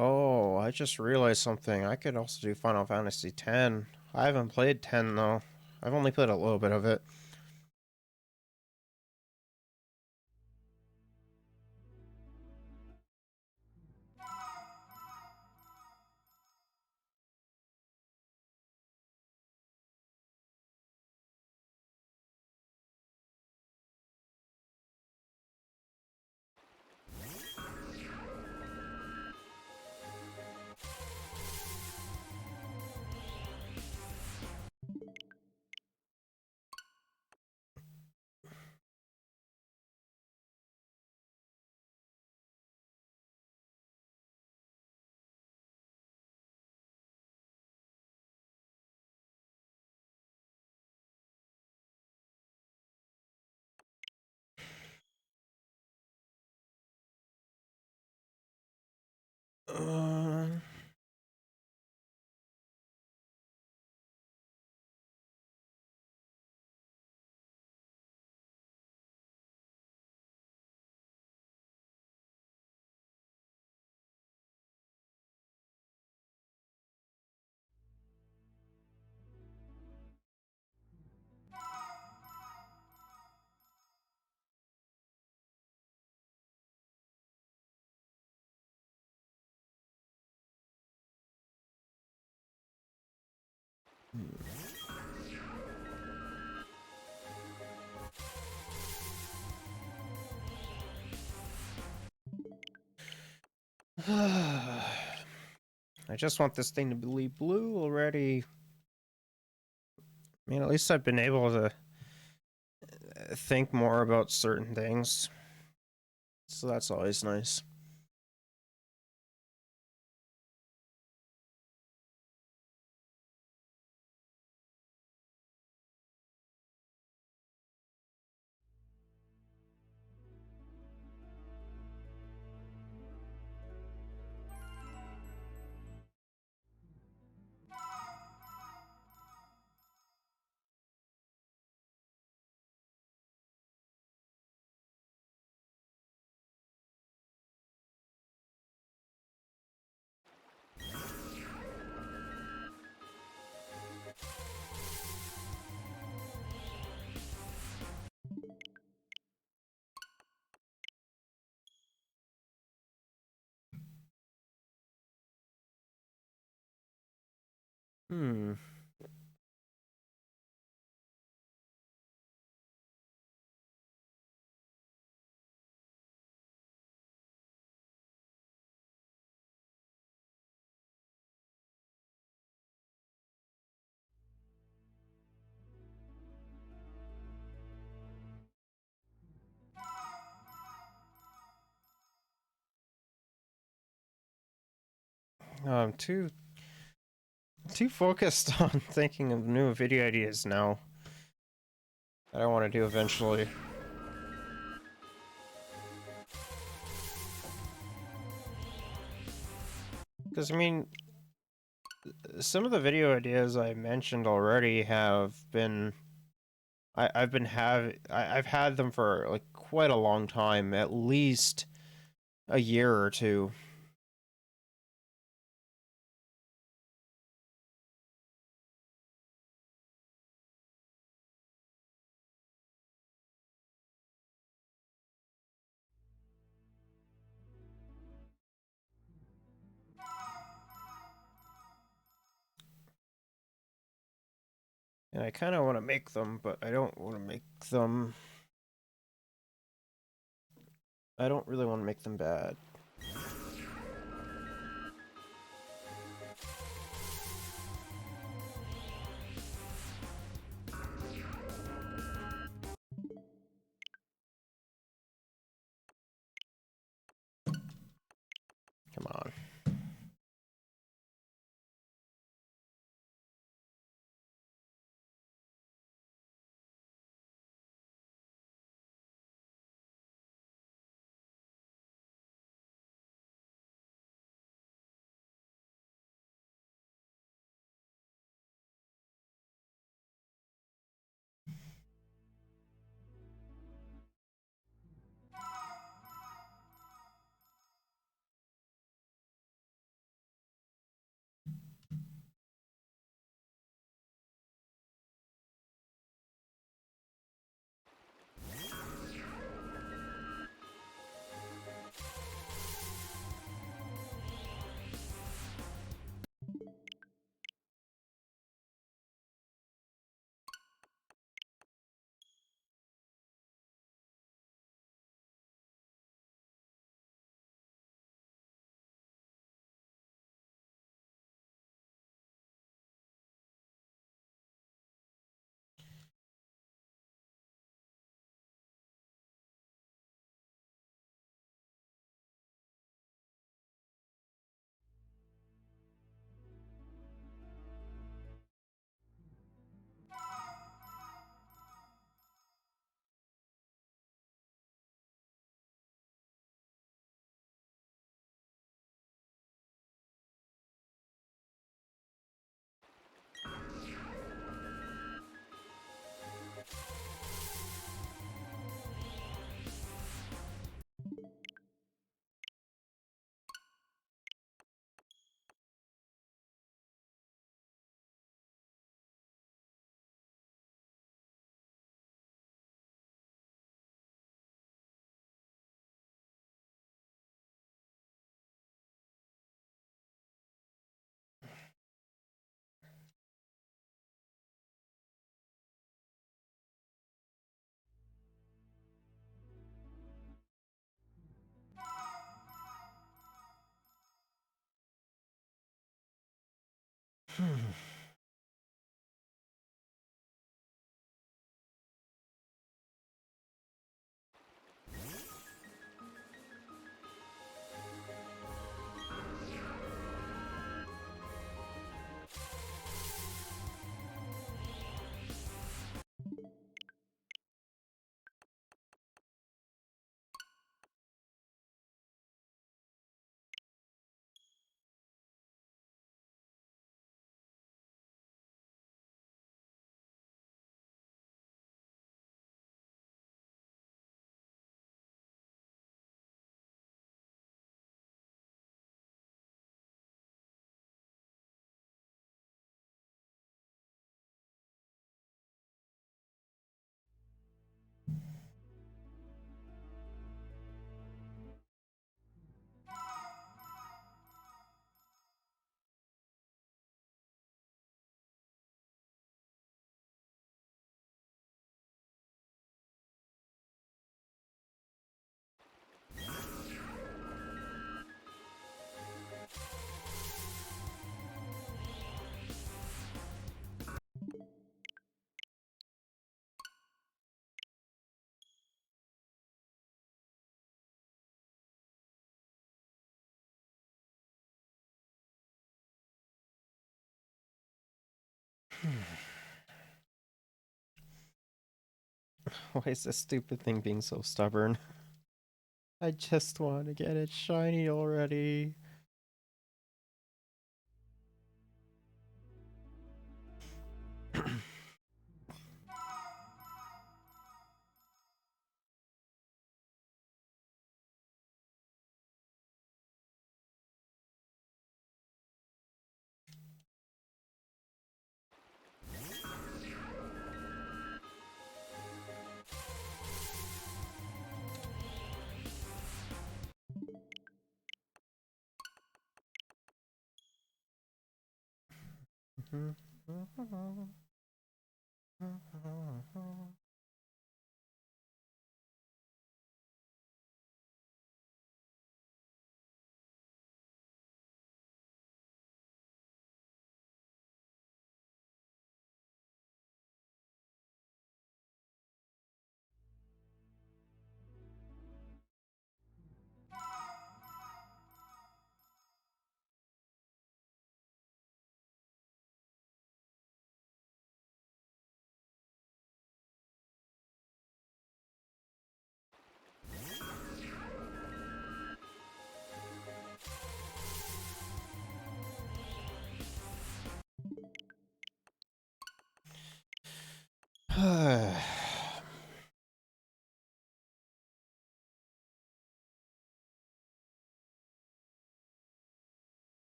Oh, I just realized something. I could also do Final Fantasy X. I haven't played 10 though. I've only played a little bit of it. Uh, I just want this thing to be blue already. I mean, at least I've been able to think more about certain things. So that's always nice. Hmm. I'm too focused on thinking of new video ideas now that I want to do eventually. Because I mean, some of the video ideas I mentioned already have been I've had them for like quite a long time, at least a year or two. And I kind of want to make them, but I don't want to make them. I don't really want to make them bad. Come on. Why is this stupid thing being so stubborn? I just want to get it shiny already.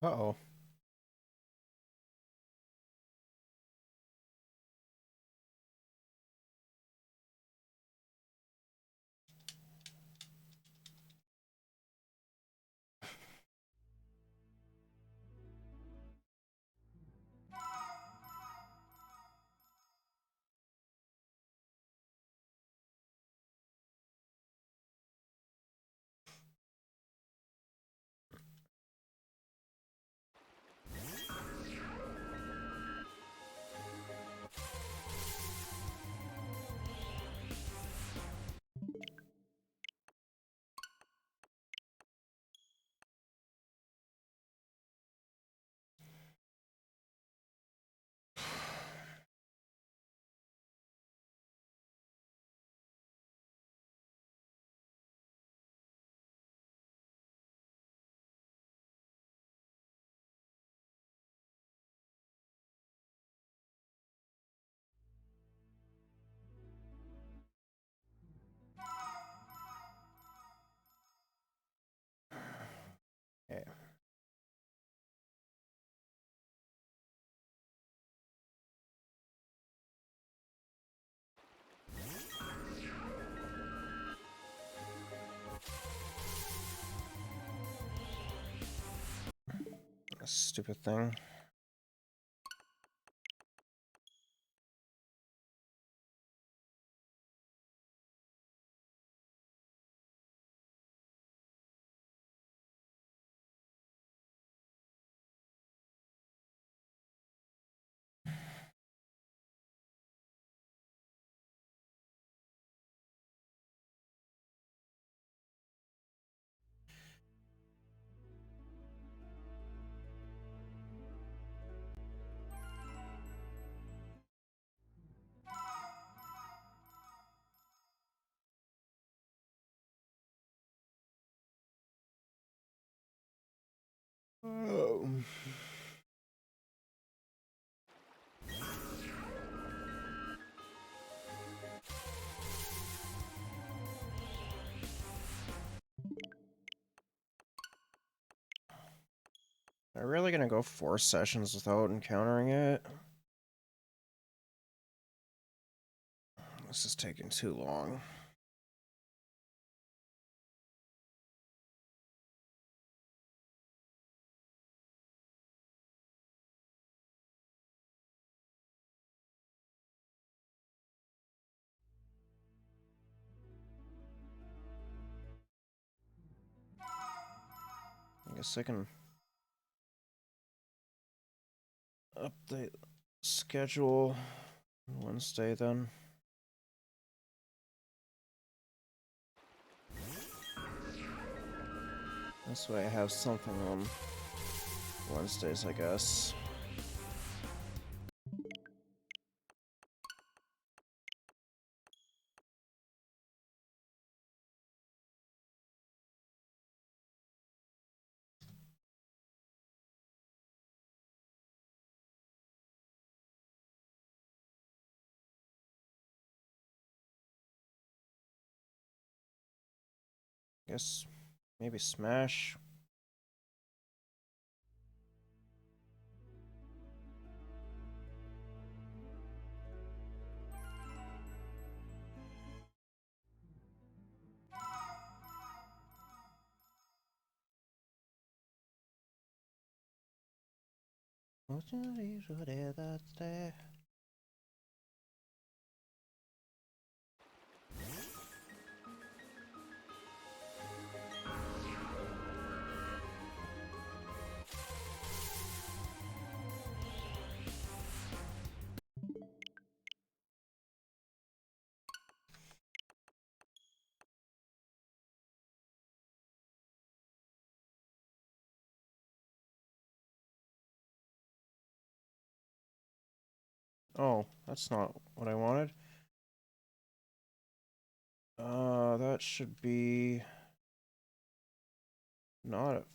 Uh-oh. Okay. Stupid thing. Oh. Am I really gonna go 4 sessions without encountering it? This is taking too long. I guess I can update schedule Wednesday then. This way I have something on Wednesdays, I guess. Guess maybe Smash. Oh, that's not what I wanted. That should be not at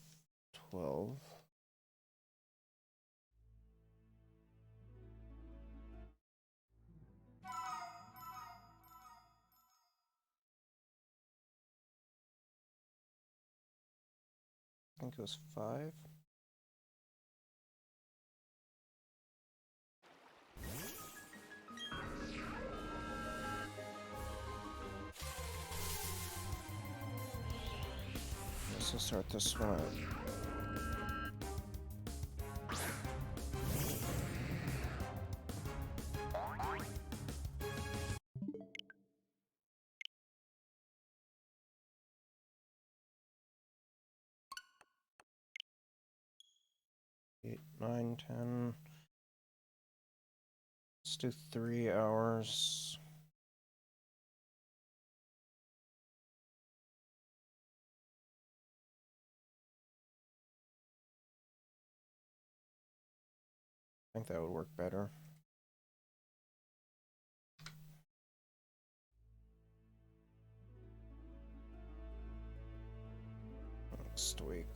12. I think it was 5. So start this one out. Eight, 9, 10. Let's do 3 hours. I think that would work better. Next week.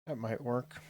That might work.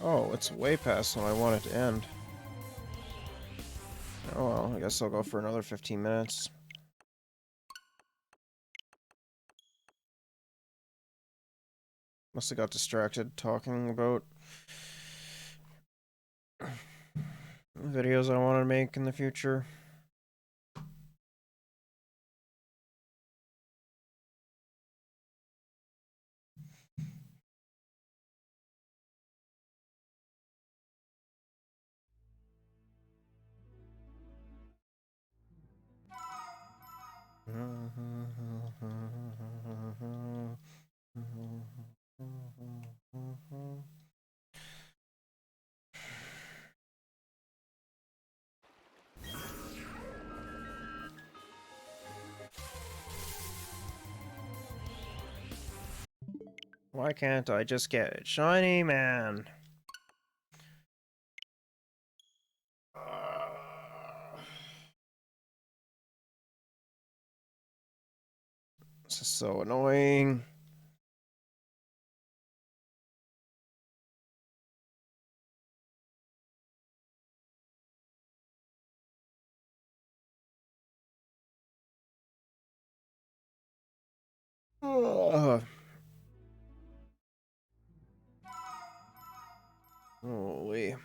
Oh, it's way past when I want it to end. Oh well, I guess I'll go for another 15 minutes. Must have got distracted talking about videos I want to make in the future. Why can't I just get it? Shiny man! This is so annoying. Uh, Holy.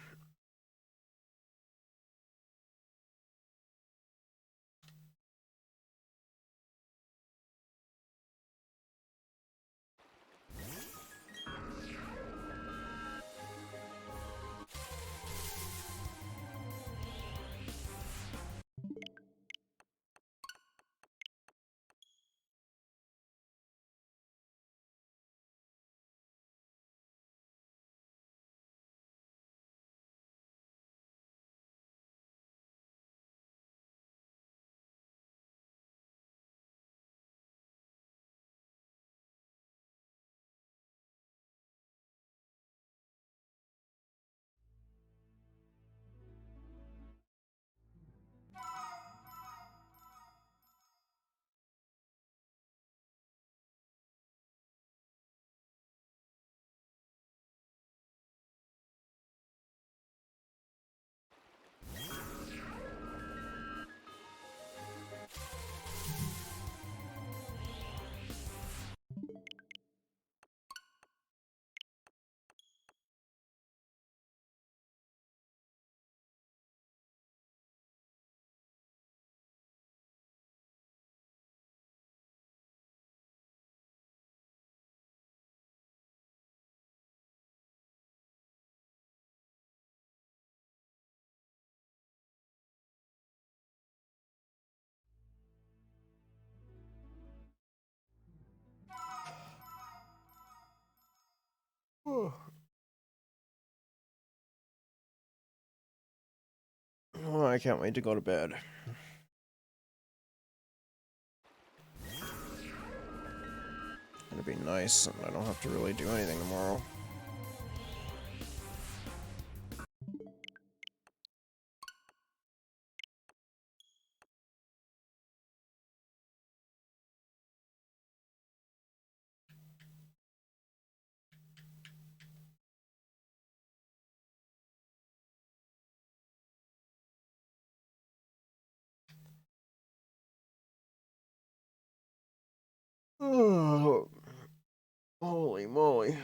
Oh, I can't wait to go to bed. It'll be nice, and I don't have to really do anything tomorrow. Oh, holy moly.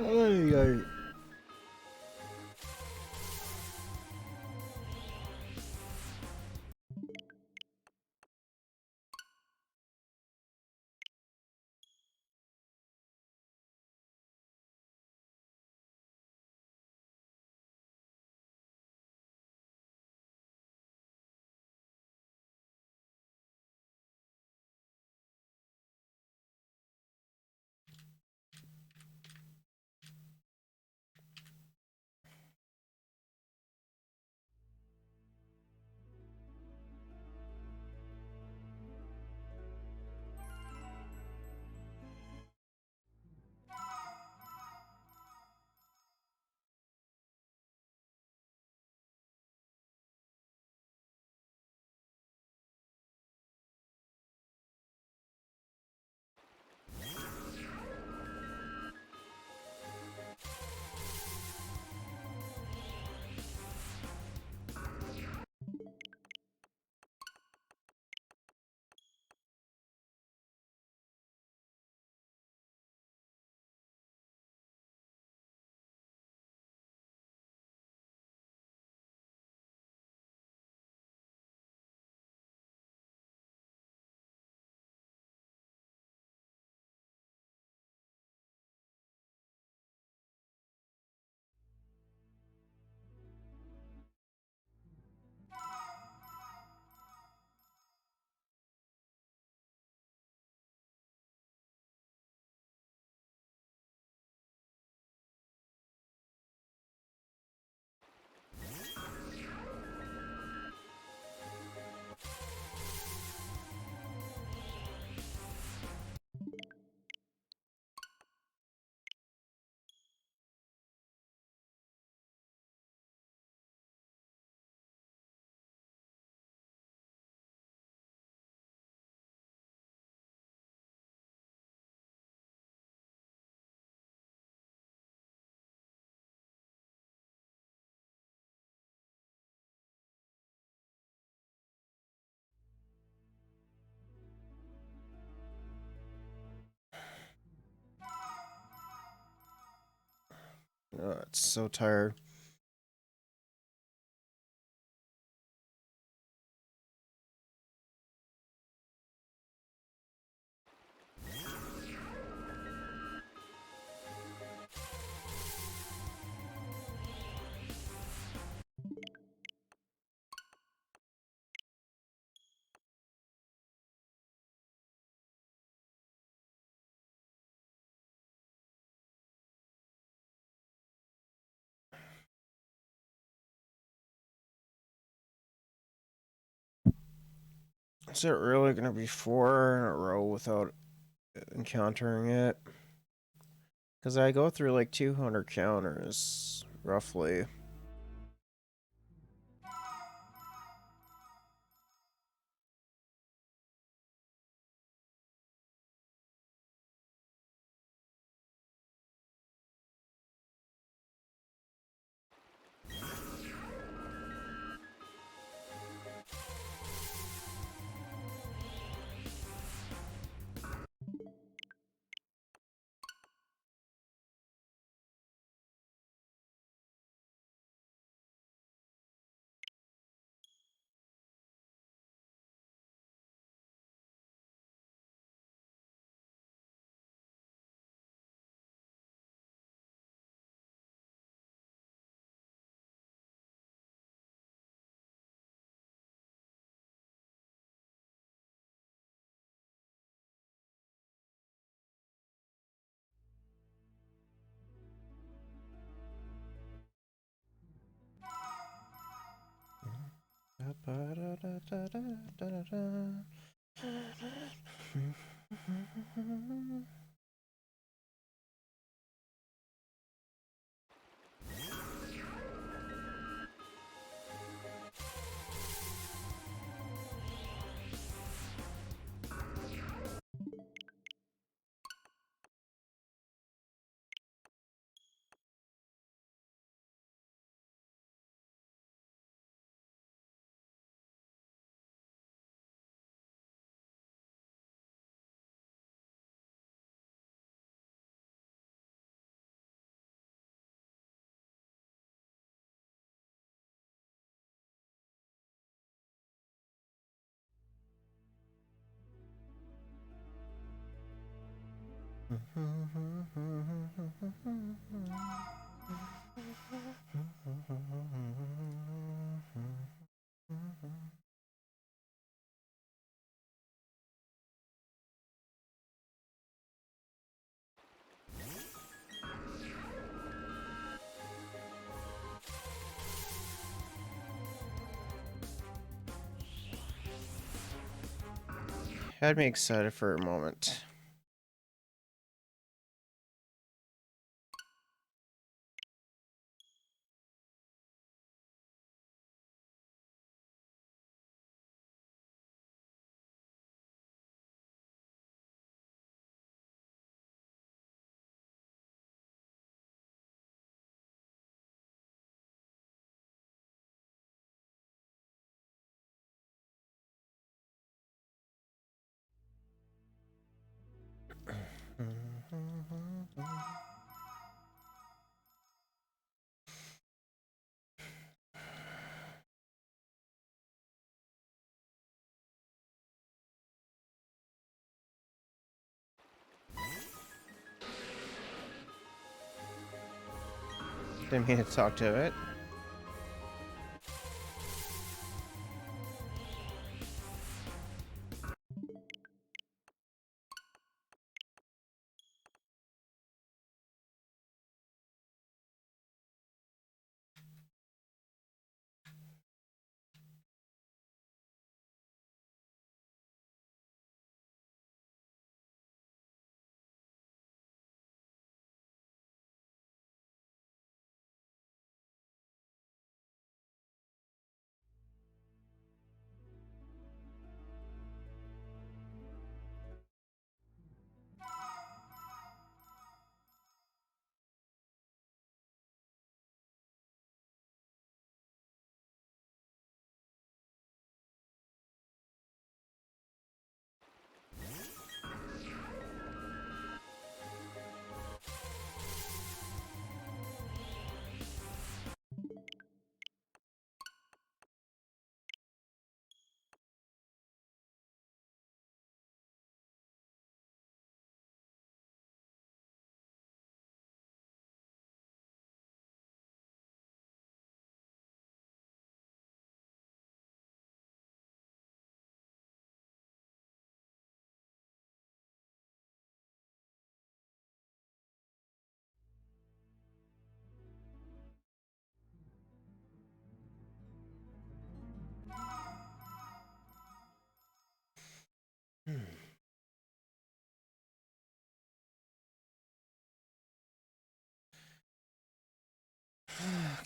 Ay, ay. nuts. So tired. Is it really gonna be 4 in a row without encountering it? Because I go through like 200 counters, roughly. Had me excited for a moment. Didn't mean to talk to it.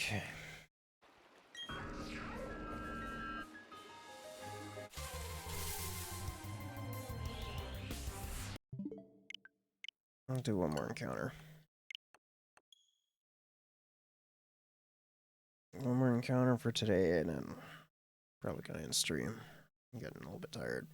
Okay. I'll do one more encounter. One more encounter for today, and then probably gonna end stream. I'm getting a little bit tired.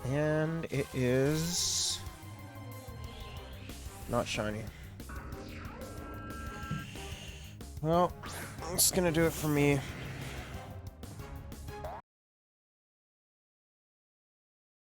And it is not shiny. Well, that's gonna do it for me.